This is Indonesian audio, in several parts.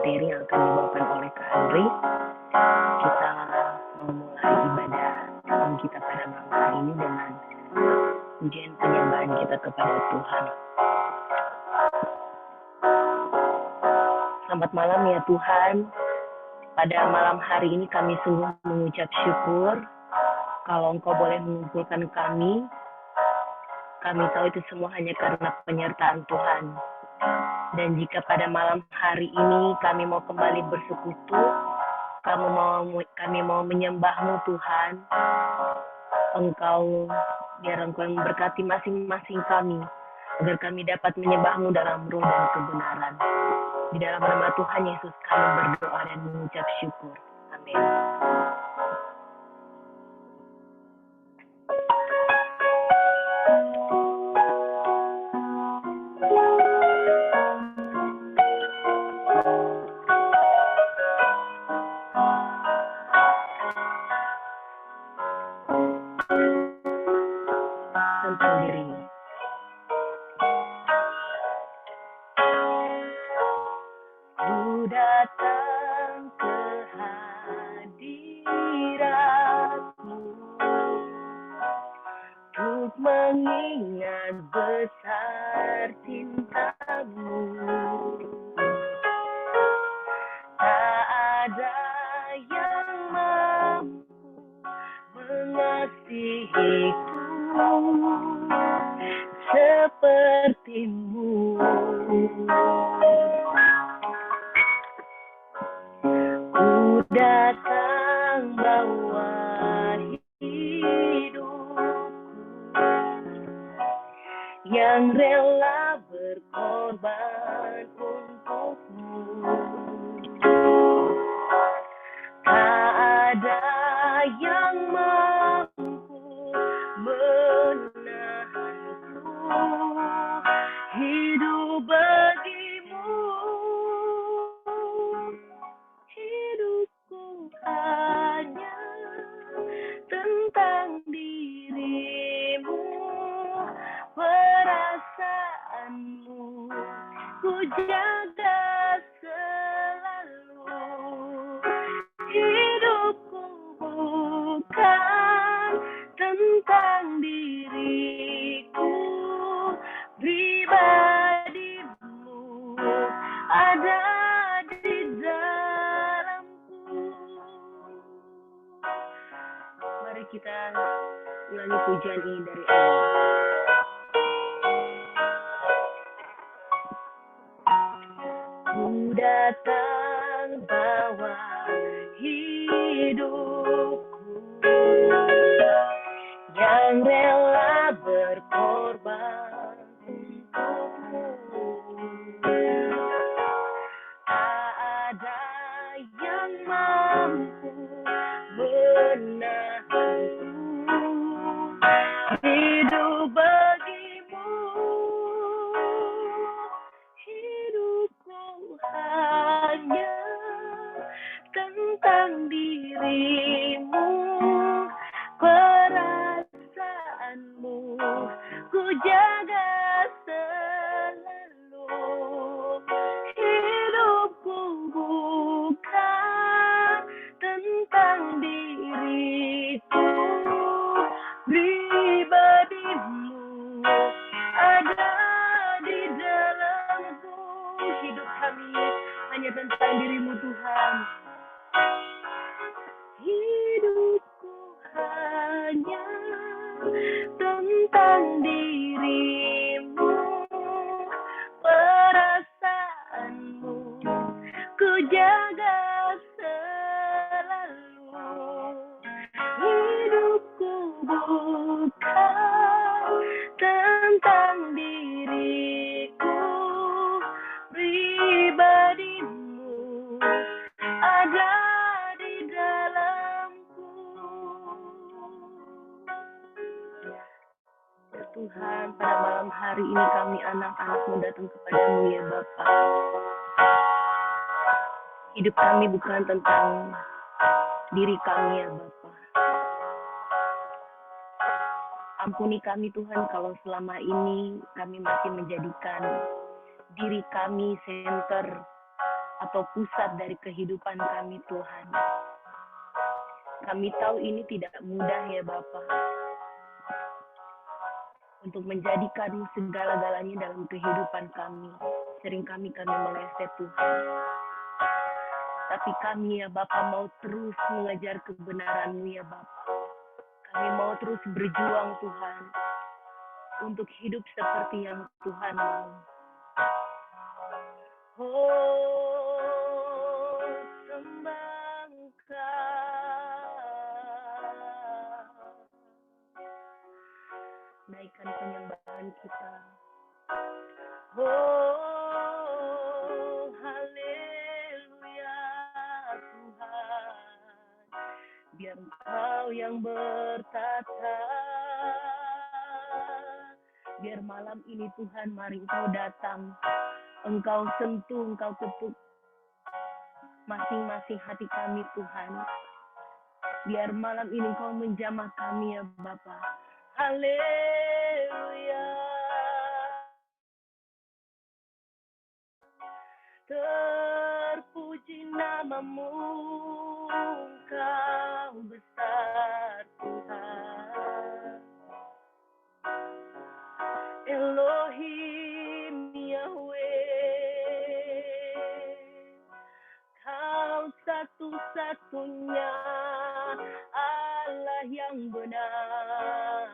materi yang akan dibawakan oleh Kak Andri. Kita memulai ibadah Salam kita pada malam hari ini dengan pujian penyembahan kita kepada Tuhan. Selamat malam ya Tuhan. Pada malam hari ini kami sungguh mengucap syukur kalau Engkau boleh mengumpulkan kami. Kami tahu itu semua hanya karena penyertaan Tuhan. Dan jika pada malam hari ini kami mau kembali bersekutu, kami mau menyembah-Mu Tuhan, biar Engkau yang memberkati masing-masing kami, agar kami dapat menyembah-Mu dalam roh dan kebenaran. Di dalam nama Tuhan Yesus kami berdoa dan mengucap syukur. Amin. Tentang dirimu. Ku datang ke hadirat-Mu untuk mengingat besar cinta-Mu. Tak ada yang mampu mengasihiku seperti-Mu. Ku datang bawa hidupku yang rela berkorban untuk-Mu. Tak ada yang mampu menahanku, hidup bagi-Mu. Hidupku hanya tentang diri-Mu, perasaanmu ku jaga selalu. Hidupku bukan tentang diriku, pribadi-Mu ada di dalamku. Mari kita ulangi pujian ini dari awal. Ku datang bawa hidupku yang rela berkorban untuk-Mu. Tak ada yang mampu menahanku, hidup bagi-Mu. Hidupku hanya tentang diri-Mu, perasaanmu ku jaga selalu. Hidupku bukan tentang diriku, pribadi-Mu ada di dalamku. Hidup kami hanya tentang diri-Mu Tuhan. Hidupku hanya tentang diri-Mu, perasaanmu ku jaga selalu. Hidupku bukan tentang diriku, pribadi-Mu ada di dalamku. Ya Tuhan, pada malam hari ini kami anak-anak-Mu datang kepada-Mu ya Bapa. Hidup kami bukan tentang diri kami ya Bapa. Ampuni kami Tuhan kalau selama ini kami masih menjadikan diri kami center atau pusat dari kehidupan kami, Tuhan. Kami tahu ini tidak mudah ya Bapa, untuk menjadikan segala-galanya dalam kehidupan kami. Sering kami meleset Tuhan. Tapi kami ya Bapa mau terus mengejar kebenaran-Mu ya Bapa. Kami mau terus berjuang Tuhan, untuk hidup seperti yang Tuhan mau. Oh, sembah Engkau. Naikkan penyembahan kita. Oh, haleluya Tuhan. Biar Engkau yang bertata. Biar malam ini Tuhan, mari Engkau datang. Engkau sentuh, Engkau ketuk masing-masing hati kami Tuhan. Biar malam ini Engkau menjamah kami ya Bapa. Haleluya. Terpuji nama-Mu, Engkau besar Tuhan. Elohim Yahweh, Kau satu-satunya Allah yang benar.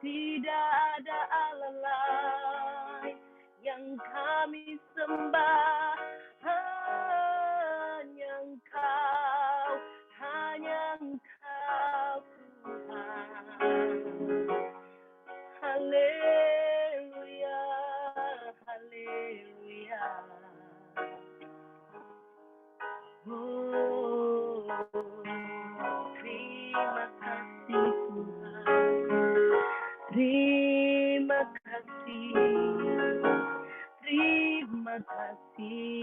Tidak ada Allah lain yang kami sembah, hanya Engkau, hanya Engkau Tuhan. Haleluya, haleluya. Oh, terima kasih Tuhan. Terima kasih, terima kasih.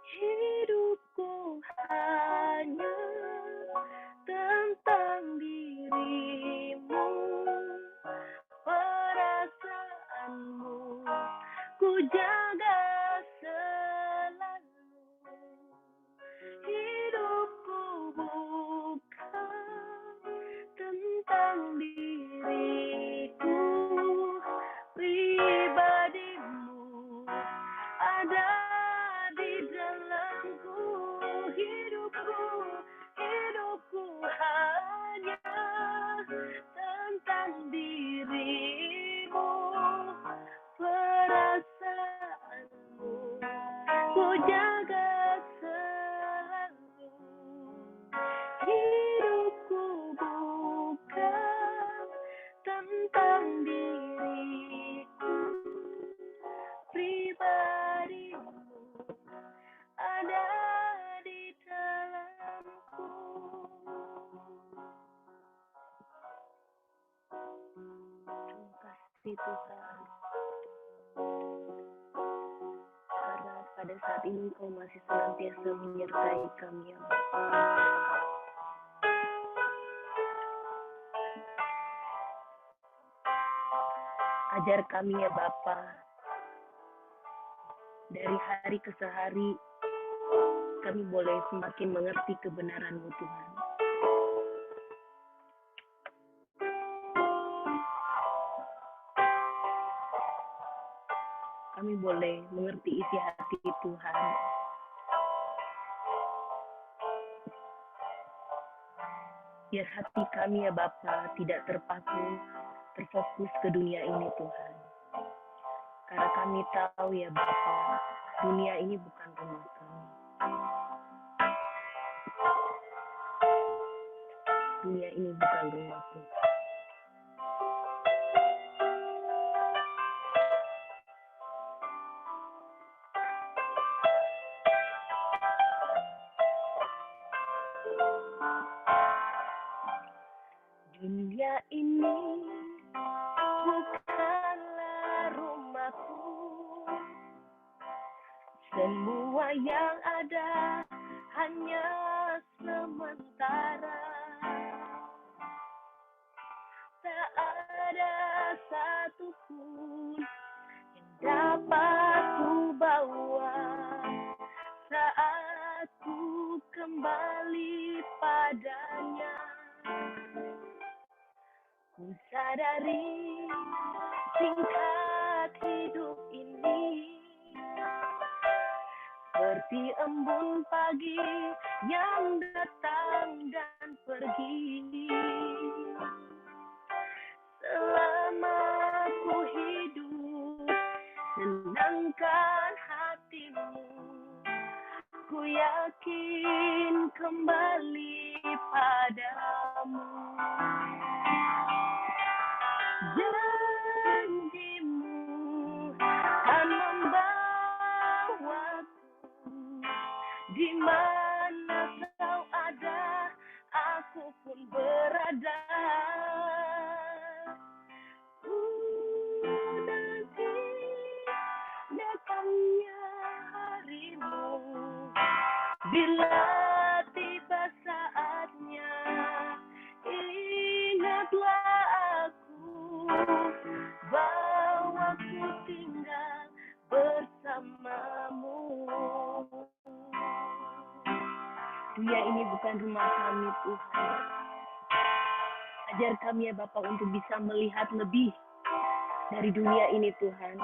Hidupku hanya tentang diri-Mu, perasaanmu ku jaga selalu. Hidupku bukan tentang diriku, pribadimu ada di dalamku. Hidupku hanya tentang diri-Mu, perasaanmu ku jaga selalu. Hidupku bukan tentang diriku, pribadimu ada di dalamku. Terima kasih Tuhan, karena pada saat ini Engkau masih senantiasa menyertai kami ya Bapa. Ajar kami ya Bapa, dari hari ke hari kami boleh semakin mengerti kebenaran-Mu Tuhan. Kami boleh mengerti isi hati Tuhan. Biar hati kami ya Bapa tidak terfokus ke dunia ini Tuhan. Karena kami tahu ya Bapa, dunia ini bukan rumah kami. Dunia ini bukan rumahku. Dunia ini bukanlah rumahku. Semua yang ada hanya sementara. apapun yang dapat ku bawa saat ku kembali padanya. Ku sadari singkat hidup ini seperti embun pagi yang datang dan pergi. Selama ku hidup, senangkan hatimu. Ku yakin kembali padamu. Janjimu kan membawaku di mana kau ada, aku pun berada. Nanti datangnya harimu, bila tiba saatnya, ingatlah aku bahwa ku tinggal bersamamu. Dunia ini bukan rumah kami, Tuhan. Ajar kami ya Bapa untuk bisa melihat lebih dari dunia ini, Tuhan.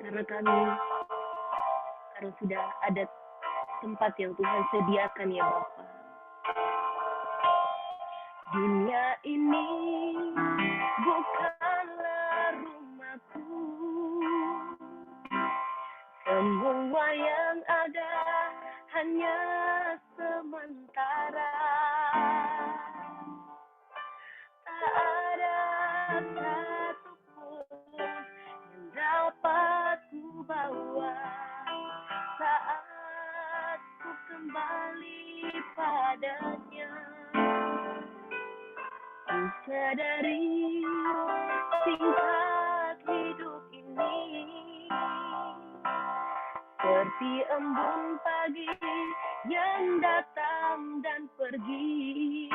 Karena sudah ada tempat yang Tuhan sediakan ya Bapa. Dunia ini bukanlah rumahku. Semua yang ada hanya sementara. Tak ada satupun yang dapat ku bawa saat ku kembali padanya. Ku sadari singkat hidup ini seperti embun pagi yang datang dan pergi.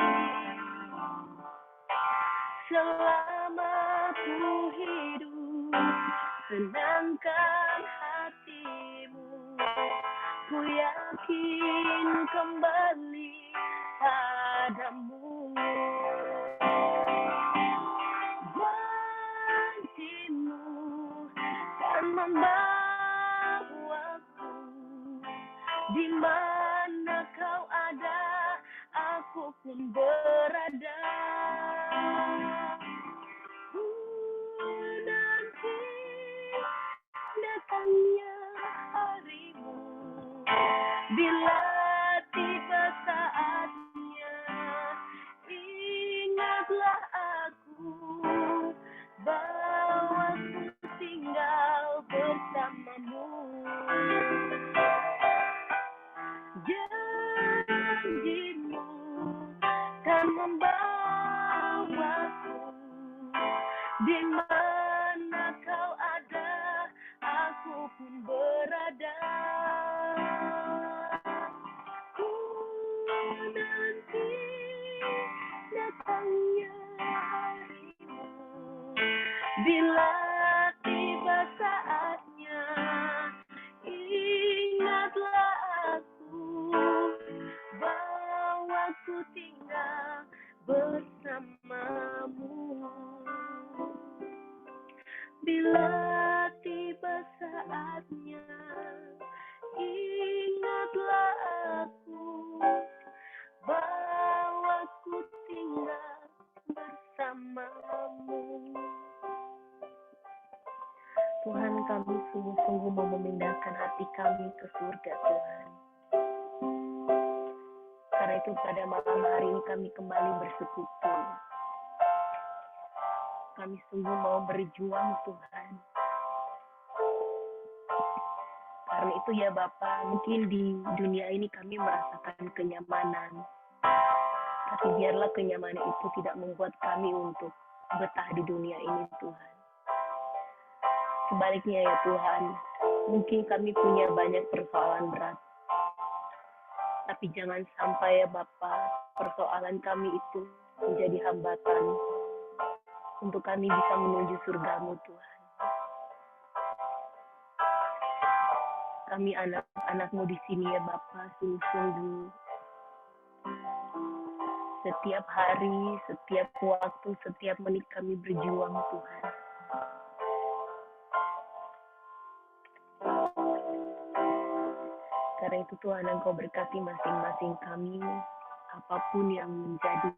Selama ku hidup, senangkan hatimu. Ku yakin kembali padamu. Janjimu kan membawaku di mana kau ada, aku pun berada. Nanti datangnya harimu, bila tiba saatnya, ingatlah aku bahwa ku tinggal bersamamu. Janjimu kan membawaku di mana kau ada, aku pun berada. Nanti datangnya harimu, bila tiba saatnya, ingatlah aku bahwa ku tinggal bersamamu. Bila tiba saatnya, ingatlah aku bahwa ku tinggal bersamamu. Tuhan, kami sungguh-sungguh mau memindahkan hati kami ke surga, Tuhan. Karena itu pada malam hari ini kami kembali bersekutu. Kami sungguh mau berjuang, Tuhan. Karena itu ya Bapa, mungkin di dunia ini kami merasakan kenyamanan. Tapi biarlah kenyamanan itu tidak membuat kami untuk betah di dunia ini, Tuhan. Sebaliknya ya Tuhan, mungkin kami punya banyak persoalan berat. Tapi jangan sampai ya Bapa, persoalan kami itu menjadi hambatan untuk kami bisa menuju surga-Mu Tuhan. Kami anak-anak-Mu di sini ya Bapa, sungguh-sungguh setiap hari, setiap waktu, setiap menit kami berjuang Tuhan. Karena itu Tuhan, Engkau berkati masing-masing kami, apapun yang menjadi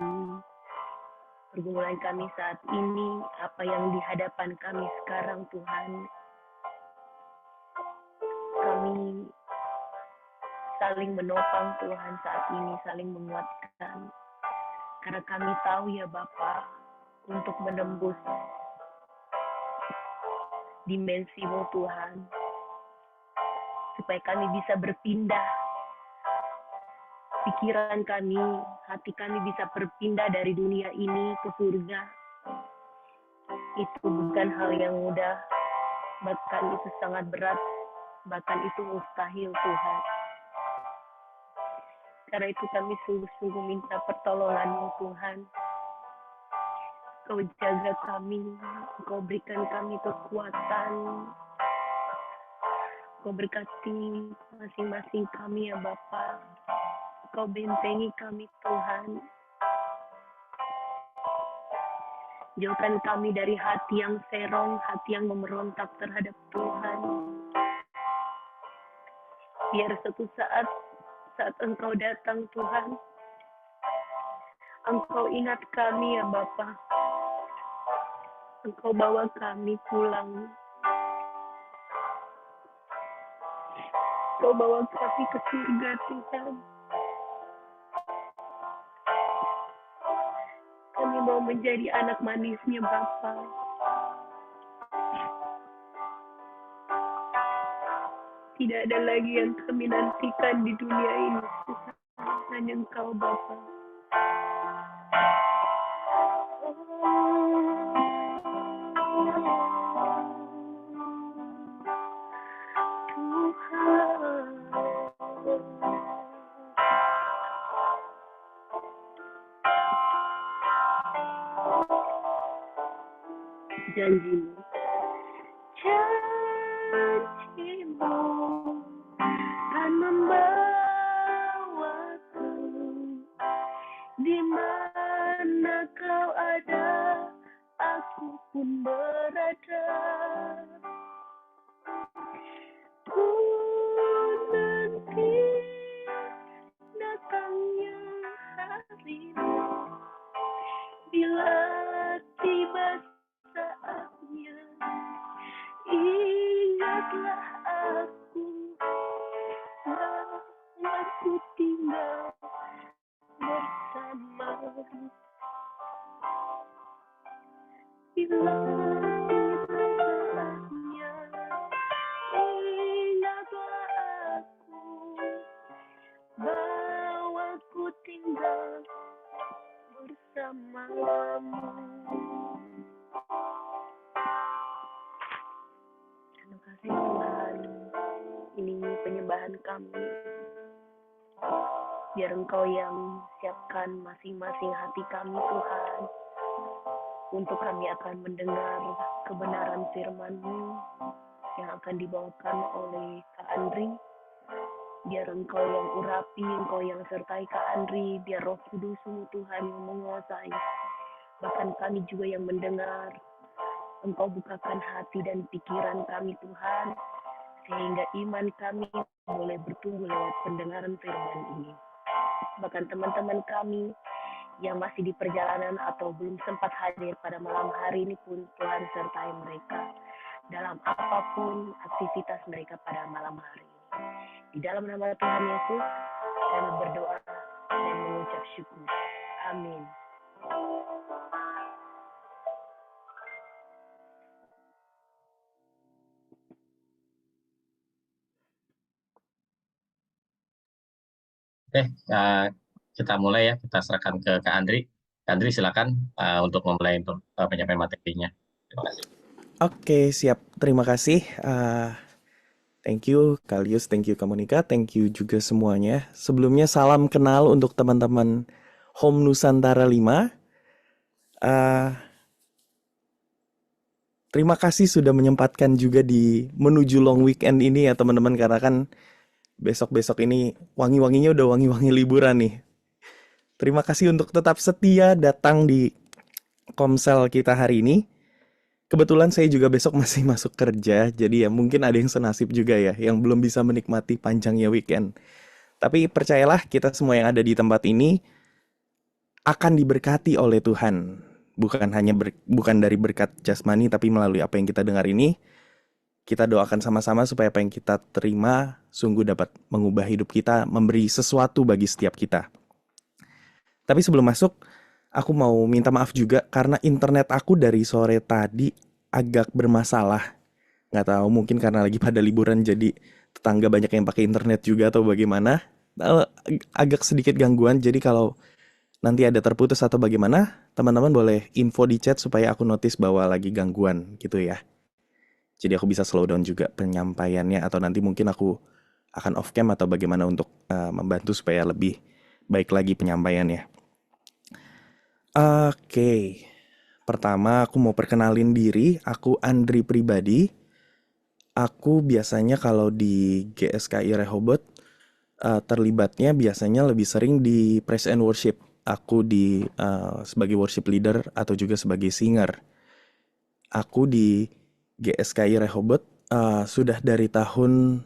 pergumulan kami saat ini, apa yang di hadapan kami sekarang Tuhan, kami saling menopang Tuhan saat ini, saling menguatkan. Karena kami tahu ya Bapa, untuk menembus dimensi-Mu Tuhan, supaya kami bisa berpindah, pikiran kami, hati kami bisa berpindah dari dunia ini ke surga. Itu bukan hal yang mudah, bahkan itu sangat berat, bahkan itu mustahil Tuhan. Karena itu kami sungguh-sungguh minta pertolongan-Mu Tuhan. Kau jaga kami, Kau berikan kami kekuatan, Kau berkati masing-masing kami ya Bapa. Kau bentengi kami Tuhan. Jauhkan kami dari hati yang serong, hati yang memberontak terhadap Tuhan. Biar suatu saat Engkau datang Tuhan, Engkau ingat kami ya Bapa. Engkau bawa kami pulang. Engkau bawa kami ke surga Tuhan. Kami mau menjadi anak manisnya Bapa. Tidak ada lagi yang kami nantikan di dunia ini Tuhan. Hanya Engkau Bapa. Janji-Mu, janji-Mu kan membawaku di mana Kau ada, aku pun berada. Ku nanti datangnya harimu, bila tiba saatnya, ingatlah aku, aku tinggal bersamamu. Bila tiba saatnya, ingatlah aku, bahwa ku tinggal bersamamu. Terima kasih Tuhan. Ini penyembahan kami. Biar Engkau yang siapkan masing-masing hati kami Tuhan. Untuk kami akan mendengar kebenaran firman-Mu yang akan dibawakan oleh Kak Andri. Biar Engkau yang urapi, Engkau yang sertai Kak Andri. Biar Roh Kudus-Mu Tuhan yang menguasai. Bahkan kami juga yang mendengar. Engkau bukakan hati dan pikiran kami Tuhan, sehingga iman kami boleh bertumbuh lewat pendengaran firman ini. Bahkan teman-teman kami yang masih di perjalanan atau belum sempat hadir pada malam hari ini pun Tuhan sertai mereka dalam apapun aktivitas mereka pada malam hari ini. Di dalam nama Tuhan Yesus, kami berdoa dan mengucap syukur. Amin. Oke, kita mulai ya. Kita serahkan ke Kak Andri. Kak Andri silakan untuk memulai penyampaian materinya. Terima kasih. Oke, siap. Terima kasih. Thank you Kalius, thank you Kak Monica, thank you juga semuanya. Sebelumnya salam kenal untuk teman-teman Home Nusantara 5. Terima kasih sudah menyempatkan juga di menuju long weekend ini ya teman-teman, karena kan besok-besok ini wangi-wanginya udah wangi-wangi liburan nih. Terima kasih untuk tetap setia datang di Komsel kita hari ini. Kebetulan saya juga besok masih masuk kerja, jadi ya mungkin ada yang senasib juga ya, yang belum bisa menikmati panjangnya weekend. Tapi percayalah, kita semua yang ada di tempat ini akan diberkati oleh Tuhan. Bukan dari berkat jasmani, tapi melalui apa yang kita dengar ini. Kita doakan sama-sama supaya apa yang kita terima sungguh dapat mengubah hidup kita, memberi sesuatu bagi setiap kita. Tapi sebelum masuk, aku mau minta maaf juga karena internet aku dari sore tadi agak bermasalah. Nggak tahu, mungkin karena lagi pada liburan jadi tetangga banyak yang pakai internet juga atau bagaimana. Agak sedikit gangguan, jadi kalau nanti ada terputus atau bagaimana, teman-teman boleh info di chat supaya aku notice bahwa lagi gangguan gitu ya. Jadi aku bisa slow down juga penyampaiannya, atau nanti mungkin aku akan off cam atau bagaimana untuk membantu supaya lebih baik lagi penyampaiannya. Oke. Pertama aku mau perkenalin diri, aku Andri pribadi. Aku biasanya kalau di GSKI Rehoboth terlibatnya biasanya lebih sering di praise and worship. Aku sebagai worship leader atau juga sebagai singer. Aku di GSKI Rehoboth sudah dari tahun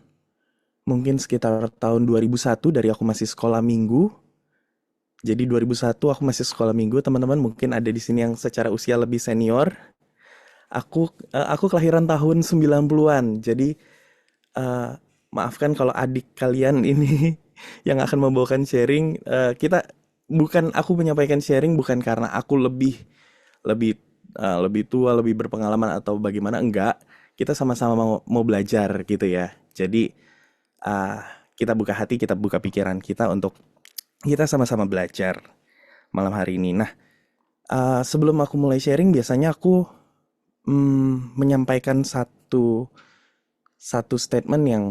mungkin sekitar tahun 2001, dari aku masih sekolah minggu. Jadi 2001 aku masih sekolah minggu, teman-teman mungkin ada di sini yang secara usia lebih senior. Aku kelahiran tahun 90-an. Jadi maafkan kalau adik kalian ini yang akan membawakan sharing. Aku menyampaikan sharing bukan karena aku lebih tua, lebih berpengalaman atau bagaimana, enggak. Kita sama-sama mau belajar gitu ya. Jadi kita buka hati, kita buka pikiran kita untuk kita sama-sama belajar malam hari ini. Nah, sebelum aku mulai sharing, biasanya aku menyampaikan satu statement yang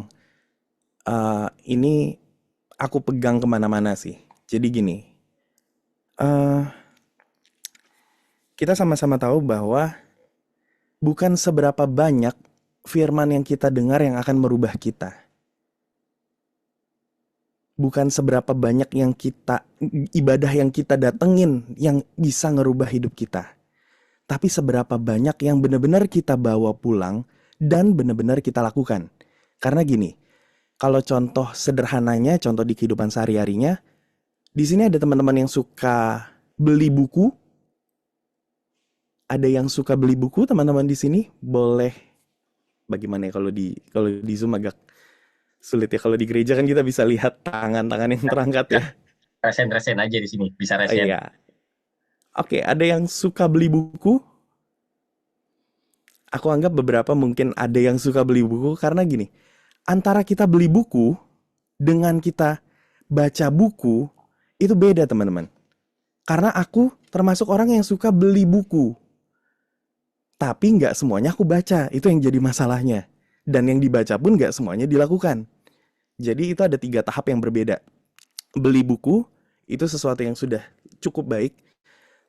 ini aku pegang kemana-mana sih. Jadi gini, kita sama-sama tahu bahwa bukan seberapa banyak firman yang kita dengar yang akan merubah kita. Bukan seberapa banyak ibadah yang kita datengin yang bisa ngerubah hidup kita. Tapi seberapa banyak yang benar-benar kita bawa pulang dan benar-benar kita lakukan. Karena gini, kalau contoh sederhananya, contoh di kehidupan sehari-harinya, di sini ada teman-teman yang suka beli buku. Ada yang suka beli buku, teman-teman di sini? Boleh. Bagaimana ya kalau di Zoom agak sulit ya. Kalau di gereja kan kita bisa lihat tangan-tangan yang terangkat ya. Resen aja di sini, bisa Oh, resen. iya. Oke, ada yang suka beli buku? Aku anggap beberapa mungkin ada yang suka beli buku karena gini, antara kita beli buku dengan kita baca buku itu beda, teman-teman. Karena aku termasuk orang yang suka beli buku, tapi nggak semuanya aku baca. Itu yang jadi masalahnya. Dan yang dibaca pun nggak semuanya dilakukan. Jadi itu ada 3 tahap yang berbeda. Beli buku itu sesuatu yang sudah cukup baik.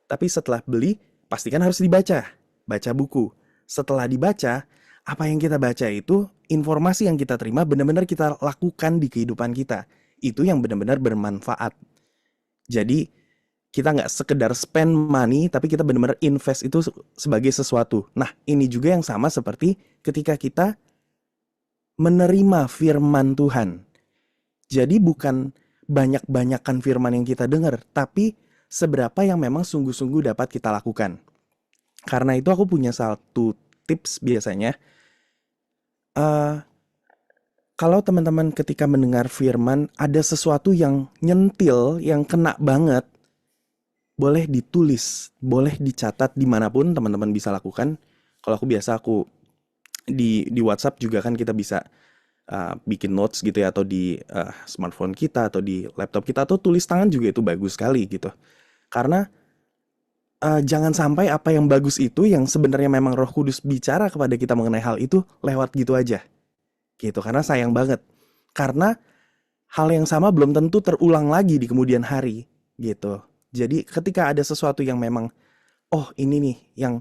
Tapi setelah beli, pastikan harus dibaca. Baca buku. Setelah dibaca, apa yang kita baca itu, informasi yang kita terima benar-benar kita lakukan di kehidupan kita. Itu yang benar-benar bermanfaat. Jadi kita nggak sekedar spend money, tapi kita benar-benar invest itu sebagai sesuatu. Nah, ini juga yang sama seperti ketika kita menerima firman Tuhan. Jadi bukan banyak-banyakan firman yang kita dengar, tapi seberapa yang memang sungguh-sungguh dapat kita lakukan. Karena itu aku punya satu tips biasanya. Kalau teman-teman ketika mendengar firman, ada sesuatu yang nyentil, yang kena banget, boleh ditulis, boleh dicatat dimanapun teman-teman bisa lakukan. Kalau aku di WhatsApp juga kan kita bisa bikin notes gitu ya, atau di smartphone kita atau di laptop kita, atau tulis tangan juga itu bagus sekali gitu. Karena jangan sampai apa yang bagus itu yang sebenarnya memang Roh Kudus bicara kepada kita mengenai hal itu lewat gitu aja. Gitu, karena sayang banget. Karena hal yang sama belum tentu terulang lagi di kemudian hari gitu. Jadi ketika ada sesuatu yang memang ini nih yang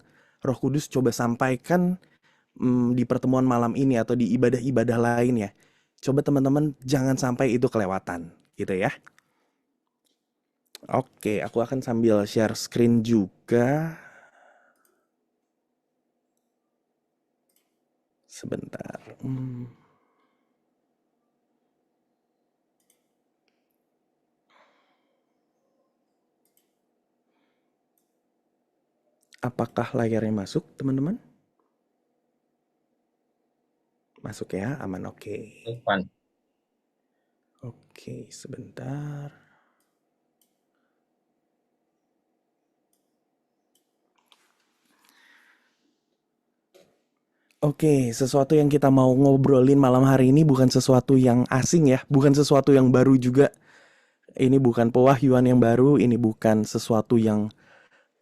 Roh Kudus coba sampaikan di pertemuan malam ini atau di ibadah-ibadah lain ya. Coba teman-teman jangan sampai itu kelewatan gitu ya. Oke, aku akan sambil share screen juga. Sebentar. Apakah layarnya masuk, teman-teman? Masuk ya, aman, oke. Pan. Oke, sebentar. Oke, sesuatu yang kita mau ngobrolin malam hari ini bukan sesuatu yang asing ya, bukan sesuatu yang baru juga. Ini bukan pewahyuan yang baru, ini bukan sesuatu yang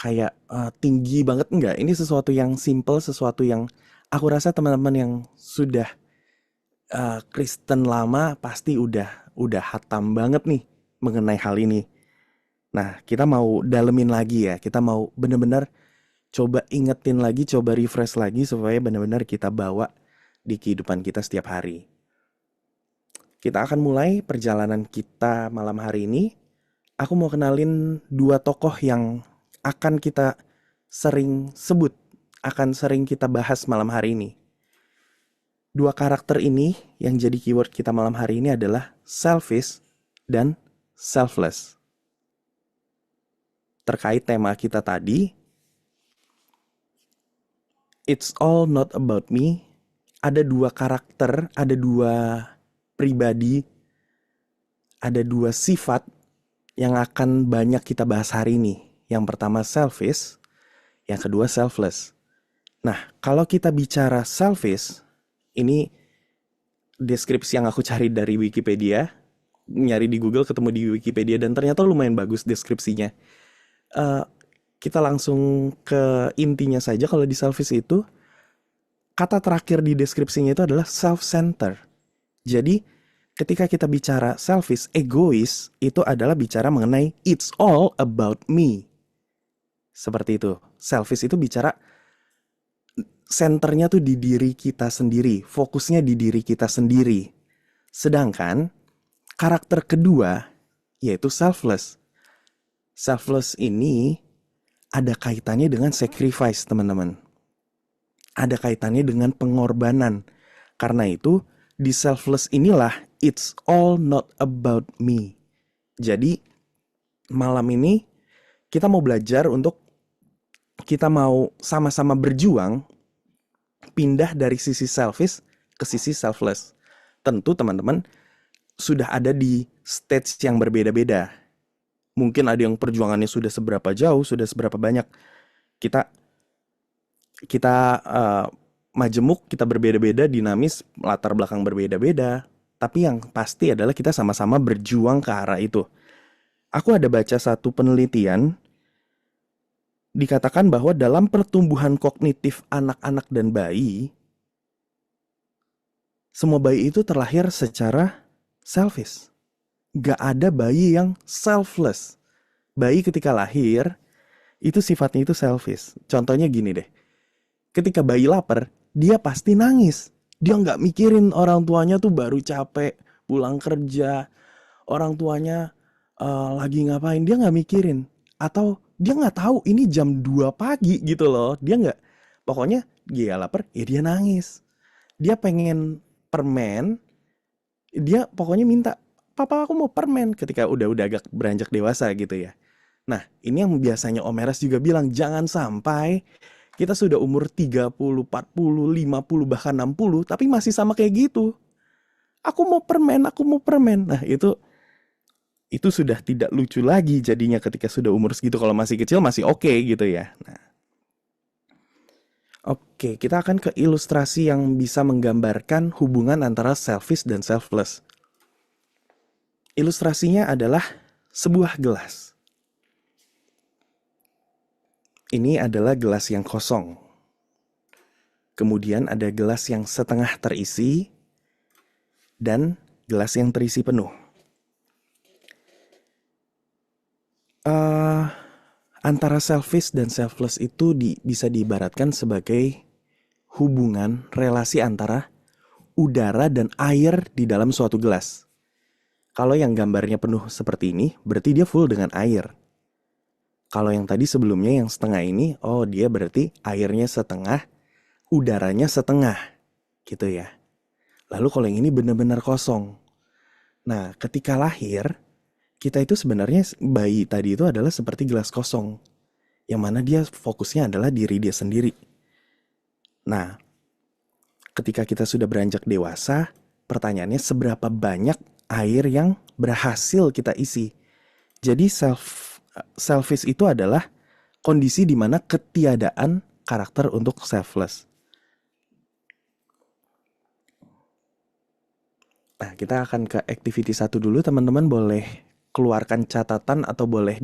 kayak tinggi banget, enggak. Ini sesuatu yang simple, sesuatu yang aku rasa teman-teman yang sudah Kristen lama pasti udah hatam banget nih mengenai hal ini. Nah, kita mau dalemin lagi ya, kita mau bener-bener coba ingetin lagi, coba refresh lagi supaya benar-benar kita bawa di kehidupan kita setiap hari. Kita akan mulai perjalanan kita malam hari ini. Aku mau kenalin dua tokoh yang akan kita sering sebut, akan sering kita bahas malam hari ini. Dua karakter ini yang jadi keyword kita malam hari ini adalah selfish dan selfless. Terkait tema kita tadi, it's all not about me. Ada dua karakter, ada dua pribadi, ada dua sifat yang akan banyak kita bahas hari ini. Yang pertama selfish, yang kedua selfless. Nah, kalau kita bicara selfish, ini deskripsi yang aku cari dari Wikipedia, nyari di Google ketemu di Wikipedia dan ternyata lumayan bagus deskripsinya. Kita langsung ke intinya saja. Kalau di selfish itu, kata terakhir di deskripsinya itu adalah self-centered. Jadi ketika kita bicara selfish, egois, itu adalah bicara mengenai it's all about me. Seperti itu. Selfish itu bicara centernya tuh di diri kita sendiri, fokusnya di diri kita sendiri. Sedangkan karakter kedua yaitu selfless. Selfless ini ada kaitannya dengan sacrifice, teman-teman. Ada kaitannya dengan pengorbanan. Karena itu, di selfless inilah it's all not about me. Jadi, malam ini kita mau belajar untuk kita mau sama-sama berjuang pindah dari sisi selfish ke sisi selfless. Tentu teman-teman sudah ada di stage yang berbeda-beda. Mungkin ada yang perjuangannya sudah seberapa jauh, sudah seberapa banyak. Kita majemuk, kita berbeda-beda, dinamis, latar belakang berbeda-beda. Tapi yang pasti adalah kita sama-sama berjuang ke arah itu. Aku ada baca satu penelitian, dikatakan bahwa dalam pertumbuhan kognitif anak-anak dan bayi, semua bayi itu terlahir secara selfish. Gak ada bayi yang selfless. Bayi ketika lahir, itu sifatnya itu selfish. Contohnya gini deh. Ketika bayi lapar, dia pasti nangis. Dia gak mikirin orang tuanya tuh baru capek, pulang kerja. Orang tuanya lagi ngapain, dia gak mikirin. Atau dia gak tahu ini jam 2 pagi gitu loh. Dia gak, pokoknya dia lapar, ya dia nangis. Dia pengen permen, dia pokoknya minta, papa aku mau permen, ketika udah agak beranjak dewasa gitu ya. Nah, ini yang biasanya Om Eras juga bilang, jangan sampai kita sudah umur 30, 40, 50, bahkan 60, tapi masih sama kayak gitu. Aku mau permen, aku mau permen. Nah, itu sudah tidak lucu lagi jadinya ketika sudah umur segitu. Kalau masih kecil masih oke gitu ya. Nah, oke, kita akan ke ilustrasi yang bisa menggambarkan hubungan antara selfish dan selfless. Ilustrasinya adalah sebuah gelas. Ini adalah gelas yang kosong. Kemudian ada gelas yang setengah terisi dan gelas yang terisi penuh. Antara selfish dan selfless itu bisa diibaratkan sebagai hubungan relasi antara udara dan air di dalam suatu gelas. Kalau yang gambarnya penuh seperti ini, berarti dia full dengan air. Kalau yang tadi sebelumnya yang setengah ini, oh dia berarti airnya setengah, udaranya setengah, gitu ya. Lalu kalau yang ini benar-benar kosong. Nah, ketika lahir, kita itu sebenarnya bayi tadi itu adalah seperti gelas kosong, yang mana dia fokusnya adalah diri dia sendiri. Nah, ketika kita sudah beranjak dewasa, pertanyaannya seberapa banyak air yang berhasil kita isi. Jadi selfish itu adalah kondisi di mana ketiadaan karakter untuk selfless. Nah, kita akan ke activity 1 dulu. Teman-teman boleh keluarkan catatan atau boleh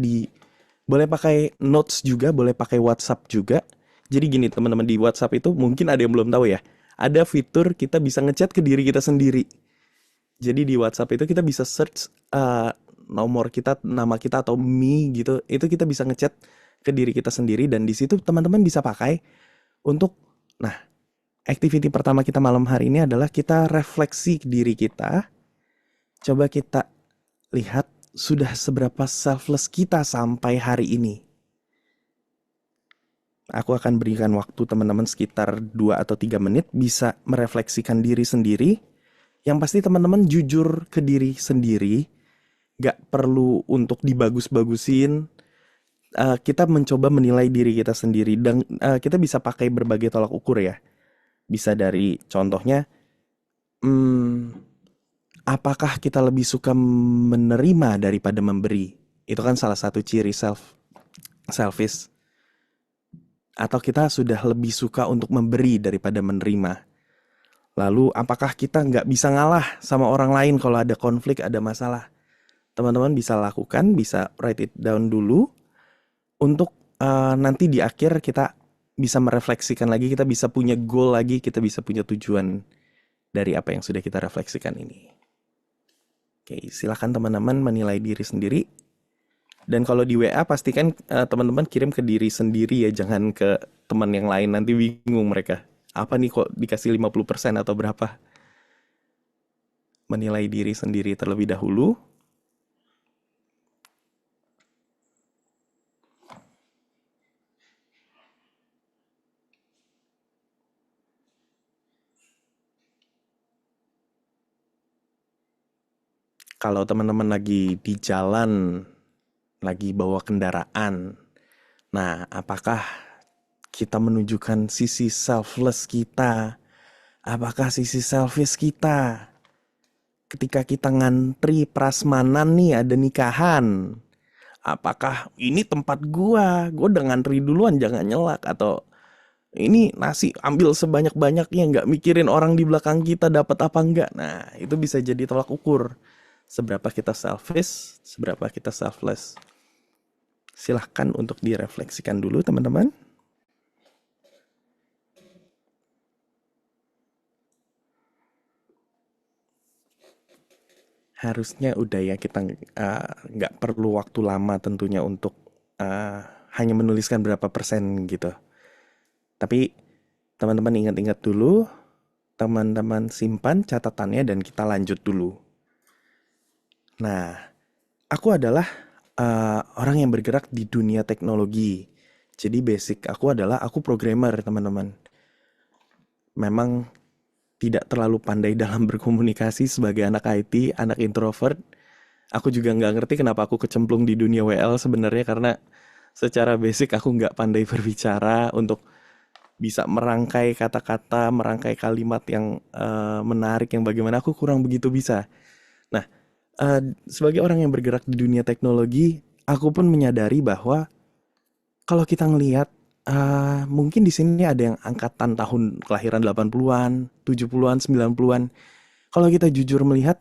pakai notes juga, boleh pakai WhatsApp juga. Jadi gini teman-teman, di WhatsApp itu mungkin ada yang belum tahu ya. Ada fitur kita bisa ngechat ke diri kita sendiri. Jadi di WhatsApp itu kita bisa search nomor kita, nama kita atau me gitu. Itu kita bisa ngechat ke diri kita sendiri dan di situ teman-teman bisa pakai untuk activity pertama kita malam hari ini adalah kita refleksi diri kita. Coba kita lihat sudah seberapa selfless kita sampai hari ini. Aku akan berikan waktu teman-teman sekitar 2 atau 3 menit bisa merefleksikan diri sendiri. Yang pasti teman-teman jujur ke diri sendiri. Gak perlu untuk dibagus-bagusin. Kita mencoba menilai diri kita sendiri. Dan kita bisa pakai berbagai tolak ukur ya. Bisa dari contohnya, apakah kita lebih suka menerima daripada memberi? Itu kan salah satu ciri selfish. Atau kita sudah lebih suka untuk memberi daripada menerima. Lalu apakah kita nggak bisa ngalah sama orang lain kalau ada konflik, ada masalah? Teman-teman bisa lakukan, bisa write it down dulu. Untuk nanti di akhir kita bisa merefleksikan lagi, kita bisa punya goal lagi, kita bisa punya tujuan dari apa yang sudah kita refleksikan ini. Oke, silakan teman-teman menilai diri sendiri. Dan kalau di WA pastikan teman-teman kirim ke diri sendiri ya, jangan ke teman yang lain, nanti bingung mereka. Apa nih kok dikasih 50% atau berapa? Menilai diri sendiri terlebih dahulu. Kalau teman-teman lagi di jalan, lagi bawa kendaraan, nah apakah kita menunjukkan sisi selfless kita? Apakah sisi selfish kita? Ketika kita ngantri prasmanan nih, ada nikahan, apakah ini tempat gua udah ngantri duluan, jangan nyelak, atau ini nasi ambil sebanyak-banyaknya, nggak mikirin orang di belakang kita dapat apa enggak. Nah, itu bisa jadi tolak ukur seberapa kita selfish, seberapa kita selfless. Silahkan untuk direfleksikan dulu teman-teman. Harusnya udah ya, kita nggak perlu waktu lama tentunya untuk hanya menuliskan berapa persen gitu. Tapi teman-teman ingat-ingat dulu, teman-teman simpan catatannya dan kita lanjut dulu. Nah, aku adalah orang yang bergerak di dunia teknologi. Jadi basic aku adalah aku programmer teman-teman. Memang tidak terlalu pandai dalam berkomunikasi sebagai anak IT, anak introvert. Aku juga nggak ngerti kenapa aku kecemplung di dunia WL sebenarnya, karena secara basic aku nggak pandai berbicara untuk bisa merangkai kata-kata, merangkai kalimat yang menarik, yang bagaimana aku kurang begitu bisa. Nah, sebagai orang yang bergerak di dunia teknologi, aku pun menyadari bahwa kalau kita ngelihat mungkin di sini ada yang angkatan tahun kelahiran 80-an, 70-an, 90-an. Kalau kita jujur melihat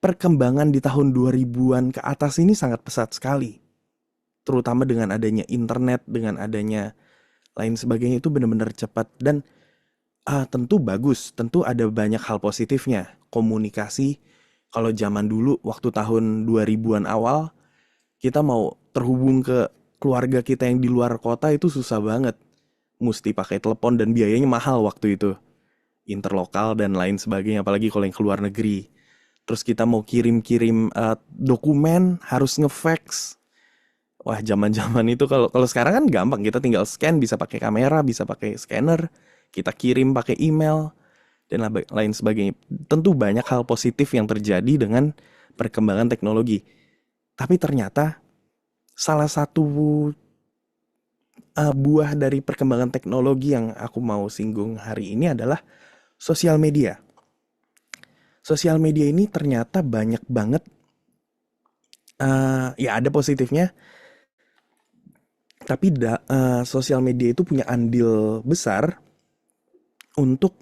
perkembangan di tahun 2000-an ke atas ini sangat pesat sekali. Terutama dengan adanya internet, dengan adanya lain sebagainya, itu benar-benar cepat dan tentu bagus, tentu ada banyak hal positifnya. Komunikasi, kalau zaman dulu waktu tahun 2000-an awal, kita mau terhubung ke keluarga kita yang di luar kota itu susah banget. Mesti pakai telepon dan biayanya mahal waktu itu. Interlokal dan lain sebagainya, apalagi kalau yang keluar negeri. Terus kita mau kirim-kirim dokumen harus ngefax. Wah, zaman-zaman itu kalau sekarang kan gampang, kita tinggal scan, bisa pakai kamera, bisa pakai scanner, kita kirim pakai email dan lain sebagainya. Tentu banyak hal positif yang terjadi dengan perkembangan teknologi. Tapi ternyata salah satu buah dari perkembangan teknologi yang aku mau singgung hari ini adalah sosial media. Sosial media ini ternyata banyak banget, ya ada positifnya, tapi sosial media itu punya andil besar untuk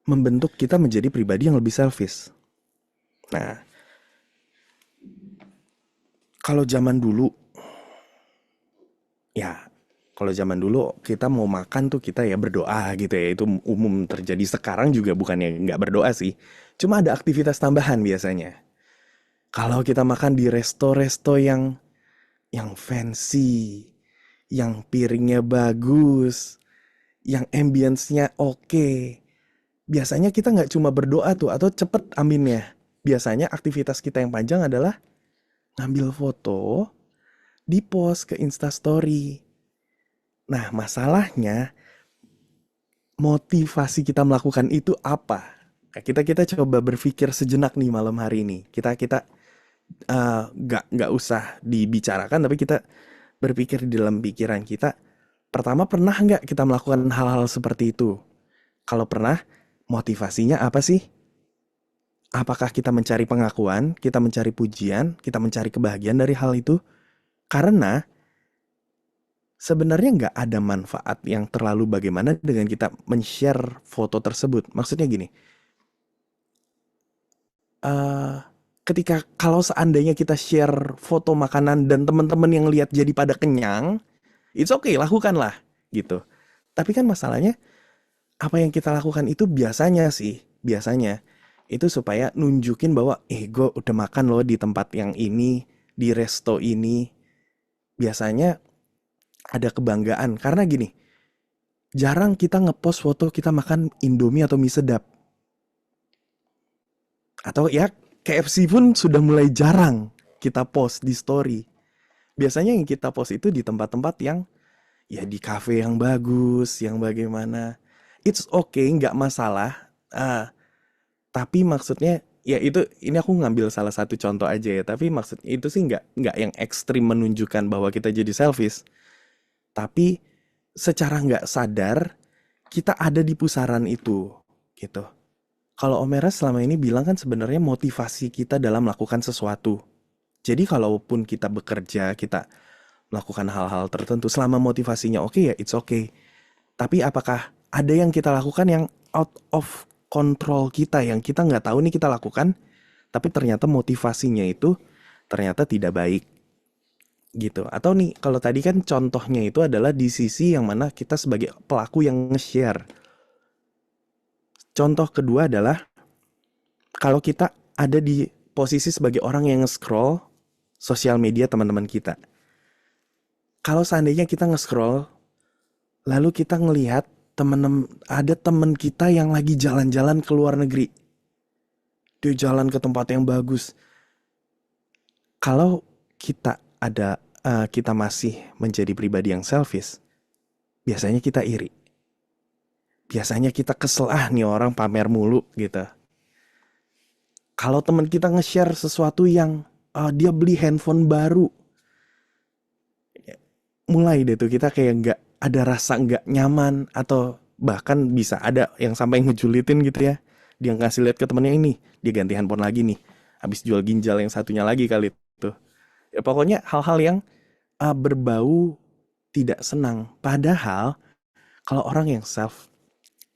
membentuk kita menjadi pribadi yang lebih selfish. Nah, kalau zaman dulu, ya kalau zaman dulu kita mau makan tuh kita ya berdoa gitu ya, itu umum terjadi. Sekarang juga bukannya nggak berdoa sih, cuma ada aktivitas tambahan biasanya. Kalau kita makan di resto-resto yang fancy, yang piringnya bagus, yang ambience-nya oke, biasanya kita nggak cuma berdoa tuh atau cepet aminnya. Biasanya aktivitas kita yang panjang adalah ngambil foto, di post ke Instastory. Nah, masalahnya motivasi kita melakukan itu apa? Nah, kita coba berpikir sejenak nih malam hari ini. Kita nggak usah dibicarakan, tapi kita berpikir di dalam pikiran kita. Pertama, pernah nggak kita melakukan hal-hal seperti itu? Kalau pernah, motivasinya apa sih? Apakah kita mencari pengakuan, kita mencari pujian, kita mencari kebahagiaan dari hal itu? Karena sebenarnya nggak ada manfaat yang terlalu bagaimana dengan kita men-share foto tersebut. Maksudnya gini, ketika kalau seandainya kita share foto makanan dan teman-teman yang lihat jadi pada kenyang, it's okay, lakukanlah gitu. Tapi kan masalahnya, apa yang kita lakukan itu biasanya itu supaya nunjukin bahwa gue udah makan loh di tempat yang ini, di resto ini. Biasanya ada kebanggaan karena gini, jarang kita ngepost foto kita makan Indomie atau mie sedap. Atau ya KFC pun sudah mulai jarang kita post di story. Biasanya yang kita post itu di tempat-tempat yang ya di cafe yang bagus, yang bagaimana. It's okay, nggak masalah. Tapi maksudnya ya ini aku ngambil salah satu contoh aja ya. Tapi maksudnya itu sih nggak yang ekstrim menunjukkan bahwa kita jadi selfish. Tapi secara nggak sadar kita ada di pusaran itu gitu. Kalau Om Eras selama ini bilang kan sebenarnya motivasi kita dalam melakukan sesuatu. Jadi kalaupun kita bekerja, kita melakukan hal-hal tertentu, selama motivasinya oke ya it's okay. Tapi apakah ada yang kita lakukan yang out of control kita, yang kita nggak tahu nih kita lakukan, tapi ternyata motivasinya itu ternyata tidak baik gitu. Atau nih kalau tadi kan contohnya itu adalah di sisi yang mana kita sebagai pelaku yang nge-share. Contoh kedua adalah kalau kita ada di posisi sebagai orang yang nge-scroll sosial media teman-teman kita. Kalau seandainya kita nge-scroll, lalu kita ngelihat ada teman kita yang lagi jalan-jalan ke luar negeri. Dia jalan ke tempat yang bagus. Kalau kita masih menjadi pribadi yang selfish, biasanya kita iri. Biasanya kita kesel, nih orang pamer mulu gitu. Kalau teman kita nge-share sesuatu yang dia beli handphone baru, mulai deh tuh kita kayak nggak ada rasa nggak nyaman, atau bahkan bisa ada yang sampai ngejulitin gitu ya. Dia ngasih lihat ke temennya, ini dia ganti handphone lagi nih, habis jual ginjal yang satunya lagi kali itu. Ya pokoknya hal-hal yang berbau tidak senang. Padahal kalau orang yang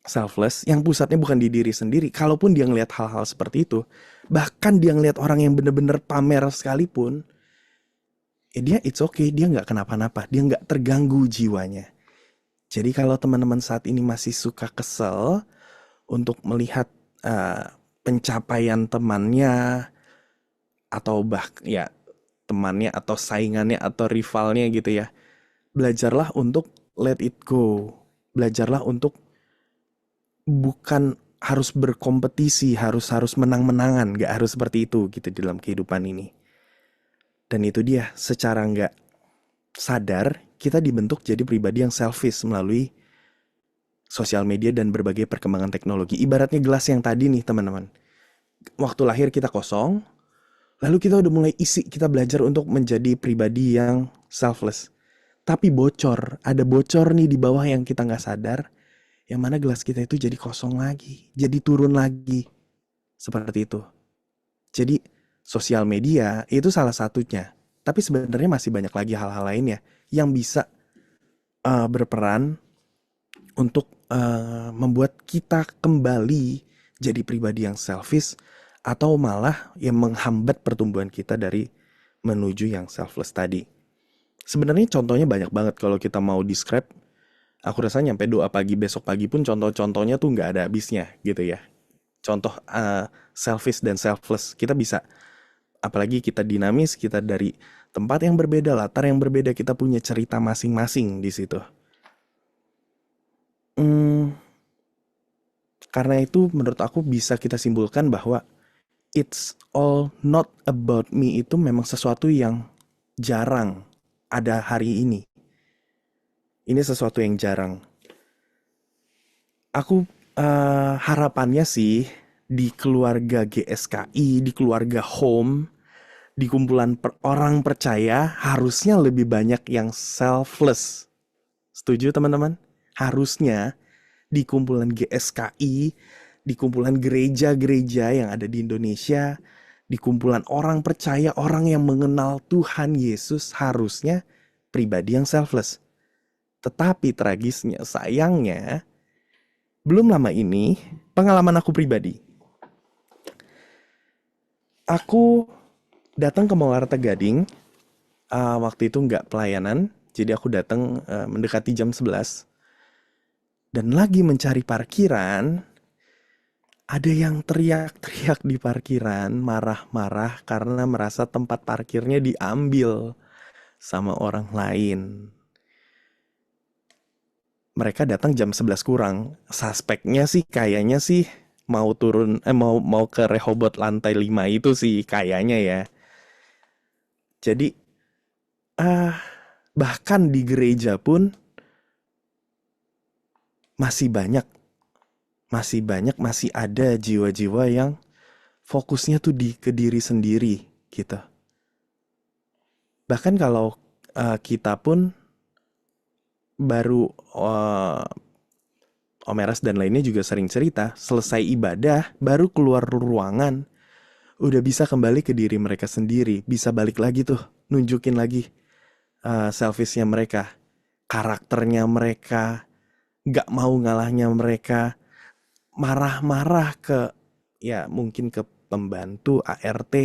selfless, yang pusatnya bukan di diri sendiri, kalaupun dia ngelihat hal-hal seperti itu, bahkan dia ngelihat orang yang bener-bener pamer sekalipun, ya dia it's okay, dia nggak kenapa-napa, dia nggak terganggu jiwanya. Jadi kalau teman-teman saat ini masih suka kesel untuk melihat pencapaian temannya, atau ya temannya atau saingannya atau rivalnya gitu ya. Belajarlah untuk let it go. Belajarlah untuk bukan harus berkompetisi, harus menang-menangan, nggak harus seperti itu gitu di dalam kehidupan ini. Dan itu dia, secara nggak sadar kita dibentuk jadi pribadi yang selfish melalui sosial media dan berbagai perkembangan teknologi. Ibaratnya gelas yang tadi nih teman-teman. Waktu lahir kita kosong, lalu kita udah mulai isi, kita belajar untuk menjadi pribadi yang selfless. Tapi bocor, ada bocor nih di bawah yang kita nggak sadar, yang mana gelas kita itu jadi kosong lagi, jadi turun lagi. Seperti itu. Jadi sosial media itu salah satunya. Tapi sebenarnya masih banyak lagi hal-hal lainnya yang bisa berperan untuk membuat kita kembali jadi pribadi yang selfish atau malah yang menghambat pertumbuhan kita dari menuju yang selfless tadi. Sebenarnya contohnya banyak banget kalau kita mau describe. Aku rasa nyampe doa pagi besok pagi pun contoh-contohnya tuh nggak ada habisnya gitu ya. Contoh selfish dan selfless kita bisa, apalagi kita dinamis, kita dari tempat yang berbeda, latar yang berbeda, kita punya cerita masing-masing di situ. Karena itu menurut aku bisa kita simpulkan bahwa it's all not about me itu memang sesuatu yang jarang ada hari ini. Ini sesuatu yang jarang. Aku harapannya sih di keluarga GSKI, di keluarga home, di kumpulan orang percaya harusnya lebih banyak yang selfless. Setuju teman-teman? Harusnya di kumpulan GSKI, di kumpulan gereja-gereja yang ada di Indonesia, di kumpulan orang percaya, orang yang mengenal Tuhan Yesus harusnya pribadi yang selfless. Tetapi tragisnya, sayangnya, belum lama ini, pengalaman aku pribadi. Aku datang ke Mawarta Gading, waktu itu nggak pelayanan, jadi aku datang mendekati jam 11. Dan lagi mencari parkiran, ada yang teriak-teriak di parkiran, marah-marah karena merasa tempat parkirnya diambil sama orang lain. Mereka datang jam 11 kurang. Suspeknya sih kayaknya sih mau turun mau ke Rehoboth lantai 5 itu sih kayaknya ya. Jadi bahkan di gereja pun masih ada jiwa-jiwa yang fokusnya tuh ke diri sendiri gitu. Bahkan kalau kita pun baru Om Eras dan lainnya juga sering cerita, selesai ibadah baru keluar ruangan udah bisa kembali ke diri mereka sendiri, bisa balik lagi tuh nunjukin lagi selfishnya mereka, karakternya mereka, gak mau ngalahnya mereka, marah-marah ke ya mungkin ke pembantu ART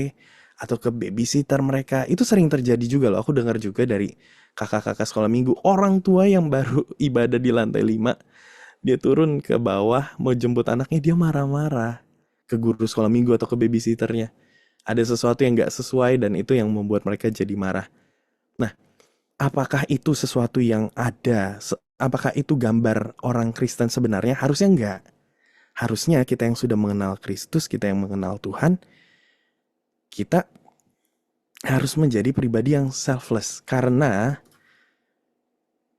atau ke babysitter mereka. Itu sering terjadi juga loh. Aku dengar juga dari kakak-kakak sekolah minggu, orang tua yang baru ibadah di lantai 5, dia turun ke bawah mau jemput anaknya, dia marah-marah ke guru sekolah minggu atau ke babysitternya. Ada sesuatu yang gak sesuai dan itu yang membuat mereka jadi marah. Nah, apakah itu sesuatu yang ada? Apakah itu gambar orang Kristen sebenarnya? Harusnya enggak. Harusnya kita yang sudah mengenal Kristus, kita yang mengenal Tuhan, kita harus menjadi pribadi yang selfless. Karena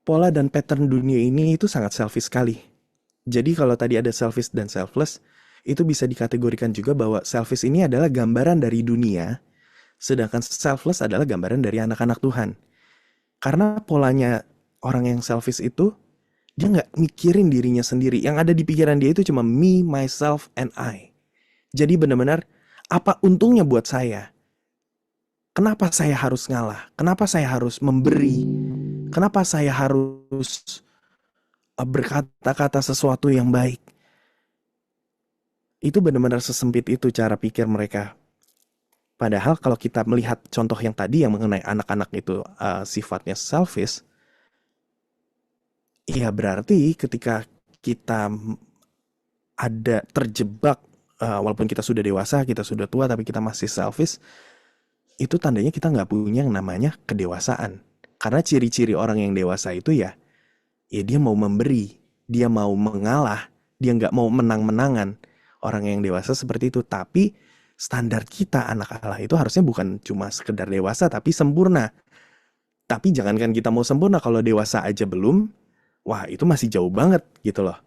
pola dan pattern dunia ini itu sangat selfish sekali. Jadi kalau tadi ada selfish dan selfless, itu bisa dikategorikan juga bahwa selfish ini adalah gambaran dari dunia, sedangkan selfless adalah gambaran dari anak-anak Tuhan. Karena polanya orang yang selfish itu, dia nggak mikirin dirinya sendiri. Yang ada di pikiran dia itu cuma me, myself, and I. Jadi benar-benar, apa untungnya buat saya? Kenapa saya harus ngalah? Kenapa saya harus memberi? Kenapa saya harus berkata-kata sesuatu yang baik? Itu benar-benar sesempit itu cara pikir mereka. Padahal kalau kita melihat contoh yang tadi yang mengenai anak-anak itu sifatnya selfish, ya berarti ketika kita ada terjebak, walaupun kita sudah dewasa, kita sudah tua, tapi kita masih selfish, itu tandanya kita nggak punya yang namanya kedewasaan. Karena ciri-ciri orang yang dewasa itu ya dia mau memberi, dia mau mengalah, dia nggak mau menang-menangan. Orang yang dewasa seperti itu. Tapi standar kita anak Allah itu harusnya bukan cuma sekedar dewasa, tapi sempurna. Tapi jangankan kita mau sempurna, kalau dewasa aja belum, wah itu masih jauh banget gitu loh.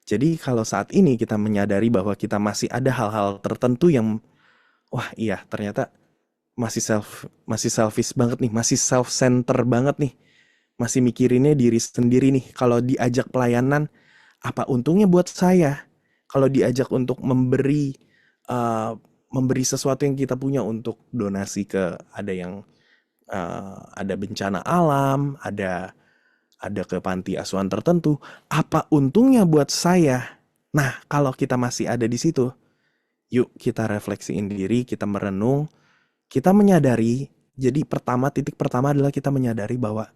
Jadi kalau saat ini kita menyadari bahwa kita masih ada hal-hal tertentu yang, wah iya ternyata masih selfish banget nih, masih self-center banget nih. Masih mikirinnya diri sendiri nih. Kalau diajak pelayanan, apa untungnya buat saya? Kalau diajak untuk memberi sesuatu yang kita punya untuk donasi ke ada bencana alam, ada ke panti asuhan tertentu, apa untungnya buat saya? Nah, kalau kita masih ada di situ, yuk kita refleksiin diri, kita merenung, kita menyadari. Jadi titik pertama adalah kita menyadari bahwa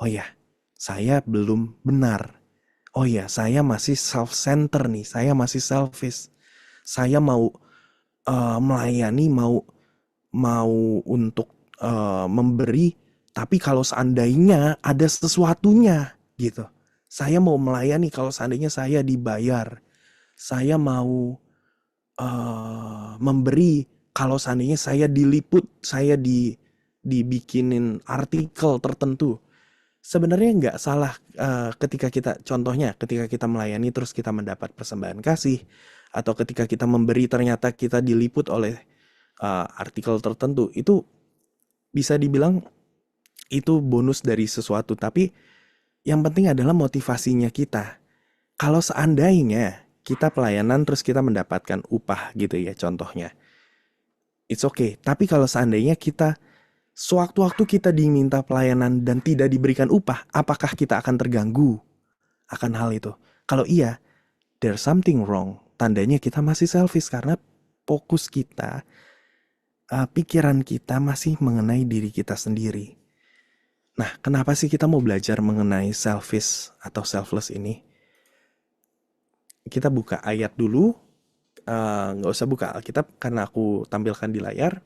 oh ya, saya belum benar. Oh ya, saya masih self-center nih, saya masih selfish. Saya mau melayani, mau untuk memberi, tapi kalau seandainya ada sesuatunya gitu. Saya mau melayani kalau seandainya saya dibayar. Saya mau memberi kalau seandainya saya diliput, saya dibikinin artikel tertentu. Sebenarnya nggak salah ketika kita melayani terus kita mendapat persembahan kasih, atau ketika kita memberi ternyata kita diliput oleh artikel tertentu. Itu bisa dibilang itu bonus dari sesuatu, tapi yang penting adalah motivasinya kita. Kalau seandainya kita pelayanan terus kita mendapatkan upah gitu ya contohnya, it's okay. Tapi kalau seandainya kita sewaktu-waktu kita diminta pelayanan dan tidak diberikan upah, apakah kita akan terganggu akan hal itu? Kalau iya, there's something wrong. Tandanya kita masih selfish karena fokus kita, pikiran kita masih mengenai diri kita sendiri. Nah, kenapa sih kita mau belajar mengenai selfish atau selfless ini? Kita buka ayat dulu, nggak usah buka Alkitab karena aku tampilkan di layar.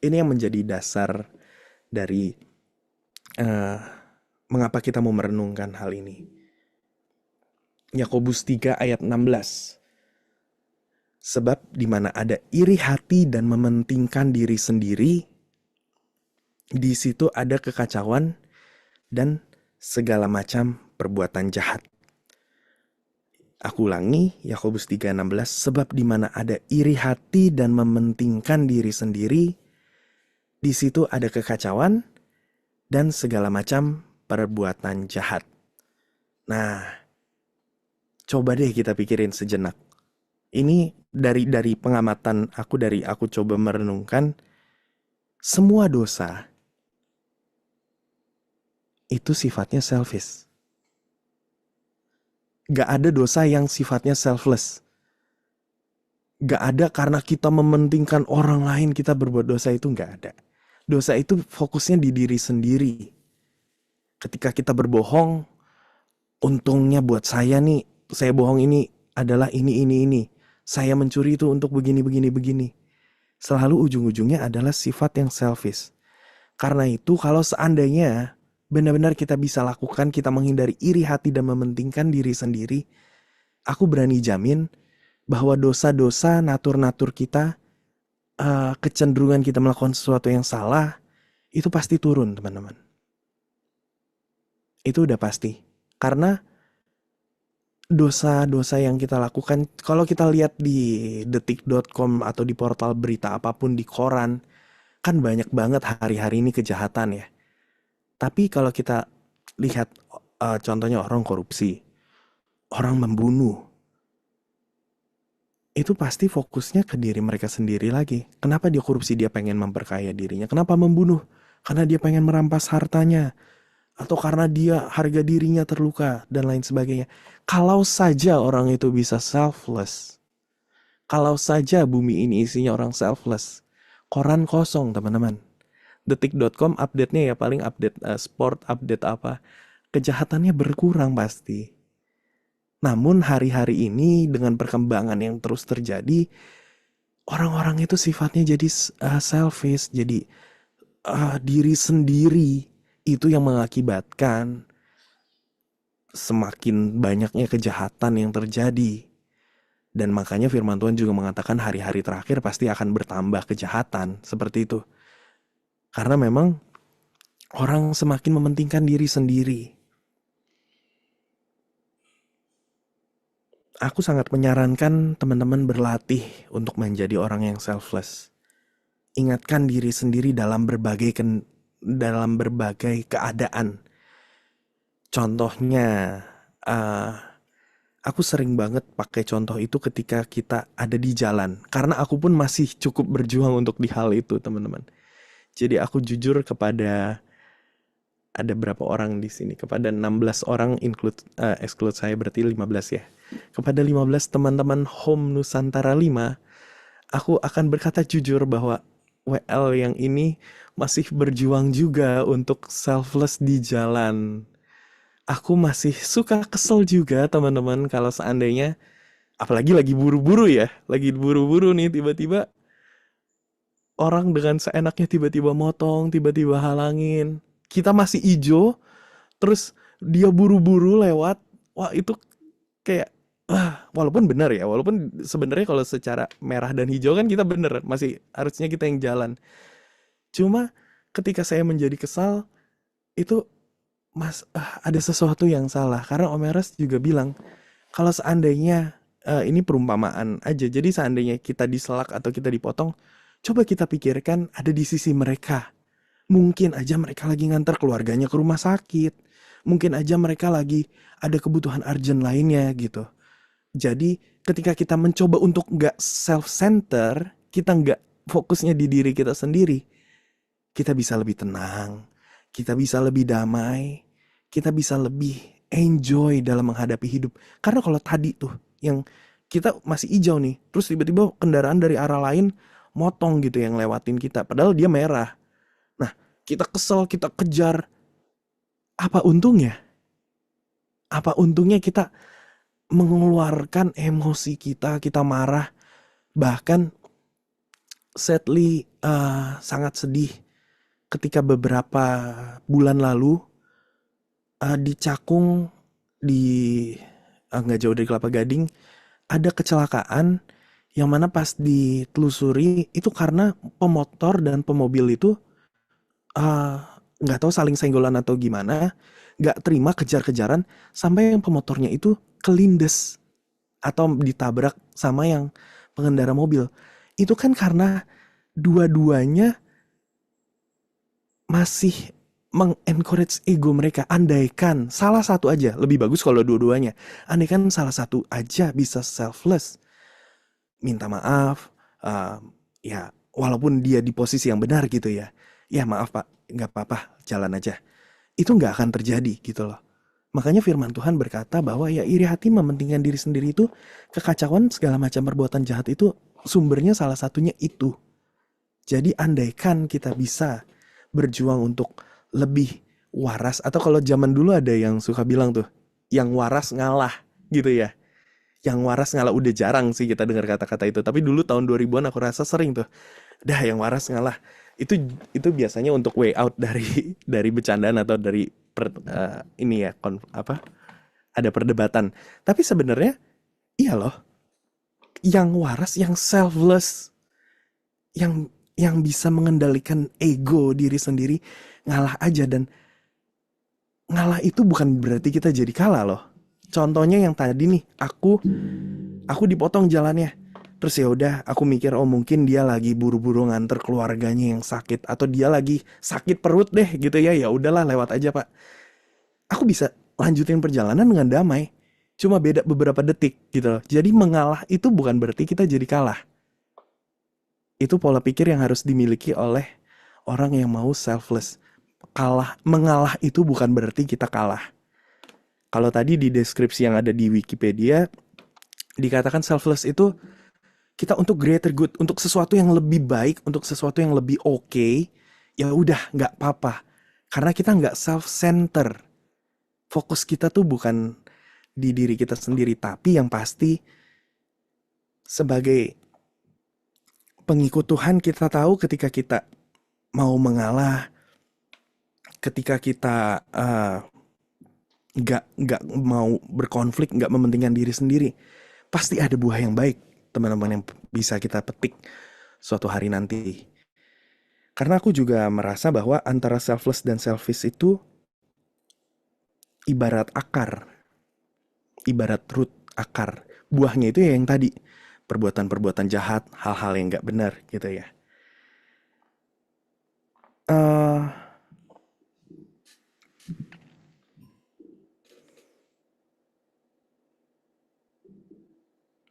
Ini yang menjadi dasar dari mengapa kita mau merenungkan hal ini. Yakobus 3 ayat 16. Sebab di mana ada iri hati dan mementingkan diri sendiri, di situ ada kekacauan dan segala macam perbuatan jahat. Aku ulangi, Yakobus 3:16, sebab di mana ada iri hati dan mementingkan diri sendiri, di situ ada kekacauan dan segala macam perbuatan jahat. Nah, coba deh kita pikirin sejenak. Ini dari pengamatan aku, aku coba merenungkan, semua dosa itu sifatnya selfish. Gak ada dosa yang sifatnya selfless. Gak ada karena kita mementingkan orang lain kita berbuat dosa, itu gak ada. Dosa itu fokusnya di diri sendiri. Ketika kita berbohong, untungnya buat saya nih, saya bohong ini adalah ini. Saya mencuri itu untuk begini. Selalu ujung-ujungnya adalah sifat yang selfish. Karena itu kalau seandainya benar-benar kita bisa lakukan, kita menghindari iri hati dan mementingkan diri sendiri, aku berani jamin bahwa dosa-dosa natur-natur kita, kecenderungan kita melakukan sesuatu yang salah, itu pasti turun, teman-teman. Itu udah pasti. Karena dosa-dosa yang kita lakukan, kalau kita lihat di detik.com atau di portal berita apapun, di koran, kan banyak banget hari-hari ini kejahatan ya. Tapi kalau kita lihat contohnya orang korupsi, orang membunuh, itu pasti fokusnya ke diri mereka sendiri lagi. Kenapa dia korupsi? Dia pengen memperkaya dirinya. Kenapa membunuh? Karena dia pengen merampas hartanya. Atau karena dia harga dirinya terluka dan lain sebagainya. Kalau saja orang itu bisa selfless, kalau saja bumi ini isinya orang selfless, koran kosong teman-teman. Detik.com update-nya ya paling update sport, update apa, kejahatannya berkurang pasti. Namun hari-hari ini dengan perkembangan yang terus terjadi, orang-orang itu sifatnya jadi selfish, jadi diri sendiri itu yang mengakibatkan semakin banyaknya kejahatan yang terjadi. Dan makanya firman Tuhan juga mengatakan hari-hari terakhir pasti akan bertambah kejahatan seperti itu. Karena memang orang semakin mementingkan diri sendiri. Aku sangat menyarankan teman-teman berlatih untuk menjadi orang yang selfless. Ingatkan diri sendiri dalam berbagai keadaan. Contohnya, aku sering banget pakai contoh itu ketika kita ada di jalan. Karena aku pun masih cukup berjuang untuk di hal itu, teman-teman. Jadi aku jujur kepada ada berapa orang di sini? Kepada 16 orang exclude saya berarti 15 ya. Kepada 15 teman-teman Home Nusantara 5, aku akan berkata jujur bahwa WL yang ini masih berjuang juga untuk selfless di jalan. Aku masih suka kesel juga teman-teman kalau seandainya, apalagi lagi buru-buru ya, lagi buru-buru nih tiba-tiba orang dengan seenaknya tiba-tiba motong, tiba-tiba halangin. Kita masih ijo, terus dia buru-buru lewat. Wah itu kayak, walaupun benar ya, walaupun sebenarnya kalau secara merah dan hijau kan kita bener, masih harusnya kita yang jalan. Cuma ketika saya menjadi kesal, itu ada sesuatu yang salah. Karena Om Eras juga bilang, kalau seandainya, ini perumpamaan aja, jadi seandainya kita diselak atau kita dipotong, coba kita pikirkan ada di sisi mereka. Mungkin aja mereka lagi ngantar keluarganya ke rumah sakit. Mungkin aja mereka lagi ada kebutuhan urgent lainnya gitu. Jadi ketika kita mencoba untuk nggak self-center, kita nggak fokusnya di diri kita sendiri, kita bisa lebih tenang, kita bisa lebih damai, kita bisa lebih enjoy dalam menghadapi hidup. Karena kalau tadi tuh yang kita masih hijau nih, terus tiba-tiba kendaraan dari arah lain motong gitu yang lewatin kita, padahal dia merah. Nah, kita kesel, kita kejar. Apa untungnya? Apa untungnya kita mengeluarkan emosi kita marah. Bahkan sadly sangat sedih ketika beberapa bulan lalu di Cakung, nggak jauh dari Kelapa Gading, ada kecelakaan yang mana pas ditelusuri itu karena pemotor dan pemobil itu nggak tahu saling senggolan atau gimana, nggak terima kejar-kejaran sampai yang pemotornya itu kelindes atau ditabrak sama yang pengendara mobil. Itu kan karena dua-duanya masih mengencourage ego mereka. Andaikan salah satu aja, lebih bagus kalau dua-duanya. Andaikan salah satu aja bisa selfless, minta maaf, ya walaupun dia di posisi yang benar gitu ya. Ya maaf pak, nggak apa-apa, jalan aja. Itu nggak akan terjadi gitu loh. Makanya firman Tuhan berkata bahwa ya iri hati mementingkan diri sendiri itu, kekacauan segala macam perbuatan jahat itu sumbernya salah satunya itu. Jadi andaikan kita bisa berjuang untuk lebih waras, atau kalau zaman dulu ada yang suka bilang tuh, yang waras ngalah gitu ya. Yang waras ngalah, udah jarang sih kita dengar kata-kata itu, tapi dulu tahun 2000-an aku rasa sering tuh. Dah yang waras ngalah. Itu biasanya untuk way out dari bercandaan atau dari ini ya ada perdebatan. Tapi sebenarnya iya loh. Yang waras, yang selfless, yang bisa mengendalikan ego diri sendiri, ngalah aja. Dan ngalah itu bukan berarti kita jadi kalah loh. Contohnya yang tadi nih, aku dipotong jalannya. Terus ya udah, aku mikir mungkin dia lagi buru-buru nganter keluarganya yang sakit, atau dia lagi sakit perut deh gitu ya. Ya udahlah, lewat aja pak. Aku bisa lanjutin perjalanan dengan damai. Cuma beda beberapa detik gitu loh. Jadi mengalah itu bukan berarti kita jadi kalah. Itu pola pikir yang harus dimiliki oleh orang yang mau selfless. Mengalah itu bukan berarti kita kalah. Kalau tadi di deskripsi yang ada di Wikipedia dikatakan selfless itu kita untuk greater good, untuk sesuatu yang lebih baik, untuk sesuatu yang lebih oke, ya udah nggak apa-apa. Karena kita nggak self-center. Fokus kita tuh bukan di diri kita sendiri, tapi yang pasti sebagai pengikut Tuhan kita tahu ketika kita mau mengalah, ketika kita nggak mau berkonflik, nggak mementingkan diri sendiri, pasti ada buah yang baik, teman-teman, yang bisa kita petik suatu hari nanti. Karena aku juga merasa bahwa antara selfless dan selfish itu ibarat akar, ibarat root, akar. Buahnya itu ya yang tadi, perbuatan-perbuatan jahat, hal-hal yang nggak benar gitu ya. Eh,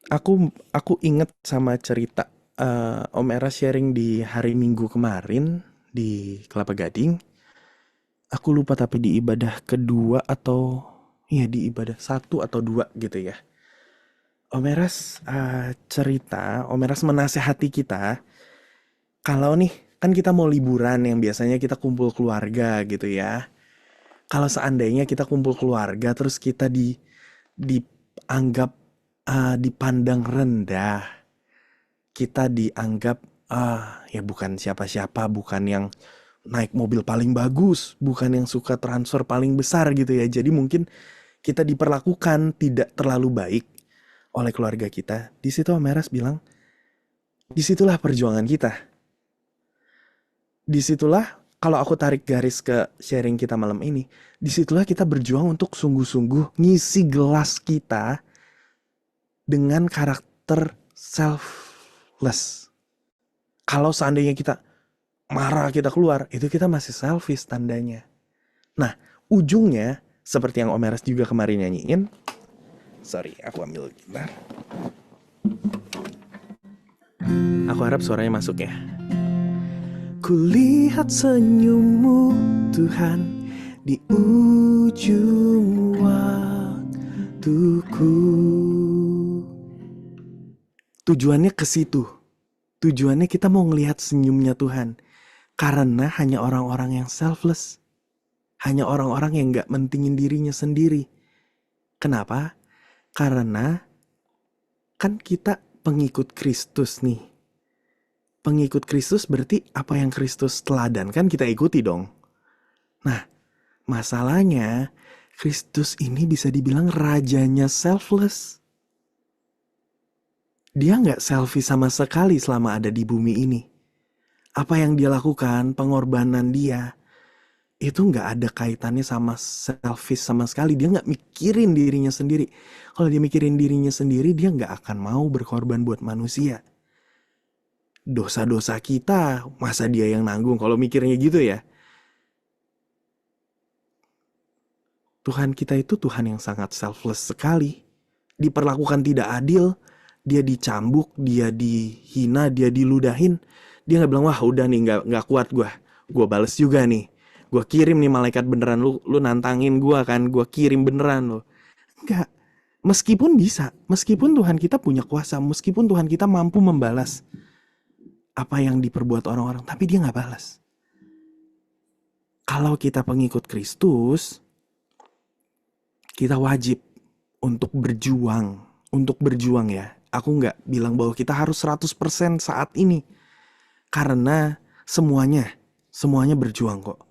aku inget sama cerita Om Era sharing di hari Minggu kemarin di Kelapa Gading. Aku lupa tapi di ibadah kedua atau ya di ibadah 1 atau 2 gitu ya. Om Eras cerita, Om Eras menasehati kita kalau nih kan kita mau liburan yang biasanya kita kumpul keluarga gitu ya. Kalau seandainya kita kumpul keluarga terus kita dianggap dipandang rendah, kita dianggap ya bukan siapa-siapa, bukan yang naik mobil paling bagus, bukan yang suka transfer paling besar gitu ya. Jadi mungkin kita diperlakukan tidak terlalu baik oleh keluarga kita. Di situ Om Eras bilang, disitulah perjuangan kita. Disitulah, kalau aku tarik garis ke sharing kita malam ini, disitulah kita berjuang untuk sungguh-sungguh ngisi gelas kita dengan karakter selfless. Kalau seandainya kita marah, kita keluar, itu kita masih selfish tandanya. Nah, ujungnya, seperti yang Om Eras juga kemarin nyanyiin, sorry, aku ambil gitar. Aku harap suaranya masuk ya. Kulihat senyummu Tuhan di ujung waktuku. Tujuannya ke situ. Tujuannya kita mau ngelihat senyumnya Tuhan. Karena hanya orang-orang yang selfless. Hanya orang-orang yang gak mentingin dirinya sendiri. Kenapa? Karena kan kita pengikut Kristus nih. Pengikut Kristus berarti apa yang Kristus teladankan kita ikuti dong. Nah, masalahnya Kristus ini bisa dibilang rajanya selfless. Dia nggak selfish sama sekali selama ada di bumi ini. Apa yang dia lakukan, pengorbanan dia, itu nggak ada kaitannya sama selfish sama sekali. Dia nggak mikirin dirinya sendiri. Kalau dia mikirin dirinya sendiri, dia nggak akan mau berkorban buat manusia. Dosa-dosa kita, masa dia yang nanggung kalau mikirnya gitu ya. Tuhan kita itu Tuhan yang sangat selfless sekali. Diperlakukan tidak adil, dia dicambuk, dia dihina, dia diludahin. Dia gak bilang, wah udah nih gak kuat gue bales juga nih. Gue kirim nih malaikat beneran, lu nantangin gue kan, gue kirim beneran lo. Enggak, meskipun bisa, meskipun Tuhan kita punya kuasa, meskipun Tuhan kita mampu membalas apa yang diperbuat orang-orang, tapi dia gak balas. Kalau kita pengikut Kristus, kita wajib untuk berjuang ya. Aku gak bilang bahwa kita harus 100% saat ini. Karena semuanya berjuang kok.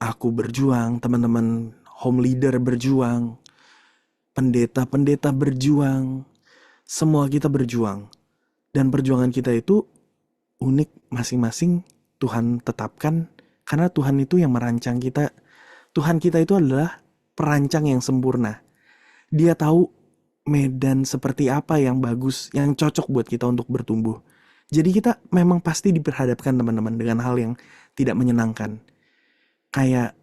Aku berjuang, teman-teman home leader berjuang, pendeta-pendeta berjuang, semua kita berjuang. Dan perjuangan kita itu unik masing-masing Tuhan tetapkan karena Tuhan itu yang merancang kita. Tuhan kita itu adalah perancang yang sempurna. Dia tahu medan seperti apa yang bagus, yang cocok buat kita untuk bertumbuh. Jadi kita memang pasti diperhadapkan teman-teman dengan hal yang tidak menyenangkan. Kayak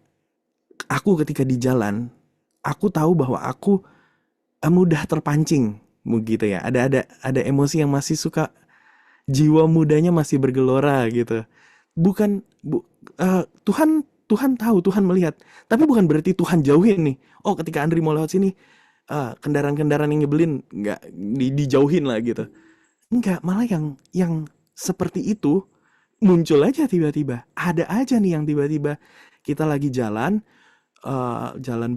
aku ketika di jalan, aku tahu bahwa aku mudah terpancing begitu ya. Ada emosi yang masih suka, jiwa mudanya masih bergelora gitu. Tuhan tahu, Tuhan melihat. Tapi bukan berarti Tuhan jauhin nih. Oh, ketika Andri mau lewat sini, kendaraan-kendaraan yang nyebelin nggak dijauhin lah gitu. Enggak, malah yang seperti itu muncul aja tiba-tiba. Ada aja nih yang tiba-tiba kita lagi jalan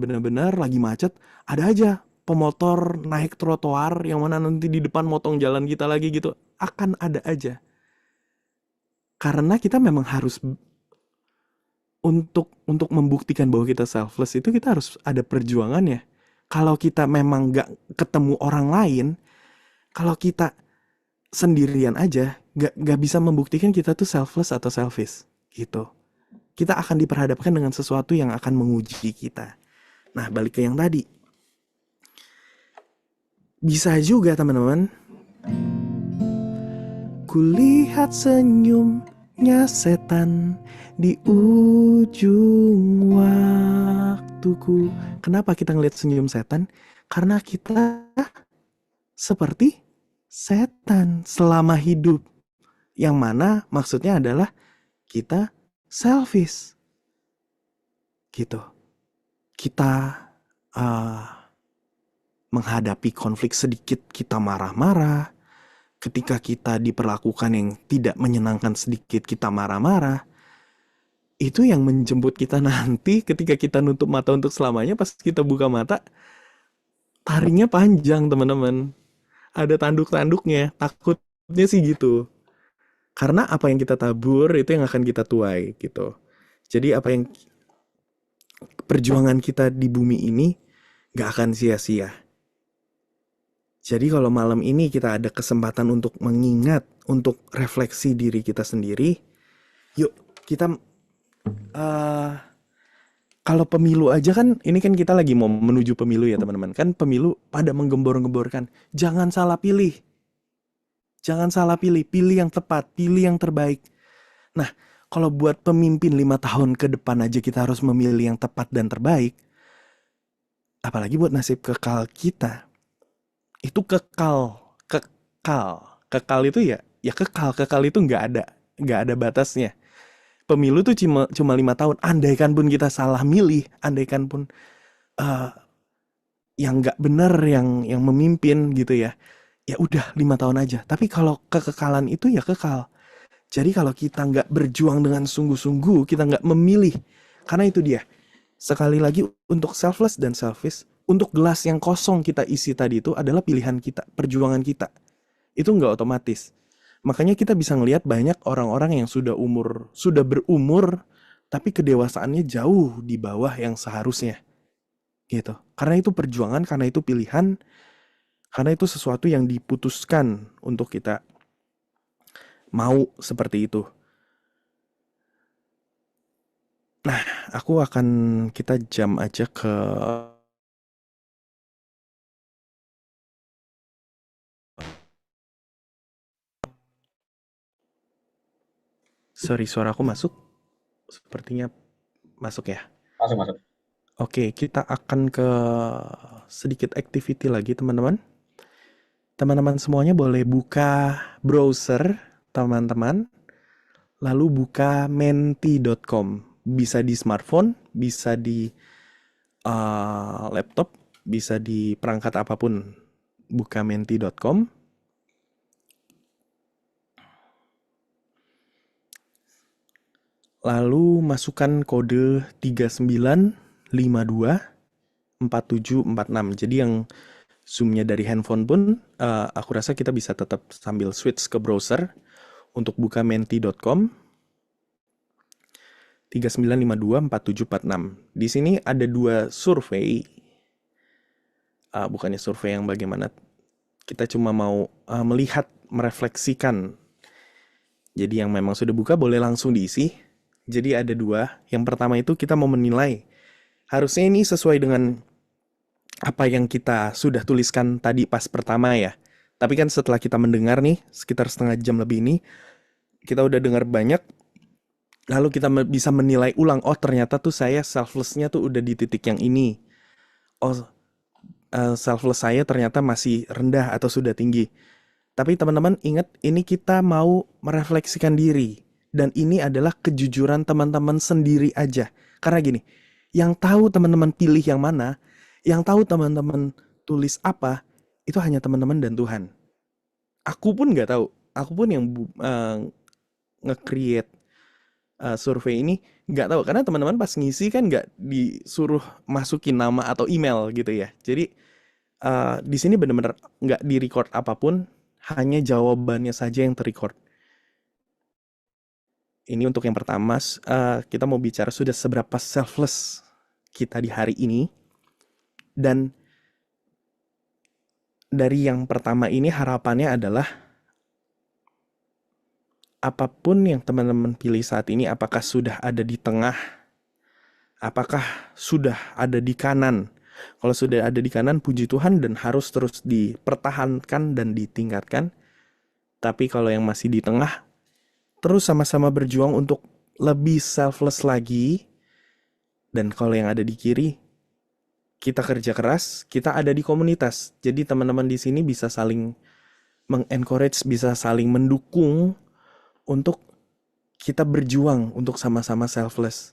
benar-benar lagi macet, ada aja pemotor naik trotoar yang mana nanti di depan motong jalan kita lagi gitu. Akan ada aja. Karena kita memang harus untuk membuktikan bahwa kita selfless itu kita harus ada perjuangannya. Kalau kita memang nggak ketemu orang lain, kalau kita sendirian aja, nggak bisa membuktikan kita tuh selfless atau selfish gitu. Kita akan diperhadapkan dengan sesuatu yang akan menguji kita. Nah, balik ke yang tadi. Bisa juga teman-teman. Kulihat senyumnya setan di ujung waktuku. Kenapa kita ngelihat senyum setan? Karena kita seperti setan selama hidup. Yang mana maksudnya adalah kita selfish. Gitu. Kita menghadapi konflik sedikit, kita marah-marah. Ketika kita diperlakukan yang tidak menyenangkan sedikit, kita marah-marah. Itu yang menjemput kita nanti ketika kita nutup mata untuk selamanya. Pas kita buka mata, taringnya panjang teman-teman. Ada tanduk-tanduknya. Takutnya sih gitu. Karena apa yang kita tabur itu yang akan kita tuai gitu. Jadi apa yang perjuangan kita di bumi ini gak akan sia-sia. Jadi kalau malam ini kita ada kesempatan untuk mengingat, untuk refleksi diri kita sendiri, yuk kita kalau pemilu aja kan, ini kan kita lagi mau menuju pemilu ya teman-teman. Kan pemilu pada menggembor-gemborkan, jangan salah pilih. Jangan salah pilih, pilih yang tepat, pilih yang terbaik. Nah, kalau buat pemimpin 5 tahun ke depan aja kita harus memilih yang tepat dan terbaik, apalagi buat nasib kekal kita. Itu kekal itu ya kekal itu nggak ada batasnya. Pemilu tuh cuma 5 tahun. Andaikan pun kita salah milih, andaikan pun yang nggak benar yang memimpin gitu ya udah 5 tahun aja. Tapi kalau kekekalan itu ya kekal. Jadi kalau kita nggak berjuang dengan sungguh-sungguh, kita nggak memilih, karena itu dia. Sekali lagi untuk selfless dan selfish, untuk gelas yang kosong kita isi tadi itu adalah pilihan kita, perjuangan kita. Itu nggak otomatis. Makanya kita bisa ngelihat banyak orang-orang yang sudah berumur, tapi kedewasaannya jauh di bawah yang seharusnya. Gitu. Karena itu perjuangan, karena itu pilihan, karena itu sesuatu yang diputuskan untuk kita mau seperti itu. Nah, kita jam aja ke Sorry, suara aku masuk? Sepertinya masuk ya. Masuk. Oke, kita akan ke sedikit activity lagi teman-teman. Teman-teman semuanya boleh buka browser teman-teman. Lalu buka menti.com. Bisa di smartphone, bisa di laptop, bisa di perangkat apapun. Buka menti.com. Lalu masukkan kode 39524746. Jadi yang zoomnya dari handphone pun aku rasa kita bisa tetap sambil switch ke browser untuk buka menti.com 39524746. Di sini ada 2 survei. Bukannya survei yang bagaimana, kita cuma mau melihat, merefleksikan. Jadi yang memang sudah buka boleh langsung diisi. Jadi ada 2. Yang pertama itu kita mau menilai. Harusnya ini sesuai dengan apa yang kita sudah tuliskan tadi pas pertama ya. Tapi kan setelah kita mendengar nih, sekitar setengah jam lebih ini, kita udah dengar banyak. Lalu kita bisa menilai ulang, oh ternyata tuh saya selfless-nya tuh udah di titik yang ini. Oh, selfless saya ternyata masih rendah atau sudah tinggi. Tapi teman-teman ingat, ini kita mau merefleksikan diri. Dan ini adalah kejujuran teman-teman sendiri aja. Karena gini, yang tahu teman-teman pilih yang mana, yang tahu teman-teman tulis apa, itu hanya teman-teman dan Tuhan. Aku pun nggak tahu. Aku pun yang nge-create survei ini nggak tahu. Karena teman-teman pas ngisi kan nggak disuruh masukin nama atau email gitu ya. Jadi di sini benar-benar nggak di-record apapun, hanya jawabannya saja yang ter-record. Ini untuk yang pertama, kita mau bicara sudah seberapa selfless kita di hari ini. Dan dari yang pertama ini harapannya adalah apapun yang teman-teman pilih saat ini, apakah sudah ada di tengah, apakah sudah ada di kanan. Kalau sudah ada di kanan, puji Tuhan, dan harus terus dipertahankan dan ditingkatkan. Tapi kalau yang masih di tengah, terus sama-sama berjuang untuk lebih selfless lagi. Dan kalau yang ada di kiri, kita kerja keras, kita ada di komunitas. Jadi teman-teman di sini bisa saling mengencourage, bisa saling mendukung untuk kita berjuang untuk sama-sama selfless.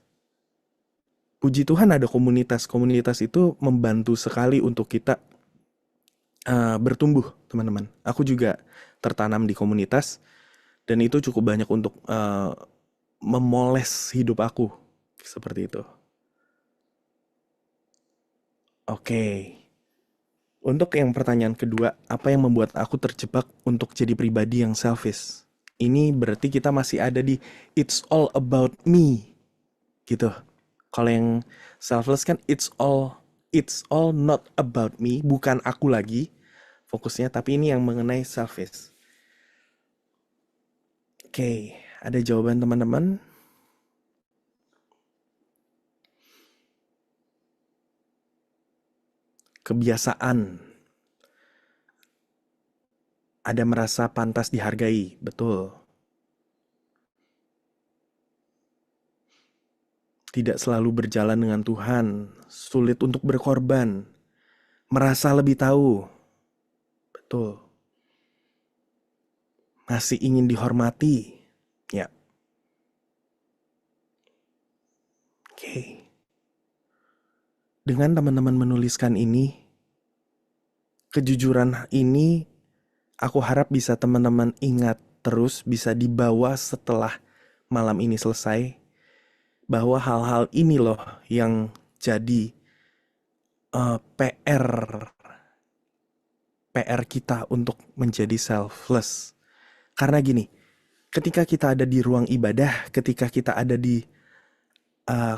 Puji Tuhan ada komunitas. Komunitas itu membantu sekali untuk kita bertumbuh, teman-teman. Aku juga tertanam di komunitas, dan itu cukup banyak untuk memoles hidup aku. Seperti itu. Oke. Untuk yang pertanyaan kedua, apa yang membuat aku terjebak untuk jadi pribadi yang selfish? Ini berarti kita masih ada di it's all about me. Gitu. Kalau yang selfless kan it's all not about me, bukan aku lagi fokusnya, tapi ini yang mengenai selfish. Oke, ada jawaban teman-teman? Kebiasaan. Ada merasa pantas dihargai, betul. Tidak selalu berjalan dengan Tuhan, sulit untuk berkorban, merasa lebih tahu, betul. Masih ingin dihormati, ya. Oke. Dengan teman-teman menuliskan ini, kejujuran ini, aku harap bisa teman-teman ingat terus, bisa dibawa setelah malam ini selesai, bahwa hal-hal ini loh yang jadi PR kita untuk menjadi selfless. Karena gini, ketika kita ada di ruang ibadah, ketika kita ada di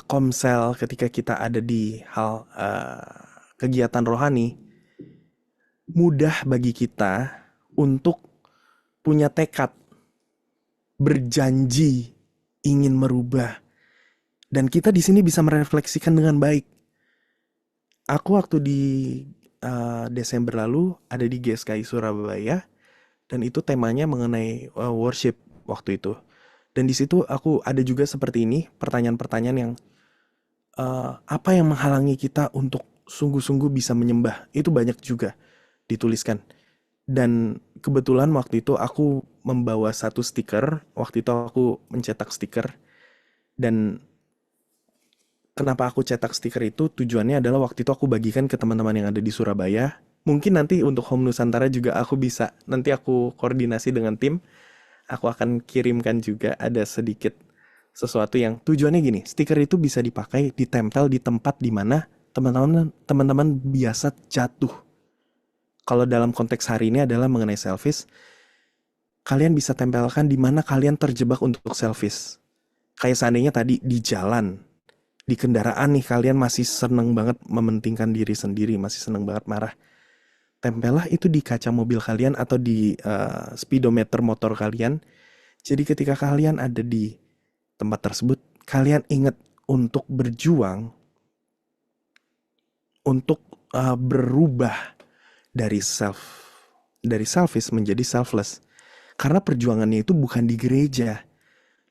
komsel, ketika kita ada di hal kegiatan rohani, mudah bagi kita untuk punya tekad, berjanji, ingin merubah. Dan kita di sini bisa merefleksikan dengan baik. Aku waktu di Desember lalu ada di GSKI Surabaya, dan itu temanya mengenai worship waktu itu. Dan di situ aku ada juga seperti ini, pertanyaan-pertanyaan yang apa yang menghalangi kita untuk sungguh-sungguh bisa menyembah. Itu banyak juga dituliskan. Dan kebetulan waktu itu aku membawa satu stiker. Waktu itu aku mencetak stiker. Dan kenapa aku cetak stiker itu, tujuannya adalah waktu itu aku bagikan ke teman-teman yang ada di Surabaya. Mungkin nanti untuk Home Nusantara juga aku bisa, nanti aku koordinasi dengan tim, aku akan kirimkan juga ada sedikit sesuatu yang tujuannya gini, stiker itu bisa dipakai, ditempel di tempat di mana teman-teman biasa jatuh. Kalau dalam konteks hari ini adalah mengenai selfish, kalian bisa tempelkan di mana kalian terjebak untuk selfish. Kayak seandainya tadi di jalan, di kendaraan nih, kalian masih seneng banget mementingkan diri sendiri, masih seneng banget marah. Tempellah itu di kaca mobil kalian atau di speedometer motor kalian. Jadi ketika kalian ada di tempat tersebut, kalian ingat untuk berjuang, untuk berubah dari selfish menjadi selfless. Karena perjuangannya itu bukan di gereja,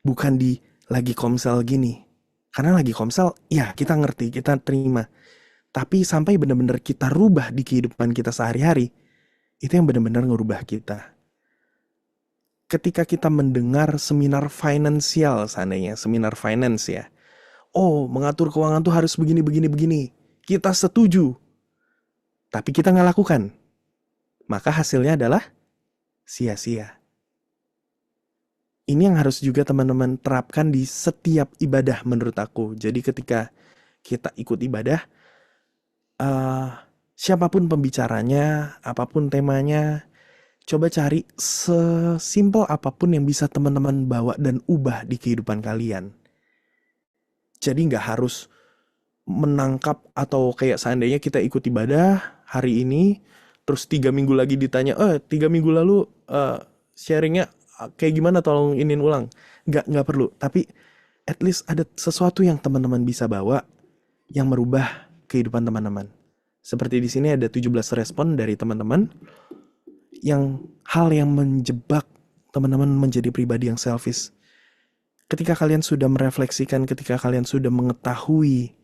bukan di lagi komsel gini. Karena lagi komsel, ya kita ngerti, kita terima. Tapi sampai benar-benar kita rubah di kehidupan kita sehari-hari, itu yang benar-benar ngerubah kita. Ketika kita mendengar seminar finansial, seandainya seminar finance ya, oh mengatur keuangan tuh harus begini. Kita setuju, tapi kita nggak lakukan. Maka hasilnya adalah sia-sia. Ini yang harus juga teman-teman terapkan di setiap ibadah menurut aku. Jadi ketika kita ikut ibadah, siapapun pembicaranya, apapun temanya, Coba cari sesimpel apapun yang bisa teman-teman bawa dan ubah di kehidupan kalian. Jadi nggak harus menangkap atau kayak seandainya kita ikut ibadah hari ini, terus 3 minggu lagi ditanya, 3 minggu lalu sharingnya kayak gimana, tolong inin ulang. Nggak perlu. Tapi at least ada sesuatu yang teman-teman bisa bawa yang merubah kehidupan teman-teman. Seperti di sini ada 17 respon dari teman-teman yang hal yang menjebak teman-teman menjadi pribadi yang selfish. Ketika kalian sudah merefleksikan, ketika kalian sudah mengetahui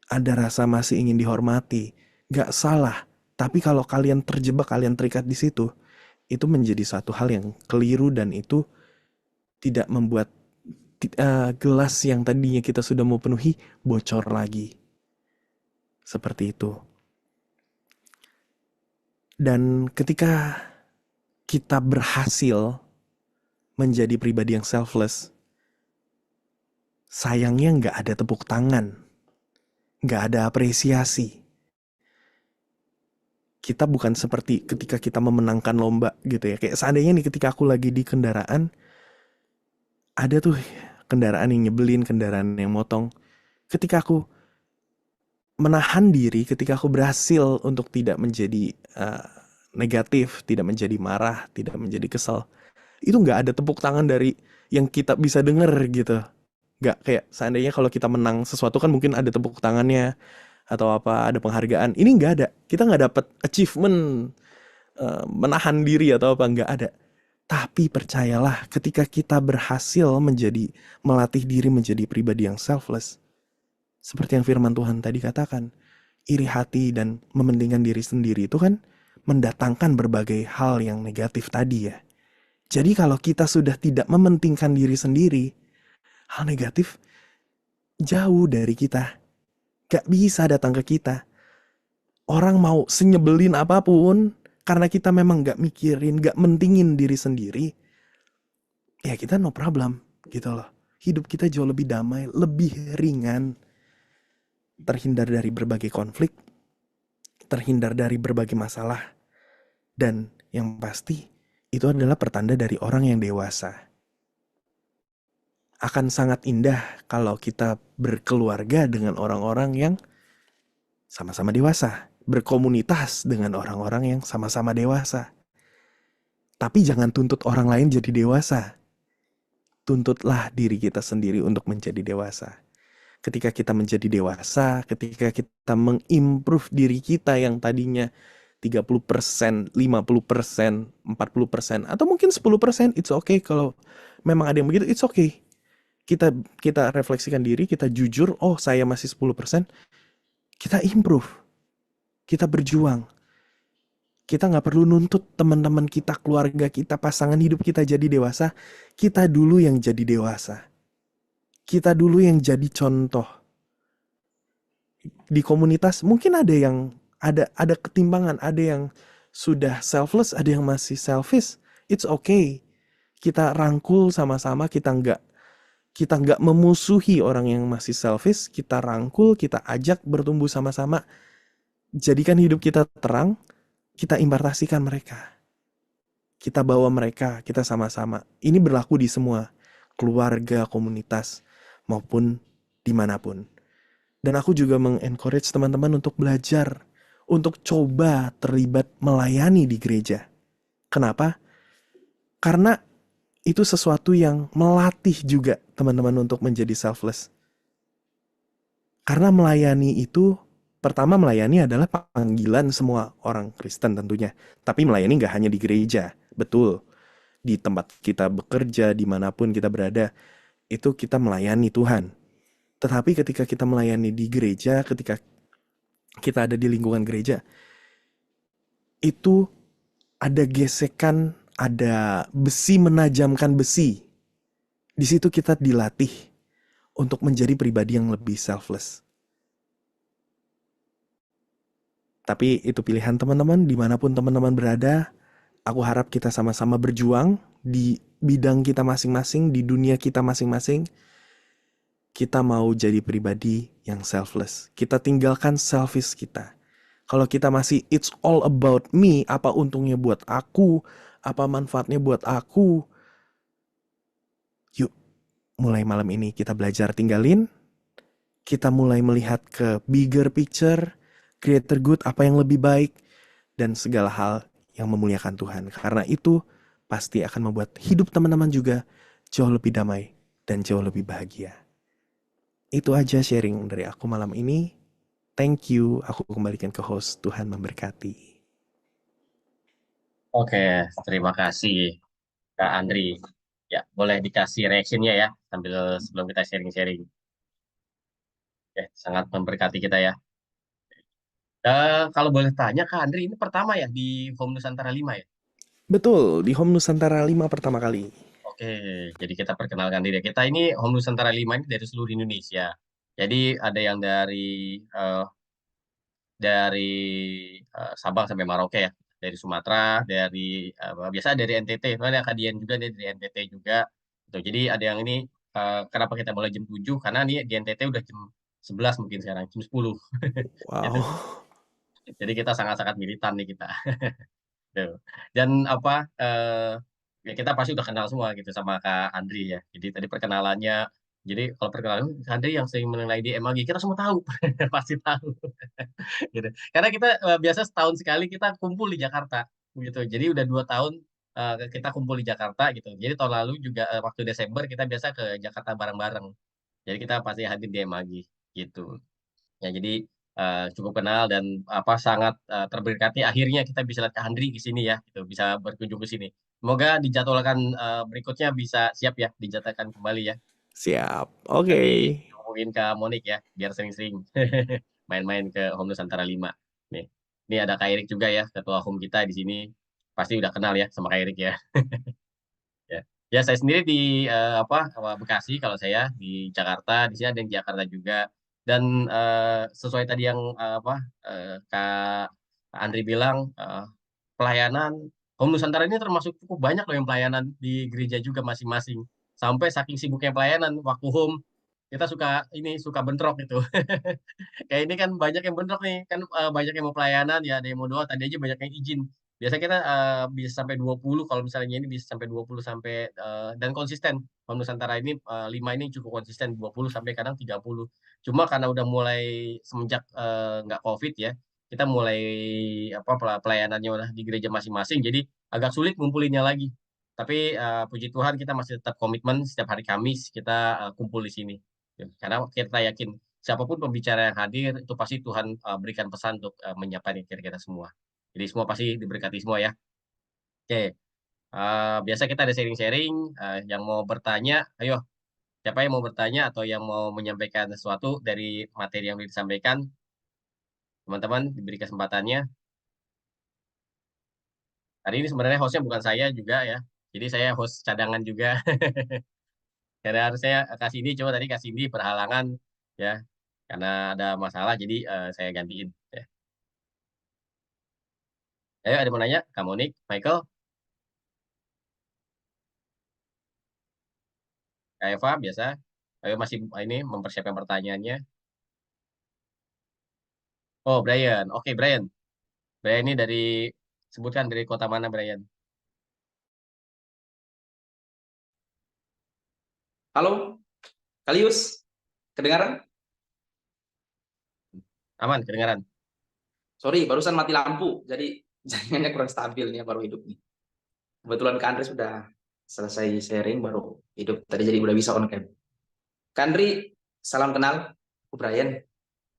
ada rasa masih ingin dihormati, gak salah. Tapi kalau kalian terjebak, kalian terikat di situ, itu menjadi satu hal yang keliru dan itu tidak membuat gelas yang tadinya kita sudah mau penuhi bocor lagi. Seperti itu. Dan ketika kita berhasil menjadi pribadi yang selfless, sayangnya nggak ada tepuk tangan, nggak ada apresiasi. Kita bukan seperti ketika kita memenangkan lomba gitu ya. Kayak seandainya nih ketika aku lagi di kendaraan, ada tuh kendaraan yang nyebelin, kendaraan yang motong. Ketika aku menahan diri, ketika aku berhasil untuk tidak menjadi negatif, tidak menjadi marah, tidak menjadi kesal, itu nggak ada tepuk tangan dari yang kita bisa denger gitu. Nggak kayak seandainya kalau kita menang sesuatu kan mungkin ada tepuk tangannya atau apa, ada penghargaan. Ini nggak ada. Kita nggak dapat achievement menahan diri atau apa, nggak ada. Tapi percayalah, ketika kita berhasil melatih diri menjadi pribadi yang selfless, seperti yang firman Tuhan tadi katakan, iri hati dan mementingkan diri sendiri itu kan mendatangkan berbagai hal yang negatif tadi ya. Jadi kalau kita sudah tidak mementingkan diri sendiri, hal negatif jauh dari kita. Gak bisa datang ke kita. Orang mau senyebelin apapun, karena kita memang gak mikirin, gak mentingin diri sendiri, ya kita no problem gitu loh. Hidup kita jauh lebih damai, lebih ringan. Terhindar dari berbagai konflik, terhindar dari berbagai masalah. Dan yang pasti, itu adalah pertanda dari orang yang dewasa. Akan sangat indah kalau kita berkeluarga dengan orang-orang yang sama-sama dewasa. Berkomunitas dengan orang-orang yang sama-sama dewasa. Tapi jangan tuntut orang lain jadi dewasa. Tuntutlah diri kita sendiri untuk menjadi dewasa. Ketika kita menjadi dewasa, ketika kita mengimprove diri kita yang tadinya 30%, 50%, 40%, atau mungkin 10%, it's okay. Kalau memang ada yang begitu, it's okay. Kita refleksikan diri, kita jujur, oh saya masih 10%, kita improve, kita berjuang. Kita gak perlu nuntut teman-teman kita, keluarga kita, pasangan hidup kita jadi dewasa. Kita dulu yang jadi dewasa. Kita dulu yang jadi contoh. Di komunitas mungkin ada yang ada ketimbangan, ada yang sudah selfless, ada yang masih selfish. It's okay. Kita rangkul sama-sama, kita nggak memusuhi orang yang masih selfish, kita rangkul, kita ajak bertumbuh sama-sama. Jadikan hidup kita terang, kita impartasikan mereka. Kita bawa mereka, kita sama-sama. Ini berlaku di semua keluarga, komunitas, maupun dimanapun. Dan aku juga mengencourage teman-teman untuk belajar, untuk coba terlibat melayani di gereja. Kenapa? Karena itu sesuatu yang melatih juga teman-teman untuk menjadi selfless. Karena melayani itu, pertama melayani adalah panggilan semua orang Kristen tentunya. Tapi melayani gak hanya di gereja, betul. Di tempat kita bekerja, dimanapun kita berada, itu kita melayani Tuhan. Tetapi ketika kita melayani di gereja, ketika kita ada di lingkungan gereja, itu ada gesekan, ada besi menajamkan besi. Di situ kita dilatih untuk menjadi pribadi yang lebih selfless. Tapi itu pilihan teman-teman, dimanapun teman-teman berada. Aku harap kita sama-sama berjuang di bidang kita masing-masing, di dunia kita masing-masing. Kita mau jadi pribadi yang selfless. Kita tinggalkan selfish kita. Kalau kita masih it's all about me, apa untungnya buat aku, Apa manfaatnya buat aku? Yuk, mulai malam ini kita belajar tinggalin. Kita mulai melihat ke bigger picture, greater good, apa yang lebih baik, dan segala hal yang memuliakan Tuhan. Karena itu pasti akan membuat hidup teman-teman juga jauh lebih damai dan jauh lebih bahagia. Itu aja sharing dari aku malam ini. Thank you. Aku kembalikan ke host. Tuhan memberkati. Oke, terima kasih Kak Andri. Ya, boleh dikasih reaksinya ya sambil sebelum kita sharing-sharing. Ya, sangat memberkati kita ya. Kalau boleh tanya Kak Andri, ini pertama ya di Home Nusantara 5 ya? Betul, di Home Nusantara 5 pertama kali. Oke, jadi kita perkenalkan diri. Kita ini Home Nusantara 5 ini dari seluruh Indonesia. Jadi ada yang eh, dari Sabang sampai Merauke ya, dari Sumatera, dari biasa dari NTT, soalnya kadian juga dari NTT juga. Gitu. Jadi ada yang ini kenapa kita mulai jam 7? Karena nih di NTT udah jam 11 mungkin sekarang, jam 10 gitu. Wow. Jadi kita sangat-sangat militan nih kita. Tuh. Dan apa ya kita pasti udah kenal semua gitu sama Kak Andri ya. Jadi tadi perkenalannya, jadi kalau perkenalan Kak Andri yang sering mengenai di MAG kita semua tahu, pasti tahu gitu. Karena kita biasa setahun sekali kita kumpul di Jakarta gitu. Jadi udah 2 tahun kita kumpul di Jakarta gitu. Jadi tahun lalu juga waktu Desember kita biasa ke Jakarta bareng-bareng. Jadi kita pasti hadir di MAG gitu. Ya, jadi cukup kenal dan apa sangat terberkati akhirnya kita bisa lihat Kak Andri di sini ya, gitu, bisa berkunjung ke sini. Semoga dijadwalkan berikutnya bisa siap ya, dijadwalkan kembali ya. Siap. Nanti Oke. hubungin Kak Monik ya, biar sering-sering main-main ke Home Nusantara 5. Nih, ini ada Kak Erik juga ya, ketua home kita di sini. Pasti udah kenal ya sama Kak Erik ya. Ya, ya saya sendiri di Bekasi kalau saya di Jakarta, di sini ada yang di Jakarta juga. Dan sesuai tadi yang Kak Andri bilang pelayanan Home Nusantara ini termasuk cukup banyak loh yang pelayanan di gereja juga masing-masing. Sampai saking sibuknya pelayanan waktu home kita suka bentrok gitu. Kayak ini kan banyak yang bentrok nih, kan banyak yang mau pelayanan ya, ada yang mau doa, tadi aja banyak yang izin. Biasa kita bisa sampai 20 kalau misalnya ini bisa sampai 20 sampai dan konsisten. Kalau Nusantara ini 5 ini cukup konsisten 20 sampai kadang 30. Cuma karena udah mulai semenjak nggak COVID ya, kita mulai pelayanannya udah di gereja masing-masing jadi agak sulit ngumpulinnya lagi. Tapi puji Tuhan kita masih tetap komitmen setiap hari Kamis kita kumpul di sini. Karena kita yakin siapapun pembicara yang hadir itu pasti Tuhan berikan pesan untuk menyampaikan kita semua. Jadi semua pasti diberkati semua ya. Oke, biasa kita ada sharing-sharing. Yang mau bertanya, ayo siapa yang mau bertanya atau yang mau menyampaikan sesuatu dari materi yang disampaikan, teman-teman diberi kesempatannya. Hari ini sebenarnya hostnya bukan saya juga ya. Jadi saya host cadangan juga. Karena harusnya kasih ini, coba tadi kasih ini berhalangan ya. Karena ada masalah, jadi saya gantiin. Ya. Ayo ada mau nanya? Kak Monik, Michael, Kak Eva, biasa. Ayo masih ini mempersiapkan pertanyaannya. Oh, Brian. Oke, Brian. Brian ini dari, sebutkan dari kota mana, Brian? Halo, Kalius, kedengaran? Aman, kedengaran? Sorry, barusan mati lampu, jadi jaringannya kurang stabil nih, baru hidup nih. Kebetulan Kak Andri sudah selesai sharing, baru hidup tadi, jadi udah bisa on cam. Kak Andri, salam kenal, aku Brian.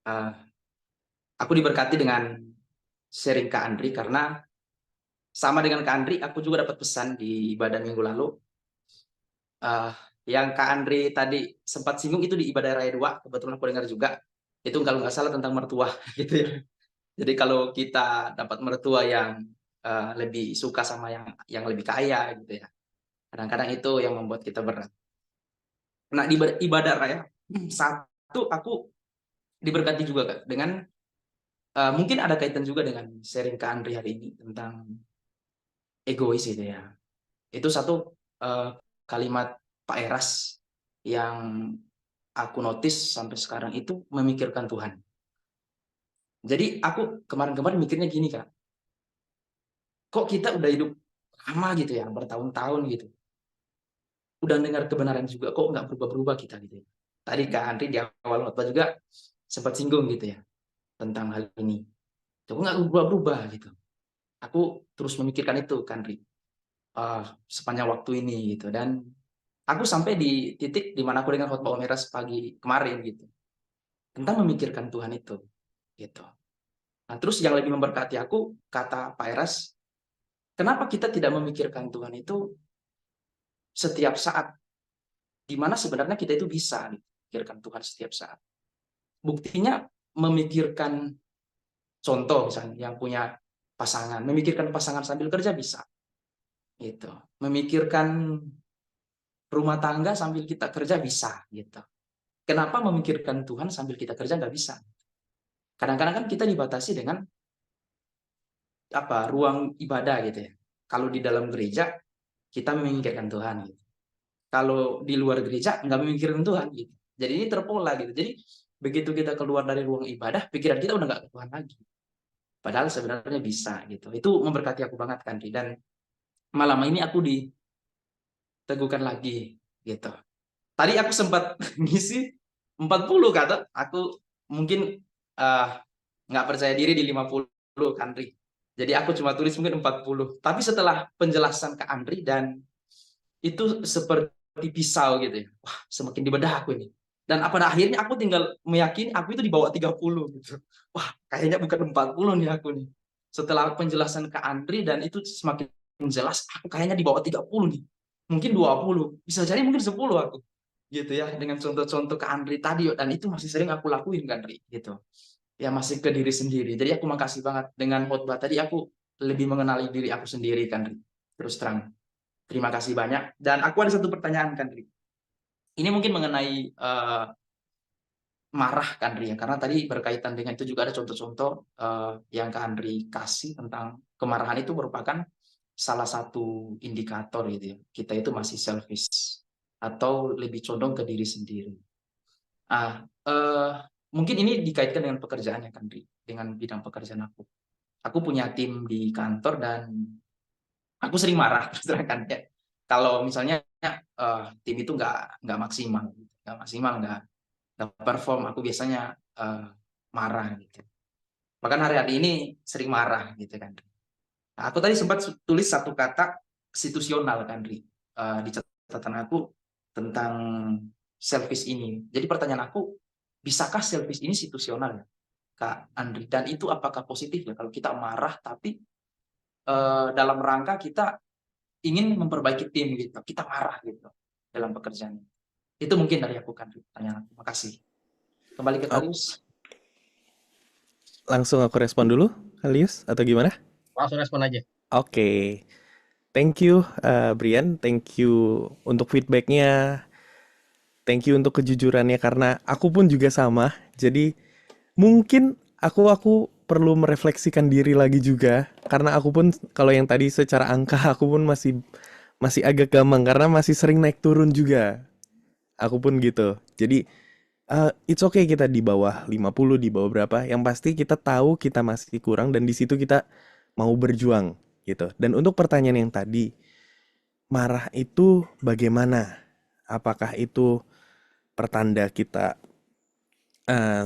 Eh, aku diberkati dengan sharing Kak Andri karena sama dengan Kak Andri, aku juga dapat pesan di ibadah minggu lalu. Eh, yang Kak Andri tadi sempat singgung itu di ibadah raya 2, kebetulan aku dengar juga. Itu kalau nggak salah tentang mertua, gitu ya. Jadi kalau kita dapat mertua yang lebih suka sama yang lebih kaya gitu ya. Kadang-kadang itu yang membuat kita berat. Nah, di ibadah raya satu aku diberkati juga Kak dengan mungkin ada kaitan juga dengan sharing Kak Andri hari ini tentang egois itu ya. Itu satu kalimat Pak Eras yang aku notice sampai sekarang itu memikirkan Tuhan. Jadi aku kemarin-kemarin mikirnya gini Kak. Kok kita udah hidup lama gitu ya, bertahun-tahun gitu. Udah dengar kebenaran juga, kok nggak berubah-berubah kita gitu ya. Tadi Kak Andri di awal khotbah juga sempat singgung gitu ya tentang hal ini. Kok nggak berubah-berubah gitu. Aku terus memikirkan itu Kak Andri, sepanjang waktu ini gitu. Dan aku sampai di titik di mana aku dengan khotbah Om Eras pagi kemarin gitu, tentang memikirkan Tuhan itu gitu. Nah, terus yang lebih memberkati aku, kata Pak Eras, kenapa kita tidak memikirkan Tuhan itu setiap saat, di mana sebenarnya kita itu bisa memikirkan Tuhan setiap saat. Buktinya memikirkan, contoh misalnya yang punya pasangan, memikirkan pasangan sambil kerja bisa. Gitu. Memikirkan rumah tangga sambil kita kerja bisa. Gitu. Kenapa memikirkan Tuhan sambil kita kerja nggak bisa? Kadang-kadang kan kita dibatasi dengan ruang ibadah gitu ya. Kalau di dalam gereja kita memikirkan Tuhan gitu. Kalau di luar gereja nggak memikirkan Tuhan gitu. Jadi ini terpola gitu. Jadi begitu kita keluar dari ruang ibadah, pikiran kita udah nggak ke Tuhan lagi. Padahal sebenarnya bisa gitu. Itu memberkati aku banget kan, dan malam ini aku diteguhkan lagi gitu. Tadi aku sempat ngisi 40 kata, aku mungkin nggak percaya diri di 50 kan, Andri. Jadi aku cuma tulis mungkin 40. Tapi setelah penjelasan Kak Andri, dan itu seperti pisau gitu ya. Wah, semakin dibedah aku ini. Dan pada akhirnya aku tinggal meyakini aku itu di bawah 30 gitu. Wah, kayaknya bukan 40 nih aku nih. Setelah penjelasan Kak Andri dan itu semakin jelas, aku kayaknya di bawah 30 nih. Mungkin 20, bisa jadi mungkin 10 aku. Gitu ya, dengan contoh-contoh Kak Andri tadi, dan itu masih sering aku lakuin Kak Andri gitu. Ya masih ke diri sendiri. Jadi aku makasih banget dengan khotbah tadi, aku lebih mengenali diri aku sendiri Kak Andri. Terus terang. Terima kasih banyak. Dan aku ada satu pertanyaan Kak Andri. Ini mungkin mengenai marah Kak Andri ya, karena tadi berkaitan dengan itu juga ada contoh-contoh yang Kak Andri kasih tentang kemarahan itu merupakan salah satu indikator gitu ya. Kita itu masih selfish atau lebih condong ke diri sendiri. Mungkin ini dikaitkan dengan pekerjaannya Kak Andri, dengan bidang pekerjaan aku. Aku punya tim di kantor dan aku sering marah terus terang kan ya. Kalau misalnya tim itu nggak maksimal, nggak perform, aku biasanya marah gitu. Bahkan hari-hari ini sering marah gitu kan. Nah, aku tadi sempat tulis satu kata situasional kan, di catatan aku tentang selfish ini. Jadi pertanyaan aku, bisakah selfish ini situasional ya, Kak Andri? Dan itu apakah positif ya kalau kita marah tapi dalam rangka kita ingin memperbaiki tim gitu, kita marah gitu dalam pekerjaan. Itu mungkin dari aku kan, pertanyaan aku. Makasih. Kembali ke Oh, Kalius. langsung aku respon dulu, Kalius, atau gimana? Langsung respon aja. Oke, thank you Brian, thank you untuk feedbacknya, thank you untuk kejujurannya karena aku pun juga sama. Jadi mungkin aku perlu merefleksikan diri lagi juga karena aku pun kalau yang tadi secara angka aku pun masih masih agak gampang karena masih sering naik turun juga. Aku pun gitu. Jadi it's okay kita di bawah 50, di bawah berapa. Yang pasti kita tahu kita masih kurang dan di situ kita mau berjuang gitu. Dan untuk pertanyaan yang tadi, marah itu bagaimana? Apakah itu pertanda kita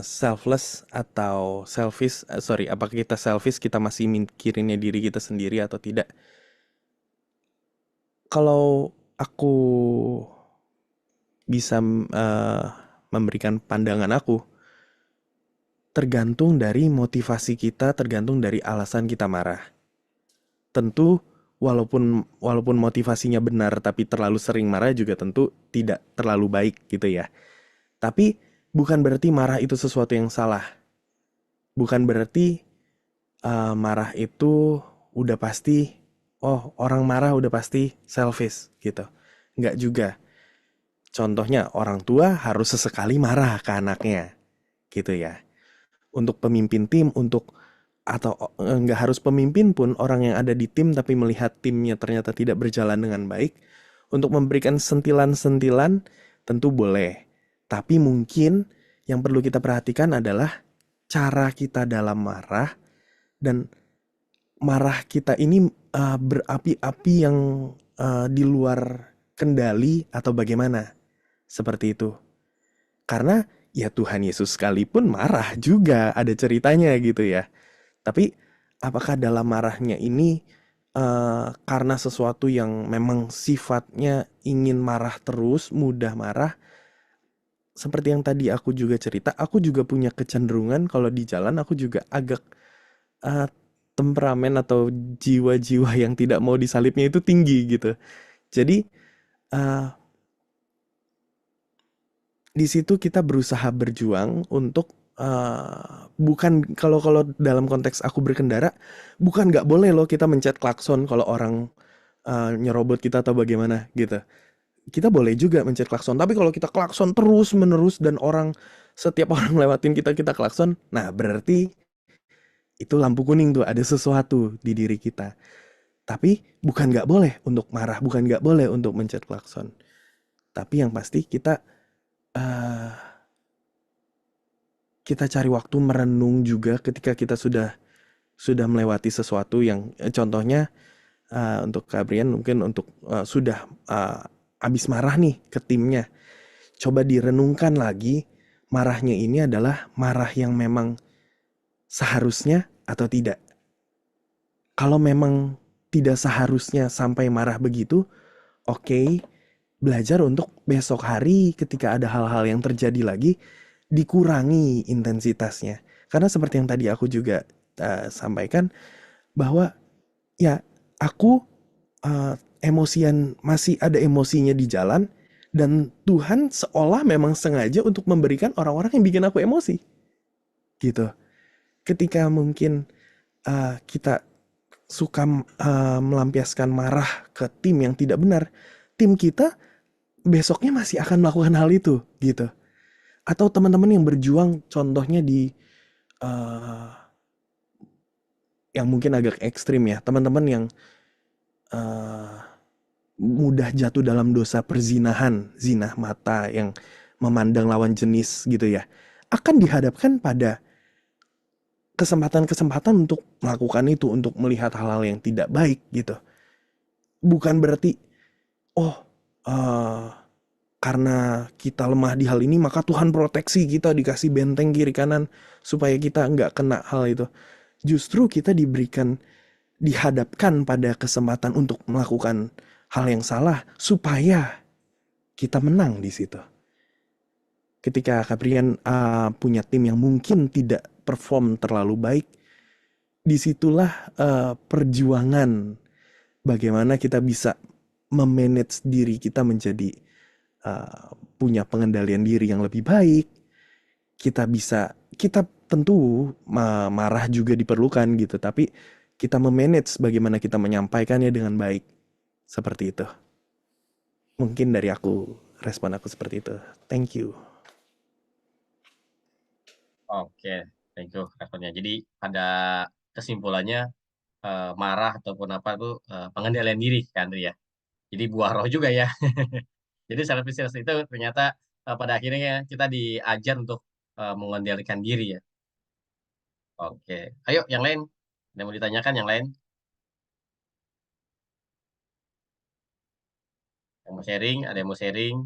selfless atau selfish? Sorry, apakah kita selfish, kita masih mikirinnya diri kita sendiri atau tidak? Kalau aku bisa memberikan pandangan aku, tergantung dari motivasi kita, tergantung dari alasan kita marah. Tentu walaupun motivasinya benar tapi terlalu sering marah juga tentu tidak terlalu baik gitu ya. Tapi bukan berarti marah itu sesuatu yang salah. Bukan berarti marah itu udah pasti, oh orang marah udah pasti selfish gitu. Nggak juga. Contohnya orang tua harus sesekali marah ke anaknya gitu ya. Untuk pemimpin tim, atau nggak harus pemimpin pun, orang yang ada di tim tapi melihat timnya ternyata tidak berjalan dengan baik, untuk memberikan sentilan-sentilan tentu boleh. Tapi mungkin yang perlu kita perhatikan adalah cara kita dalam marah, dan marah kita ini berapi-api yang di luar kendali atau bagaimana? Seperti itu. Karena ya Tuhan Yesus sekalipun marah juga, ada ceritanya gitu ya. Tapi apakah dalam marahnya ini karena sesuatu yang memang sifatnya ingin marah terus, mudah marah? Seperti yang tadi aku juga cerita, aku juga punya kecenderungan kalau di jalan aku juga agak eh, temperamen atau jiwa-jiwa yang tidak mau disalibnya itu tinggi gitu. Jadi eh, di situ kita berusaha berjuang untuk bukan kalau kalau dalam konteks aku berkendara, bukan nggak boleh loh kita mencet klakson kalau orang nyerobot kita atau bagaimana gitu. Kita boleh juga mencet klakson, tapi kalau kita klakson terus menerus dan setiap orang lewatin kita kita klakson, nah berarti itu lampu kuning tuh, ada sesuatu di diri kita. Tapi bukan nggak boleh untuk marah, bukan nggak boleh untuk mencet klakson. Tapi yang pasti eh, kita cari waktu merenung juga ketika kita sudah melewati sesuatu yang contohnya untuk Kak Brian mungkin untuk sudah habis marah nih ke timnya. Coba direnungkan lagi, marahnya ini adalah marah yang memang seharusnya atau tidak. Kalau memang tidak seharusnya sampai marah begitu, oke, belajar untuk besok hari ketika ada hal-hal yang terjadi lagi, dikurangi intensitasnya. Karena seperti yang tadi aku juga sampaikan, bahwa ya aku emosian, masih ada emosinya di jalan, dan Tuhan seolah memang sengaja untuk memberikan orang-orang yang bikin aku emosi. Gitu. Ketika mungkin kita suka melampiaskan marah ke tim yang tidak benar, tim kita besoknya masih akan melakukan hal itu gitu. Atau teman-teman yang berjuang contohnya di uh, yang mungkin agak ekstrim ya, teman-teman yang uh, mudah jatuh dalam dosa perzinahan, zina mata yang memandang lawan jenis gitu ya, akan dihadapkan pada kesempatan-kesempatan untuk melakukan itu, untuk melihat hal-hal yang tidak baik gitu. Bukan berarti, oh, uh, karena kita lemah di hal ini, maka Tuhan proteksi kita, dikasih benteng kiri kanan, supaya kita nggak kena hal itu. Justru kita dihadapkan pada kesempatan untuk melakukan hal yang salah, supaya kita menang di situ. Ketika Kaprian punya tim yang mungkin tidak perform terlalu baik, disitulah perjuangan bagaimana kita bisa memanage diri kita menjadi punya pengendalian diri yang lebih baik. Kita tentu marah juga diperlukan gitu, tapi kita memanage bagaimana kita menyampaikannya dengan baik. Seperti itu. Mungkin dari respon aku seperti itu. Thank you. Oke, thank you responnya. Jadi pada kesimpulannya marah ataupun apa tuh pengendalian diri kan Andri ya. Jadi buah roh juga ya. Jadi self-resilience itu ternyata pada akhirnya kita diajar untuk mengendalikan diri ya. Oke, ayo yang lain. Ada yang mau ditanyakan yang lain? Yang mau sharing, ada yang mau sharing?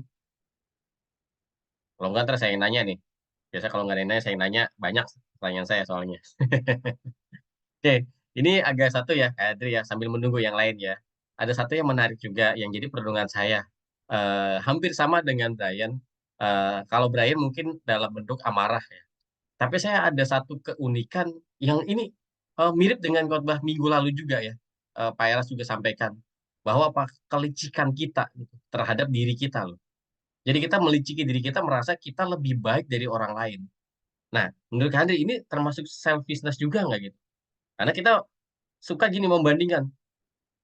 Kalau enggak, ntar saya yang nanya nih. Biasa kalau nggak ada yang nanya, saya yang nanya. Banyak pertanyaan saya soalnya. Oke, ini agak satu ya, Kak Adri ya, sambil menunggu yang lain ya. Ada satu yang menarik juga, yang jadi perundungan saya. Hampir sama dengan Brian. Kalau Brian mungkin dalam bentuk amarah ya. Tapi saya ada satu keunikan yang ini mirip dengan khotbah minggu lalu juga ya. Pak Eras juga sampaikan bahwa apa kelicikan kita gitu, terhadap diri kita loh. Jadi kita meliciki diri kita merasa kita lebih baik dari orang lain. Nah, menurut Kak Andri ini termasuk selfishness juga nggak gitu? Karena kita suka gini membandingkan.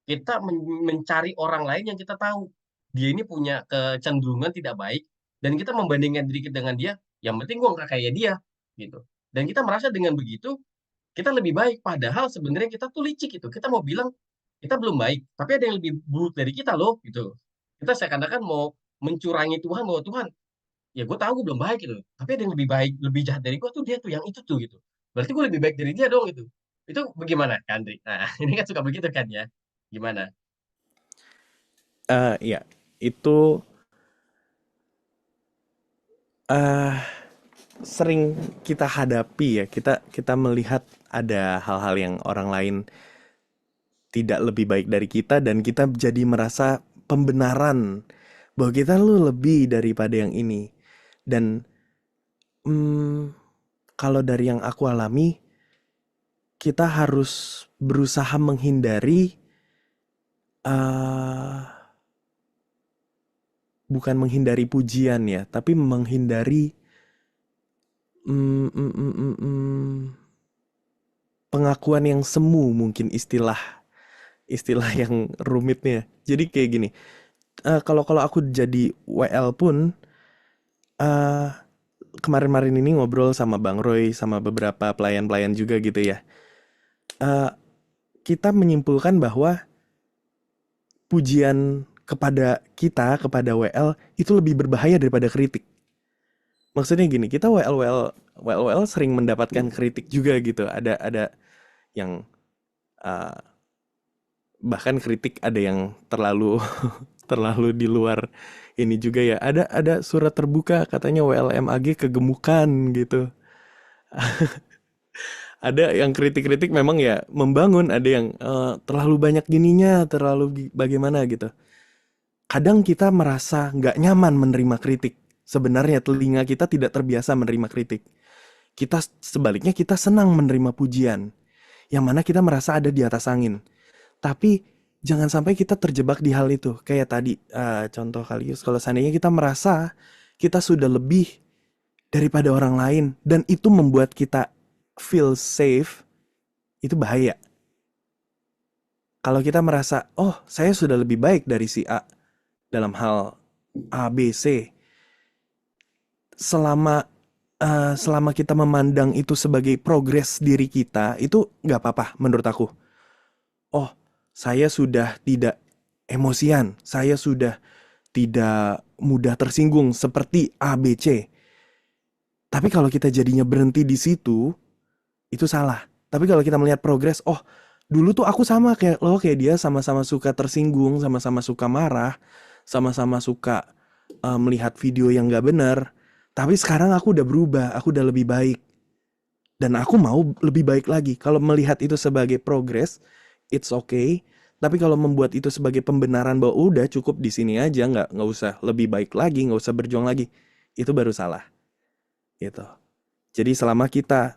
Kita mencari orang lain yang kita tahu dia ini punya kecenderungan tidak baik dan kita membandingkan diri kita dengan dia, yang penting gua nggak kayak dia gitu. Dan kita merasa dengan begitu kita lebih baik padahal sebenarnya kita tuh licik gitu. Kita mau bilang kita belum baik, tapi ada yang lebih buruk dari kita loh gitu. Kita seakan-akan mau mencurangi Tuhan bahwa Tuhan, ya gue tahu gue belum baik gitu, tapi ada yang lebih baik, lebih jahat dari gue tuh dia tuh yang itu tuh gitu. Berarti gue lebih baik dari dia dong gitu. Itu bagaimana, Kak Andri? Nah, ini kan suka begitu kan ya. Gimana? Ya, itu eh sering kita hadapi ya. Kita melihat ada hal-hal yang orang lain tidak lebih baik dari kita dan kita jadi merasa pembenaran bahwa kita lu lebih daripada yang ini. Dan kalau dari yang aku alami, kita harus berusaha menghindari eh bukan menghindari pujian ya, tapi menghindari mm, mm, mm, mm, mm, pengakuan yang semu, mungkin istilah yang rumitnya. Jadi kayak gini, kalau aku jadi WL pun, eh kemarin-kemarin ini ngobrol sama Bang Roy sama beberapa pelayan-pelayan juga gitu ya. Eh, kita menyimpulkan bahwa pujian kepada WL itu lebih berbahaya daripada kritik. Maksudnya gini, kita WL sering mendapatkan kritik juga gitu. Ada yang uh, bahkan kritik ada yang terlalu terlalu di luar ini juga ya. Ada surat terbuka katanya WLMAG kegemukan gitu. Ada yang kritik-kritik memang ya membangun, ada yang terlalu banyak gininya, terlalu bagaimana gitu. Kadang kita merasa nggak nyaman menerima kritik. Sebenarnya telinga kita tidak terbiasa menerima kritik. Kita sebaliknya kita senang menerima pujian, yang mana kita merasa ada di atas angin. Tapi jangan sampai kita terjebak di hal itu. Kayak tadi contoh Kalius, kalau seandainya kita merasa kita sudah lebih daripada orang lain dan itu membuat kita feel safe, itu bahaya. Kalau kita merasa, oh saya sudah lebih baik dari si A dalam hal A, B, C, selama selama kita memandang itu sebagai progres diri kita, itu nggak apa-apa menurut aku. Oh, saya sudah tidak emosian, saya sudah tidak mudah tersinggung seperti A, B, C. Tapi kalau kita jadinya berhenti di situ, itu salah. Tapi kalau kita melihat progres, oh dulu tuh aku sama kayak lo, kayak dia, sama-sama suka tersinggung, sama-sama suka marah, sama-sama suka melihat video yang gak benar. Tapi sekarang aku udah berubah, aku udah lebih baik. Dan aku mau lebih baik lagi. Kalau melihat itu sebagai progres, it's okay. Tapi kalau membuat itu sebagai pembenaran bahwa udah cukup di sini aja, nggak usah lebih baik lagi, nggak usah berjuang lagi, itu baru salah. Gitu. Jadi selama kita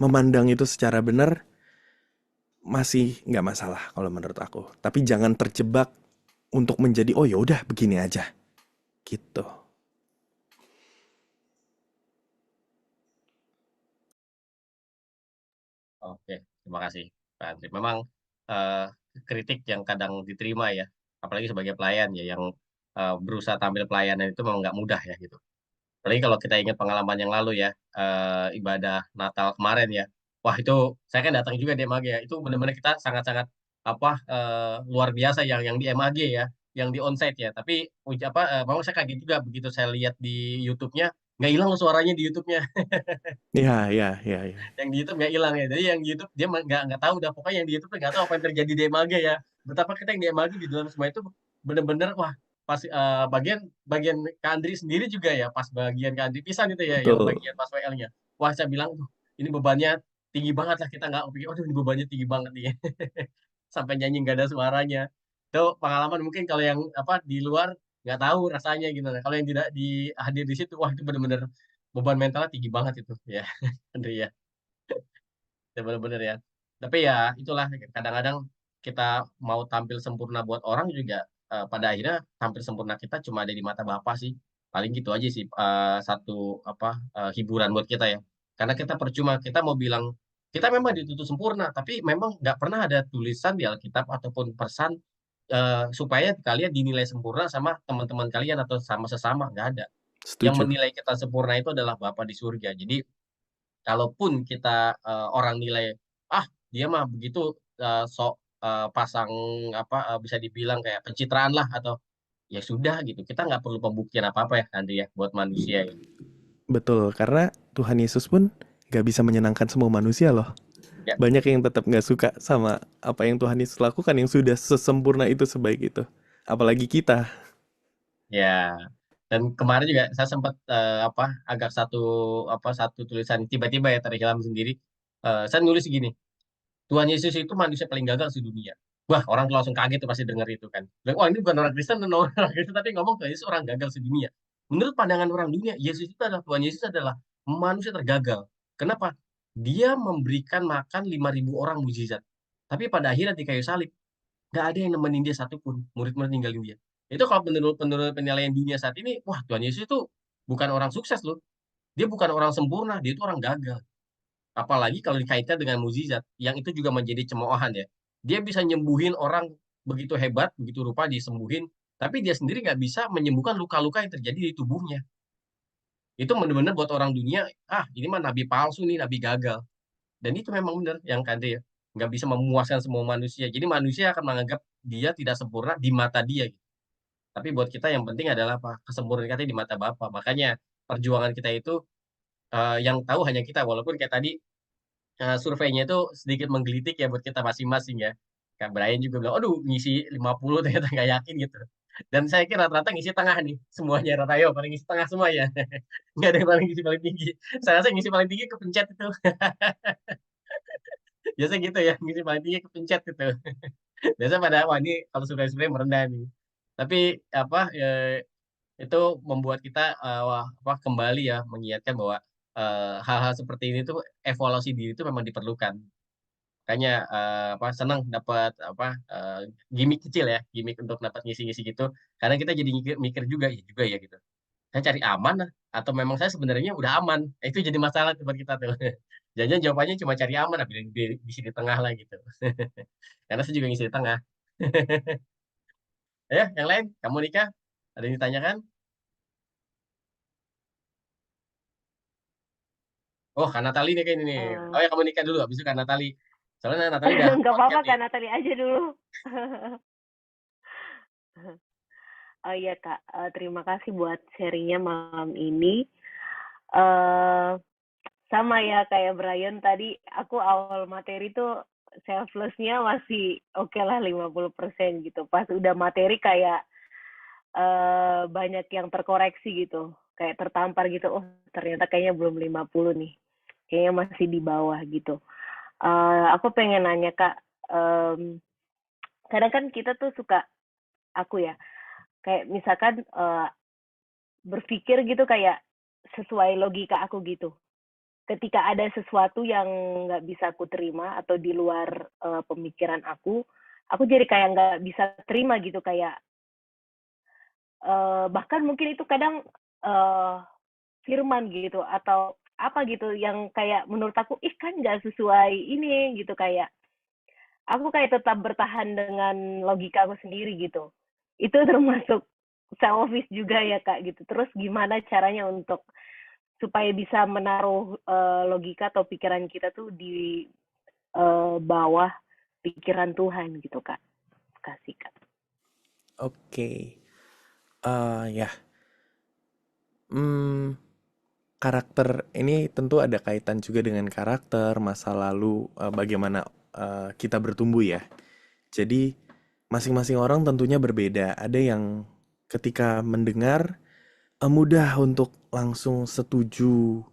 memandang itu secara benar, masih nggak masalah kalau menurut aku. Tapi jangan terjebak untuk menjadi oh ya udah begini aja, gitu. Oke, terima kasih Pak Andri. Memang eh, kritik yang kadang diterima ya, apalagi sebagai pelayan ya, yang berusaha tampil pelayanan itu memang nggak mudah ya gitu. Apalagi kalau kita ingat pengalaman yang lalu ya, ibadah Natal kemarin ya. Wah itu saya kan datang juga di MAG ya. Itu benar-benar kita sangat-sangat luar biasa yang di MAG ya, yang di onsite ya. Tapi memang saya kaget juga begitu saya lihat di YouTube-nya, nggak hilang loh suaranya di YouTube-nya. Ya, ya, ya, ya. Yang di YouTube nggak hilang ya. Jadi yang di YouTube dia nggak tahu udah, pokoknya yang di YouTube nggak tahu apa yang terjadi di MAG ya. Betapa kita yang di MAG di dalam semua itu benar-benar wah, pas bagian bagian Kandri sendiri juga ya, pas bagian Kandri pisan itu ya, yang Betul. bagian pas WL-nya. Wah saya bilang tuh ini bebannya tinggi banget lah, kita nggak pikir aduh ini bebannya tinggi banget nih. Sampai nyanyi nggak ada suaranya. Itu pengalaman mungkin kalau yang di luar nggak tahu rasanya gimana. Kalau yang tidak hadir di situ, wah itu benar-benar beban mentalnya tinggi banget itu ya, Andri ya. Ya benar-benar ya. Tapi ya itulah, kadang-kadang kita mau tampil sempurna buat orang juga, pada akhirnya tampil sempurna kita cuma ada di mata Bapa sih. Paling gitu aja sih, satu hiburan buat kita ya. Karena kita percuma kita mau bilang kita memang dituntut sempurna, tapi memang nggak pernah ada tulisan di Alkitab ataupun pesan supaya kalian dinilai sempurna sama teman-teman kalian atau sama sesama, nggak ada. Yang Setuju. menilai kita sempurna itu adalah Bapa di surga. Jadi kalaupun kita orang nilai ah dia mah begitu, sok pasang bisa dibilang kayak pencitraan lah, atau ya sudah gitu, kita nggak perlu pembuktian apa apa ya Andri ya buat manusia ya. Betul, karena Tuhan Yesus pun gak bisa menyenangkan semua manusia loh. Ya, banyak yang tetap nggak suka sama apa yang Tuhan Yesus lakukan yang sudah sesempurna itu, sebaik itu. Apalagi kita. ya. Dan kemarin juga saya sempat agak satu tulisan tiba-tiba ya terhilang sendiri. Saya nulis gini, Tuhan Yesus itu manusia paling gagal di dunia. Wah, orang tuh langsung kaget tuh pasti dengar itu kan. Bilang, wah, ini bukan orang Kristen, dan orang Kristen, tapi ngomong Tuhan Yesus orang gagal sedunia. Menurut pandangan orang dunia, Tuhan Yesus adalah manusia tergagal. Kenapa? Dia memberikan makan 5.000 orang mujizat. Tapi pada akhirnya di kayu salib, nggak ada yang nemenin dia satupun. Murid-murid ninggalin dia. Itu kalau menurut penilaian dunia saat ini, wah, Tuhan Yesus itu bukan orang sukses loh. Dia bukan orang sempurna, dia itu orang gagal. Apalagi kalau dikaitkan dengan mukjizat, yang itu juga menjadi cemoohan ya. Dia bisa nyembuhin orang begitu hebat, begitu rupa disembuhin, tapi dia sendiri nggak bisa menyembuhkan luka-luka yang terjadi di tubuhnya. Itu benar-benar buat orang dunia, ini mah nabi palsu nih, nabi gagal. Dan itu memang benar yang Kande ya, nggak bisa memuaskan semua manusia. Jadi manusia akan menganggap dia tidak sempurna di mata dia, gitu. Tapi buat kita yang penting adalah apa? Kesempurnaan kita di mata Bapa. Makanya perjuangan kita itu yang tahu hanya kita. Walaupun kayak tadi surveinya itu sedikit menggelitik ya buat kita masing-masing ya. Kak Brian juga bilang, aduh ngisi 50 ternyata nggak yakin gitu. Dan saya kira rata-rata ngisi tengah nih. Semuanya rata yo paling ngisi tengah semua ya. Nggak ada yang paling ngisi paling tinggi. Saya rasa ngisi paling tinggi kepencet itu. Biasa gitu ya, ngisi paling tinggi kepencet gitu. Biasa pada, wah ini kalau survei-survei merendah nih. Tapi apa itu membuat kita kembali ya mengingatkan bahwa hal-hal seperti ini tuh evaluasi diri itu memang diperlukan. Makanya senang dapat gimmick kecil ya, gimmick untuk dapat ngisi-ngisi gitu. Karena kita jadi mikir juga ya gitu. Saya cari aman lah, atau memang saya sebenarnya udah aman. Itu jadi masalah tuh buat kita tuh. Jangan jawabannya cuma cari aman, tapi di sini tengah lah gitu. Karena saya juga ngisi di tengah. Ya, yang lain, kamu nikah? Ada yang ditanyakan? Oh, Kak Natali nih kayak ini nih. Oh Eh, ya, kamu nikah dulu, habis itu Kak Natali. Soalnya Natali udah nggak podcast apa-apa nih. Kak Natali aja dulu. Oh iya Kak, terima kasih buat sharingnya malam ini. eh Sama ya kayak Brian tadi, aku awal materi tuh selfless-nya masih oke lah 50% gitu. Pas udah materi kayak banyak yang terkoreksi gitu. Kayak tertampar gitu, oh ternyata kayaknya belum 50 nih. Kayaknya masih di bawah gitu. Aku pengen nanya Kak, kadang kan kita tuh suka, aku ya, kayak misalkan berpikir gitu kayak sesuai logika aku gitu. Ketika ada sesuatu yang nggak bisa aku terima atau di luar pemikiran aku jadi kayak nggak bisa terima gitu kayak bahkan mungkin itu kadang firman gitu atau apa gitu yang kayak menurut aku ih kan nggak sesuai ini gitu kayak aku kayak tetap bertahan dengan logika aku sendiri gitu. Itu termasuk selfish juga ya Kak gitu. Terus gimana caranya untuk supaya bisa menaruh logika atau pikiran kita tuh di bawah pikiran Tuhan gitu Kak. Kasih Kak. Oke. Ya. Hmm, karakter ini tentu ada kaitan juga dengan karakter, masa lalu, bagaimana kita bertumbuh ya. Jadi masing-masing orang tentunya berbeda. Ada yang ketika mendengar mudah untuk langsung setuju,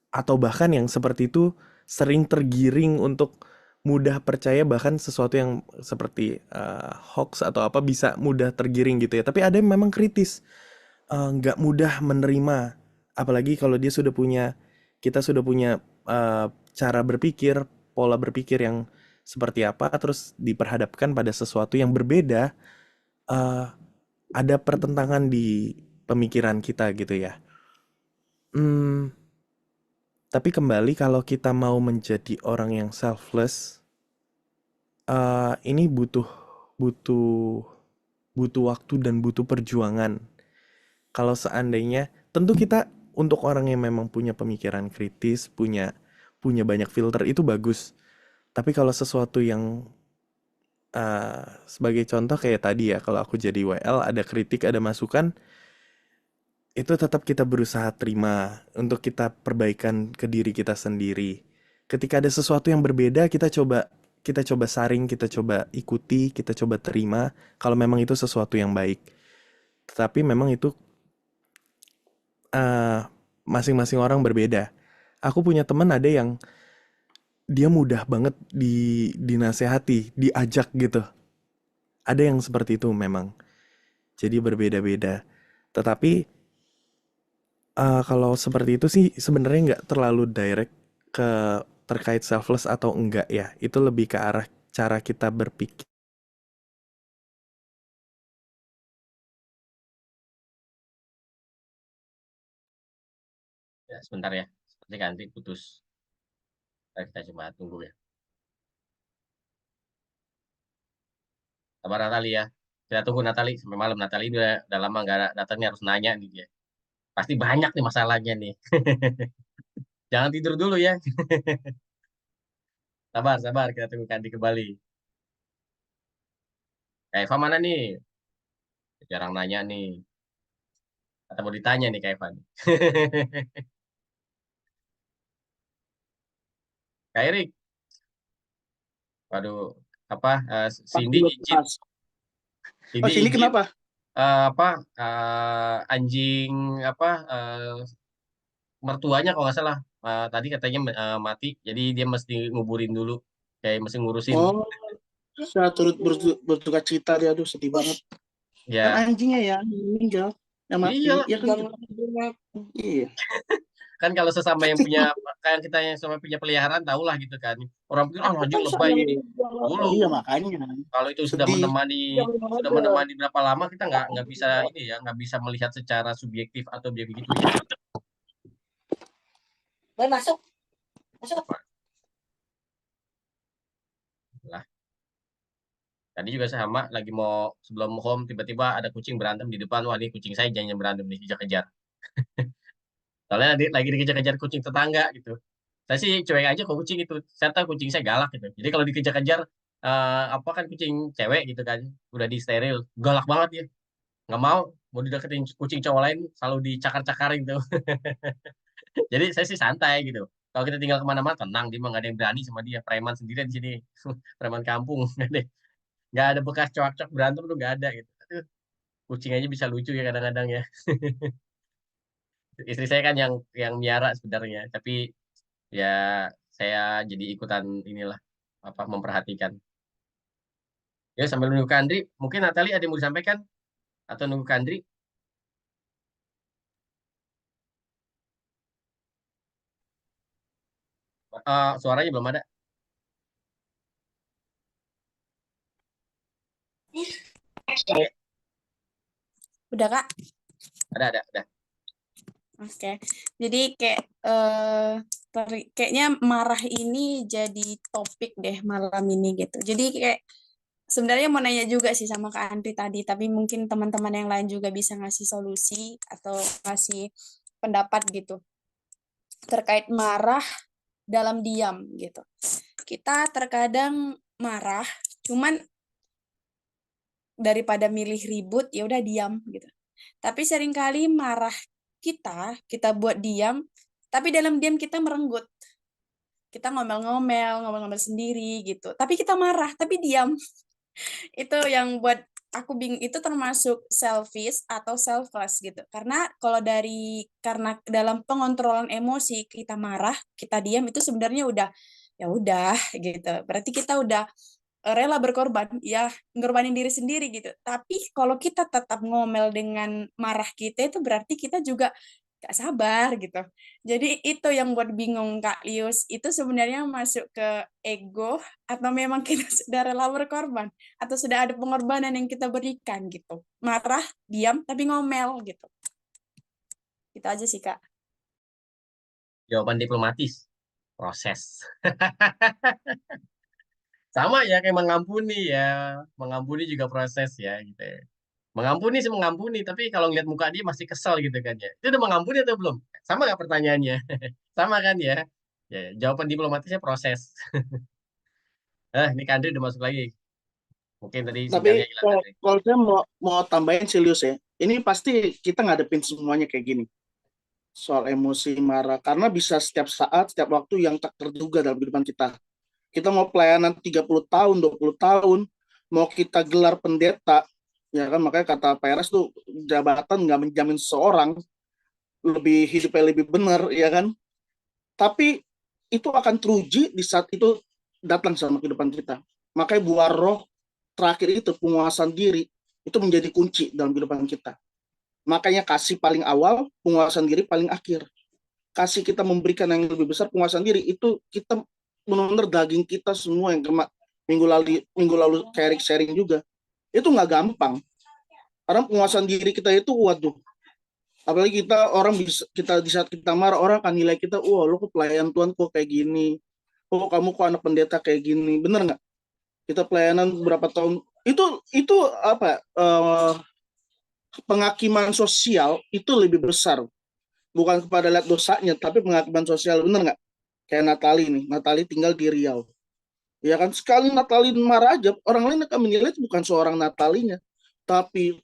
atau bahkan yang seperti itu sering tergiring untuk mudah percaya, bahkan sesuatu yang seperti hoax atau apa bisa mudah tergiring gitu ya. Tapi ada yang memang kritis, nggak mudah menerima, apalagi kalau dia sudah punya, kita sudah punya cara berpikir, pola berpikir yang seperti apa, terus diperhadapkan pada sesuatu yang berbeda, eh, ada pertentangan di pemikiran kita gitu ya. Hmm, tapi kembali kalau kita mau menjadi orang yang selfless, ini butuh butuh waktu dan butuh perjuangan. Kalau seandainya, tentu kita untuk orang yang memang punya pemikiran kritis, punya punya banyak filter itu bagus. Tapi kalau sesuatu yang sebagai contoh kayak tadi ya, kalau aku jadi WL ada kritik, ada masukan, itu tetap kita berusaha terima untuk kita perbaikan ke diri kita sendiri. Ketika ada sesuatu yang berbeda, kita coba saring, kita coba ikuti, kita coba terima kalau memang itu sesuatu yang baik. Tetapi memang itu eh, masing-masing orang berbeda. Aku punya teman ada yang dia mudah banget dinasehati, diajak gitu. Ada yang seperti itu memang. Jadi berbeda-beda. Tetapi kalau seperti itu sih sebenarnya nggak terlalu direct ke terkait selfless atau enggak ya. Itu lebih ke arah cara kita berpikir. Ya, sebentar ya. Seperti Kak Andri putus. Kita coba tunggu ya. Sabar Natali ya. Kita tunggu Natali sampai malam. Natali udah lama nggak datang nih, harus nanya nih dia. Pasti banyak nih masalahnya nih. Jangan tidur dulu ya. Sabar, sabar. Kita tunggu Kandi kembali. Eva mana nih? Jarang nanya nih. Atau mau ditanya nih Kak Eva nih. Kak Erik, waduh, apa? Cindy Pasti izin, lepas. Oh, sini izin kenapa? apa? Anjing apa? Mertuanya kalau nggak salah tadi katanya mati, jadi dia mesti nguburin dulu, kayak mesti ngurusin. Oh, saya turut berduka cita dia. Aduh, sedih banget. Kan Ya, anjingnya ya yang meninggal, yang mati. iya. Ya kan? Iya. Kan kalau sesama yang punya, kan kita yang sama punya peliharaan tahulah gitu kan. Orang pikir ah anjing lebay Iya, ini. Dulu iya makanya. kalau itu Sedih. sudah menemani berapa lama, kita nggak bisa ini ya, nggak bisa melihat secara subjektif atau dia begitu ya. Boleh masuk. Masuk. Lah, tadi juga sama lagi mau sebelum home tiba-tiba ada kucing berantem di depan. Wah, ini kucing saya jangan berantem nih, kejar-kejar. Soalnya lagi dikejar-kejar kucing tetangga gitu. Saya sih cuek aja ke kucing itu. Saya tahu kucing saya galak gitu. Jadi kalau dikejar-kejar apa kan kucing cewek gitu kan, udah di steril, galak banget ya. Nggak mau dideketin kucing cowok lain, selalu dicakar-cakarin tuh. Jadi saya sih santai gitu. Kalau kita tinggal kemana-mana tenang, dia mah nggak ada yang berani sama dia. Preman sendirian di sini, preman kampung, nggak ada bekas coak-coak berantem tuh nggak ada gitu. Aduh, kucing aja bisa lucu ya kadang-kadang ya. Istri saya kan yang miara sebenarnya, tapi ya saya jadi ikutan inilah apa memperhatikan. Ya sambil nunggu Kandri, mungkin Natali ada yang mau disampaikan atau nunggu Kandri? Suaranya belum ada. Oke, Udah Kak? ada. Oke. Jadi kayaknya marah ini jadi topik deh malam ini gitu. Jadi kayak sebenarnya mau nanya juga sih sama Kak Andri tadi, tapi mungkin teman-teman yang lain juga bisa ngasih solusi atau ngasih pendapat gitu terkait marah dalam diam gitu. Kita terkadang marah, cuman daripada milih ribut ya udah diam gitu. Tapi seringkali marah kita buat diam, tapi dalam diam kita merenggut. Kita ngomel-ngomel sendiri gitu. Tapi kita marah, tapi diam. Itu yang buat aku bingung, itu termasuk selfish atau selfless gitu. Karena karena dalam pengontrolan emosi kita marah, kita diam itu sebenarnya udah ya udah gitu. Berarti kita udah rela berkorban, ya ngorbanin diri sendiri gitu. Tapi kalau kita tetap ngomel dengan marah kita, itu berarti kita juga gak sabar gitu. Jadi itu yang buat bingung Kak Lius, itu sebenarnya masuk ke ego atau memang kita sudah rela berkorban atau sudah ada pengorbanan yang kita berikan gitu. Marah, diam, tapi ngomel gitu. Itu aja sih Kak. Jawaban diplomatis, proses. Sama ya kayak mengampuni ya. Mengampuni juga proses ya gitu ya. Mengampuni sih mengampuni, tapi kalau ngeliat muka dia masih kesel gitu kan ya. Itu udah mengampuni atau belum? Sama nggak pertanyaannya? Sama kan ya? Ya, jawaban diplomatisnya proses. Ini Kandri udah masuk lagi. Mungkin tadi Tapi sinyalnya hilang Kandri. kalau saya mau tambahin serius ya. Ini pasti kita ngadepin semuanya kayak gini. soal emosi marah, karena bisa setiap saat, setiap waktu yang tak terduga dalam kehidupan kita. Kita mau pelayanan 30 tahun, 20 tahun, mau kita gelar pendeta, ya kan, makanya kata Peres tuh jabatan nggak menjamin seorang hidupnya lebih benar, ya kan, tapi itu akan teruji di saat itu datang sama kehidupan kita. Makanya buah roh terakhir itu, penguasaan diri, itu menjadi kunci dalam kehidupan kita. Makanya kasih paling awal, penguasaan diri paling akhir. Kasih kita memberikan yang lebih besar, penguasaan diri itu kita benar-benar daging kita semua yang minggu lalu Erik sharing juga. Itu nggak gampang. Karena penguasaan diri kita itu, waduh, apalagi kita di saat kita marah, orang akan nilai kita, wah lu kok pelayan Tuhan kok kayak gini, oh kamu kok anak pendeta kayak gini, bener nggak? Kita pelayanan berapa tahun, itu apa, penghakiman sosial itu lebih besar, bukan kepada lihat dosanya, tapi penghakiman sosial, bener nggak? Kayak Natali tinggal di Riau, ya kan, sekali Natali marah aja, orang lain akan menilai itu bukan seorang Natalinya, tapi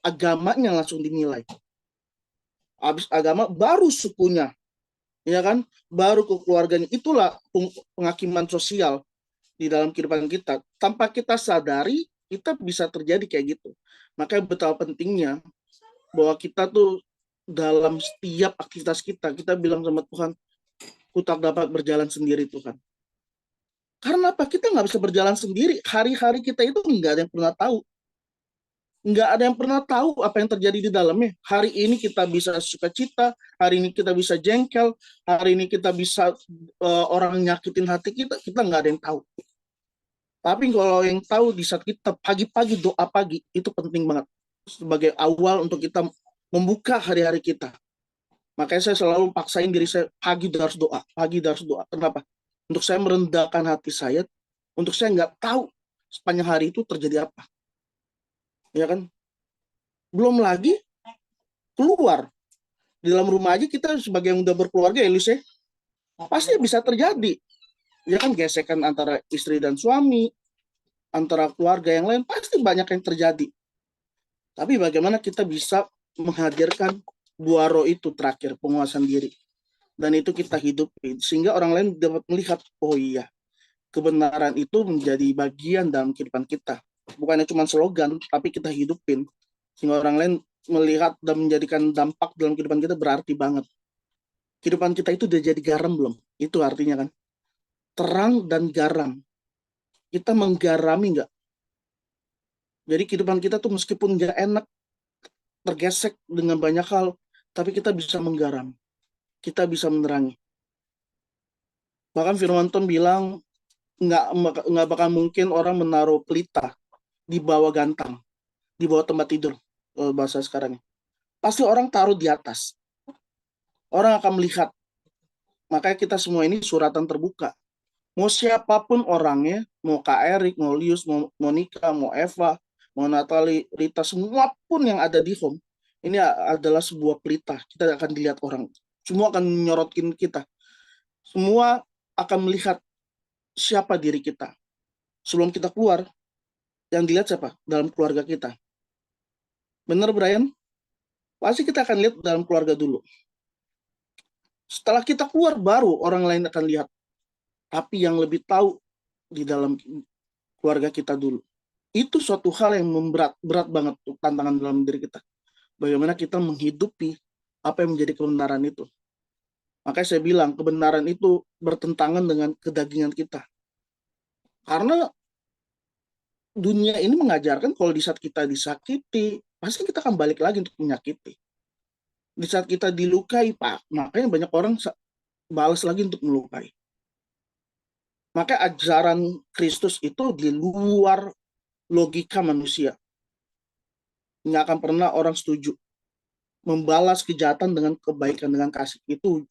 agamanya langsung dinilai. Habis agama baru sukunya, ya kan, baru ke keluarganya. Itulah penghakiman sosial di dalam kehidupan kita. Tanpa kita sadari, kita bisa terjadi kayak gitu. Makanya betapa pentingnya bahwa kita tuh dalam setiap aktivitas kita bilang sama Tuhan, ku tak dapat berjalan sendiri Tuhan. Karena apa? Kita nggak bisa berjalan sendiri. Hari-hari kita itu nggak ada yang pernah tahu. Nggak ada yang pernah tahu apa yang terjadi di dalamnya. Hari ini kita bisa sukacita, hari ini kita bisa jengkel, hari ini kita bisa orang nyakitin hati kita nggak ada yang tahu. Tapi kalau yang tahu di saat kita pagi-pagi doa pagi, itu penting banget. Sebagai awal untuk kita membuka hari-hari kita. Makanya saya selalu paksain diri saya, pagi harus doa, pagi harus doa. Kenapa? Untuk saya merendahkan hati saya, untuk saya nggak tahu sepanjang hari itu terjadi apa. Ya kan? Belum lagi keluar. Di dalam rumah aja kita sebagai yang udah berkeluarga, Elis, pasti bisa terjadi. Ya kan, gesekan antara istri dan suami, antara keluarga yang lain, pasti banyak yang terjadi. Tapi bagaimana kita bisa menghadirkan buah roh itu terakhir, penguasaan diri. Dan itu kita hidupi, sehingga orang lain dapat melihat, oh iya, kebenaran itu menjadi bagian dalam kehidupan kita. Bukannya cuma slogan, tapi kita hidupin. Sehingga orang lain melihat dan menjadikan dampak dalam kehidupan kita berarti banget. Kehidupan kita itu udah jadi garam belum? Itu artinya kan. Terang dan garam. Kita menggarami nggak? Jadi kehidupan kita tuh meskipun nggak enak, tergesek dengan banyak hal, tapi kita bisa menggaram. Kita bisa menerangi. Bahkan Firman Tuhan bilang, nggak bakal mungkin orang menaruh pelita di bawah gantang, di bawah tempat tidur, bahasa sekarang. Pasti orang taruh di atas. Orang akan melihat. Makanya kita semua ini suratan terbuka. Mau siapapun orangnya, mau Kak Erik, mau Lius, mau Monica, mau Eva, mau Natali, Rita, semua pun yang ada di home, ini adalah sebuah pelita. Kita akan dilihat orang. Semua akan nyorotin kita. Semua akan melihat siapa diri kita. Sebelum kita keluar, yang dilihat siapa? Dalam keluarga kita. Benar, Brian? Pasti kita akan lihat dalam keluarga dulu. Setelah kita keluar, baru orang lain akan lihat. Tapi yang lebih tahu di dalam keluarga kita dulu. Itu suatu hal yang berat banget, tantangan dalam diri kita. Bagaimana kita menghidupi apa yang menjadi kebenaran itu. Makanya saya bilang, kebenaran itu bertentangan dengan kedagingan kita. Karena dunia ini mengajarkan kalau di saat kita disakiti, pasti kita akan balik lagi untuk menyakiti. Di saat kita dilukai, Pak, makanya banyak orang balas lagi untuk melukai. Maka ajaran Kristus itu di luar logika manusia. Nggak akan pernah orang setuju membalas kejahatan dengan kebaikan, dengan kasih. Itu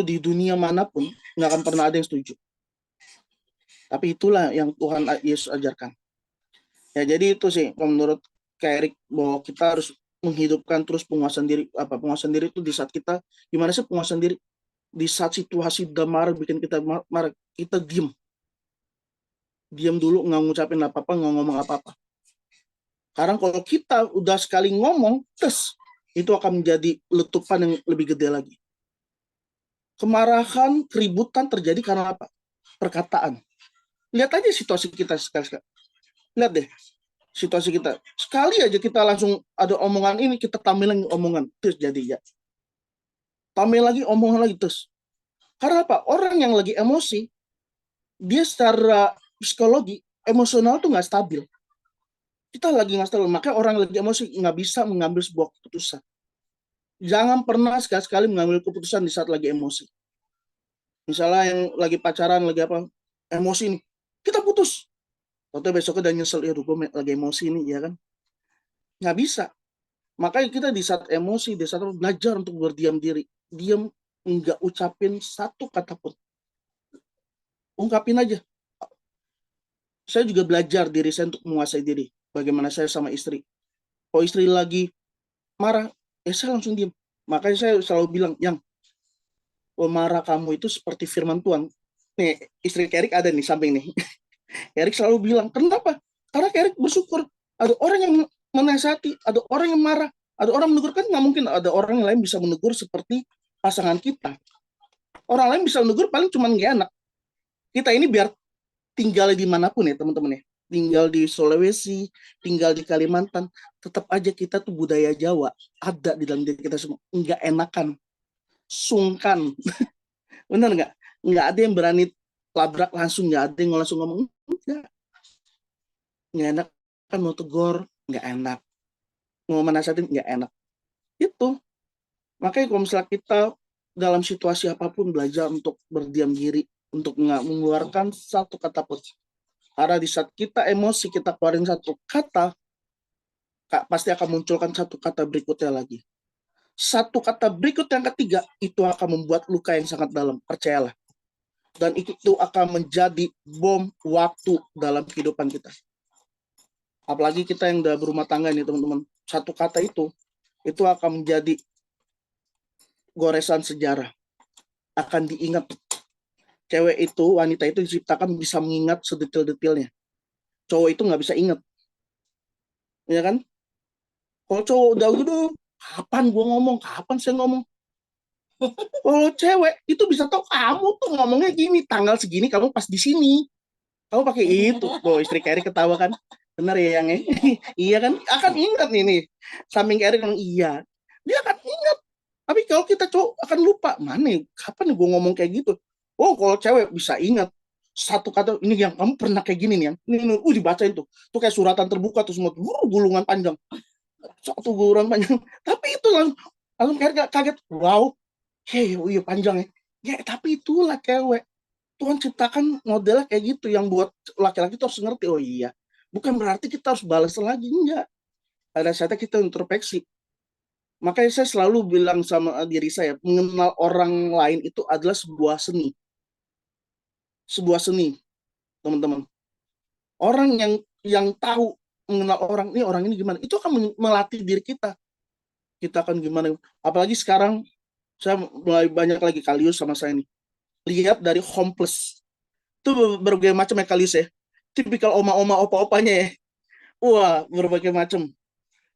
di dunia manapun nggak akan pernah ada yang setuju. Tapi itulah yang Tuhan Yesus ajarkan. Ya, jadi itu sih menurut Kak Erik, bahwa kita harus menghidupkan terus penguasaan diri. Penguasaan diri itu di saat kita, gimana sih penguasaan diri? Di saat situasi udah marah, bikin kita marah, kita diem. Diam dulu, nggak ngucapin apa-apa, nggak ngomong apa-apa. Karena kalau kita udah sekali ngomong, itu akan menjadi letupan yang lebih gede lagi. Kemarahan, keributan terjadi karena apa? Perkataan. Lihat aja situasi kita sekarang. Lihat deh situasi kita. Sekali aja kita langsung ada omongan ini, kita tambahin lagi omongan. Terus jadi ya. Tambahin lagi omongan lagi terus. Karena apa? Orang yang lagi emosi, dia secara psikologi, emosional tuh nggak stabil. Kita lagi nggak stabil. Makanya orang lagi emosi nggak bisa mengambil sebuah keputusan. Jangan pernah sekali-sekali mengambil keputusan di saat lagi emosi. Misalnya yang lagi pacaran, lagi apa, emosi nih, kita putus. Atau besoknya udah nyesel, ya gue lagi emosi nih, ya kan? Nggak bisa. Makanya kita di saat emosi, di saat belajar untuk berdiam diri. Diam, nggak ucapin satu kata pun. Ungkapin aja. Saya juga belajar diri saya untuk menguasai diri. Bagaimana saya sama istri. Kalau istri lagi marah, saya langsung diam. Makanya saya selalu bilang, yang marah kamu itu seperti firman Tuhan. Nih, istri Kerik ada nih samping nih. Kerik selalu bilang, kenapa? Karena Kerik bersyukur. Ada orang yang menasihati, ada orang yang marah, ada orang menegur. Kan nggak mungkin ada orang lain bisa menegur seperti pasangan kita. Orang lain bisa menegur paling cuma nggak enak. Kita ini biar tinggal di manapun ya teman-teman ya. Tinggal di Sulawesi, tinggal di Kalimantan, tetap aja kita tuh budaya Jawa ada di dalam diri kita semua. Nggak enakan, sungkan. Benar nggak? Nggak ada yang berani labrak langsung, nggak ada yang langsung ngomong. Nggak enak kan, mau tegur, nggak enak. Mau menasihatin, nggak enak. Itu. Makanya kalau misalnya kita dalam situasi apapun belajar untuk berdiam diri, untuk nggak mengeluarkan satu kata pun. Karena di saat kita emosi, kita keluarin satu kata, pasti akan munculkan satu kata berikutnya lagi. Satu kata berikut yang ketiga, itu akan membuat luka yang sangat dalam, percayalah. Dan itu akan menjadi bom waktu dalam kehidupan kita. Apalagi kita yang udah berumah tangga nih teman-teman. Satu kata itu akan menjadi goresan sejarah. Akan diingat. Cewek itu, wanita itu diciptakan bisa mengingat sedetail-detailnya. Cowok itu nggak bisa ingat. Ya kan? Kalau cowok udah gitu, kapan gue ngomong? Kapan saya ngomong? Kalau cewek itu bisa tahu kamu tuh ngomongnya gini, tanggal segini kamu pas di sini. Kamu pakai itu. Tuh istri Keri ketawa kan? Benar ya yang iya kan? Akan ingat nih. Samping Keri bilang iya. Dia akan ingat. Tapi kalau kita cowok akan lupa. Mana? Kapan gue ngomong kayak gitu? Oh, kalau cewek bisa ingat satu kata, ini yang kamu pernah kayak gini nih, yang ini dibacain tuh kayak suratan terbuka tuh semua, gulungan panjang, satu gulungan panjang. Tapi itu langsung kaget, wow, iya panjang ya. Tapi itulah cewek. Tuhan ciptakan modelnya kayak gitu, yang buat laki-laki tuh harus ngerti. Oh iya, bukan berarti kita harus balas lagi, enggak. Pada saatnya kita introspeksi. Makanya saya selalu bilang sama diri saya, mengenal orang lain itu adalah sebuah seni. Sebuah seni, teman-teman. Orang yang tahu mengenal orang ini gimana, itu akan melatih diri kita. Kita akan gimana. Apalagi sekarang saya mulai banyak lagi Kalius sama saya nih. Lihat dari Homeless. Itu berbagai macam ya Kalius ya. Tipikal oma-oma opa-opanya ya. Wah, berbagai macam.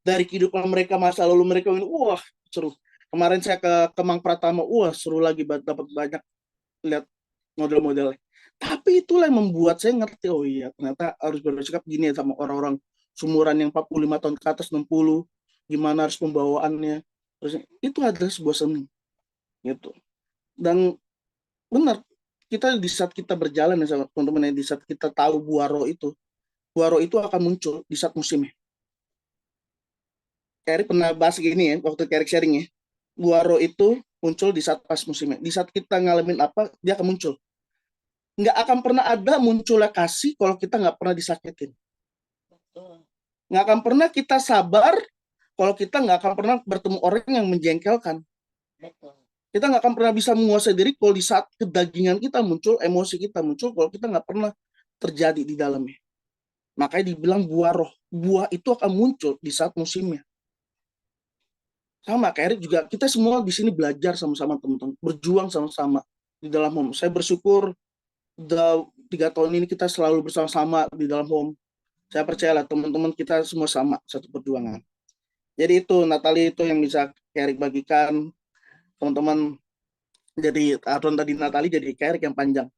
Dari kehidupan mereka, masa lalu mereka ini, wah, seru. Kemarin saya ke Kemang Pratama, wah, seru lagi, dapat banyak lihat model-modelnya. Tapi itulah yang membuat saya ngerti, oh iya, ternyata harus bersikap gini ya sama orang-orang sumuran yang 45 tahun ke atas, 60, gimana harus pembawaannya. Terus, itu adalah sebuah seni. Gitu. Dan benar, kita di saat kita berjalan ya sama teman-teman, di saat kita tahu buaro itu akan muncul di saat musimnya. Kerik pernah bahas gini ya, waktu Kerik sharing ya. Buaro itu muncul di saat pas musimnya. Di saat kita ngalamin apa, dia akan muncul. Nggak akan pernah ada munculnya kasih kalau kita nggak pernah disakitin. Nggak akan pernah kita sabar kalau kita nggak akan pernah bertemu orang yang menjengkelkan. Kita nggak akan pernah bisa menguasai diri kalau di saat kedagingan kita muncul, emosi kita muncul, kalau kita nggak pernah terjadi di dalamnya. Makanya dibilang buah roh. Buah itu akan muncul di saat musimnya. Sama kayak Erik juga, kita semua di sini belajar sama-sama teman-teman, berjuang sama-sama di dalam home. Saya bersyukur udah 3 tahun ini kita selalu bersama-sama di dalam home. Saya percayalah teman-teman kita semua sama satu perjuangan. Jadi itu Natali itu yang bisa Erik bagikan teman-teman. Jadi aturan tadi Natali jadi Erik yang panjang,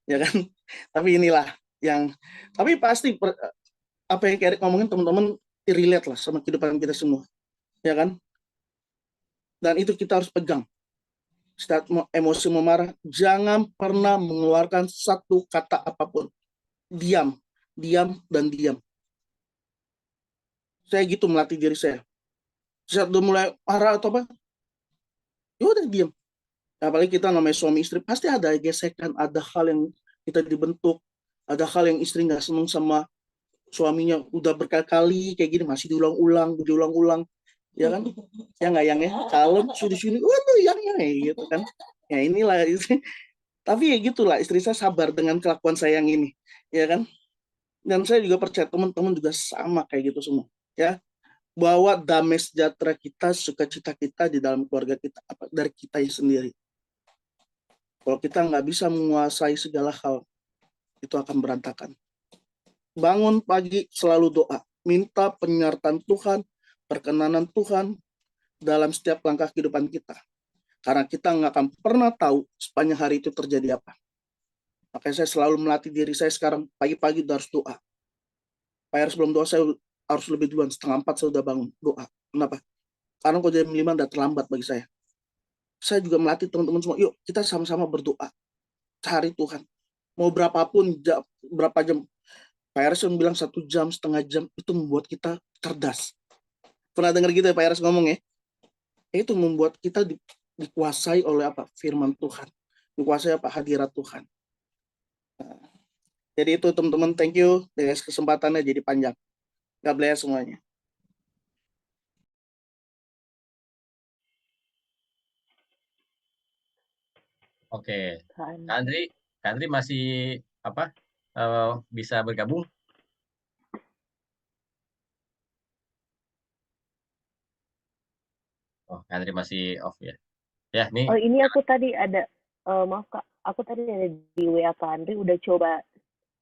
ya kan? Tapi inilah yang, tapi pasti apa yang Erik ngomongin teman-teman relate lah sama kehidupan kita semua, ya kan? Dan itu kita harus pegang. Saat emosi memarah, jangan pernah mengeluarkan satu kata apapun. Diam, diam, dan diam. Saya gitu melatih diri saya. Saat udah mulai marah atau apa, ya udah diam. Apalagi kita namanya suami istri, pasti ada gesekan, ada hal yang kita dibentuk, ada hal yang istri nggak seneng sama suaminya, udah berkali-kali kayak gini, masih diulang-ulang, ya kan? Ya nggak yang ya, kalau sudah sini, waduh yang gitu kan? Ya inilah, tapi ya gitulah, istri saya sabar dengan kelakuan saya yang ini, ya kan? Dan saya juga percaya teman-teman juga sama kayak gitu semua, ya. Bahwa damai sejahtera kita, sukacita kita di dalam keluarga kita, apa dari kita sendiri. Kalau kita nggak bisa menguasai segala hal, itu akan berantakan. Bangun pagi selalu doa, minta penyertaan Tuhan, perkenanan Tuhan dalam setiap langkah kehidupan kita. Karena kita nggak akan pernah tahu sepanjang hari itu terjadi apa. Makanya saya selalu melatih diri saya sekarang, pagi-pagi harus doa. Pak sebelum doa saya harus lebih duluan, 3:30 saya udah bangun, doa. Kenapa? Karena kalau jam 5 udah terlambat bagi saya. Saya juga melatih teman-teman semua, yuk kita sama-sama berdoa. Cari Tuhan. Mau berapapun, berapa jam. Pak Eres bilang 1 jam, setengah jam, itu membuat kita cerdas. Pernah dengar gitu ya Pak Eres ngomong ya? Itu membuat kita dikuasai oleh apa? Firman Tuhan. Dikuasai apa? Hadirat Tuhan. Nah, jadi itu teman-teman, thank you. Dengan kesempatannya jadi panjang. God bless semuanya. Oke, Kan. Kak Andri masih apa? Bisa bergabung? Oh, Kak Andri masih off ya. Ya, nih. Oh, ini aku tadi ada, maaf Kak, aku tadi ada di WA Kak Andri, udah coba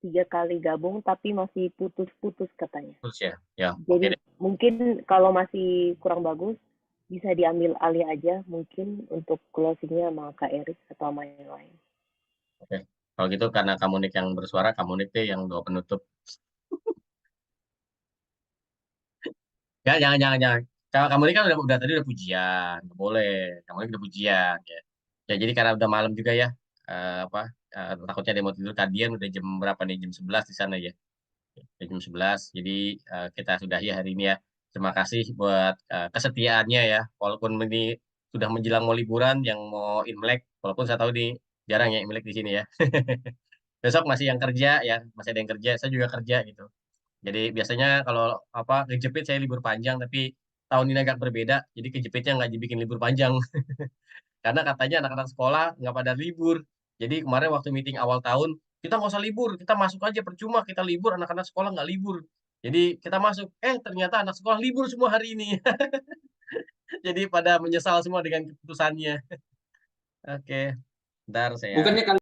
3 kali gabung, tapi masih putus-putus katanya. Terus ya. Ya, Jadi oke deh. mungkin kalau masih kurang bagus, bisa diambil alih aja mungkin untuk closingnya sama Kak Erik atau sama yang lain. Oke. Kalau gitu karena kamu Nik yang bersuara, kamu Nik deh yang doa penutup. Ya, jangan. Kalau kamu Nik kan udah tadi udah pujian, nggak boleh. Kamu Nik udah pujian ya. Ya, jadi karena udah malam juga ya. Takutnya dia mau tidur kalian udah jam berapa nih? Jam 11 di sana ya. Jam 11. Jadi kita sudahi hari ini ya. Terima kasih buat kesetiaannya ya. Walaupun ini sudah menjelang mau liburan yang mau Imlek, walaupun saya tahu nih jarang ya Imlek di sini ya. Besok masih yang kerja ya, masih ada yang kerja, saya juga kerja gitu. Jadi biasanya kalau apa kejepit saya libur panjang, tapi tahun ini agak berbeda. Jadi kejepitnya nggak dibikin libur panjang. Karena katanya anak-anak sekolah nggak pada libur. Jadi kemarin waktu meeting awal tahun, kita nggak usah libur, kita masuk aja percuma kita libur, anak-anak sekolah nggak libur. Jadi kita masuk, ternyata anak sekolah libur semua hari ini. Jadi pada menyesal semua dengan keputusannya. Oke, ntar saya Bukannya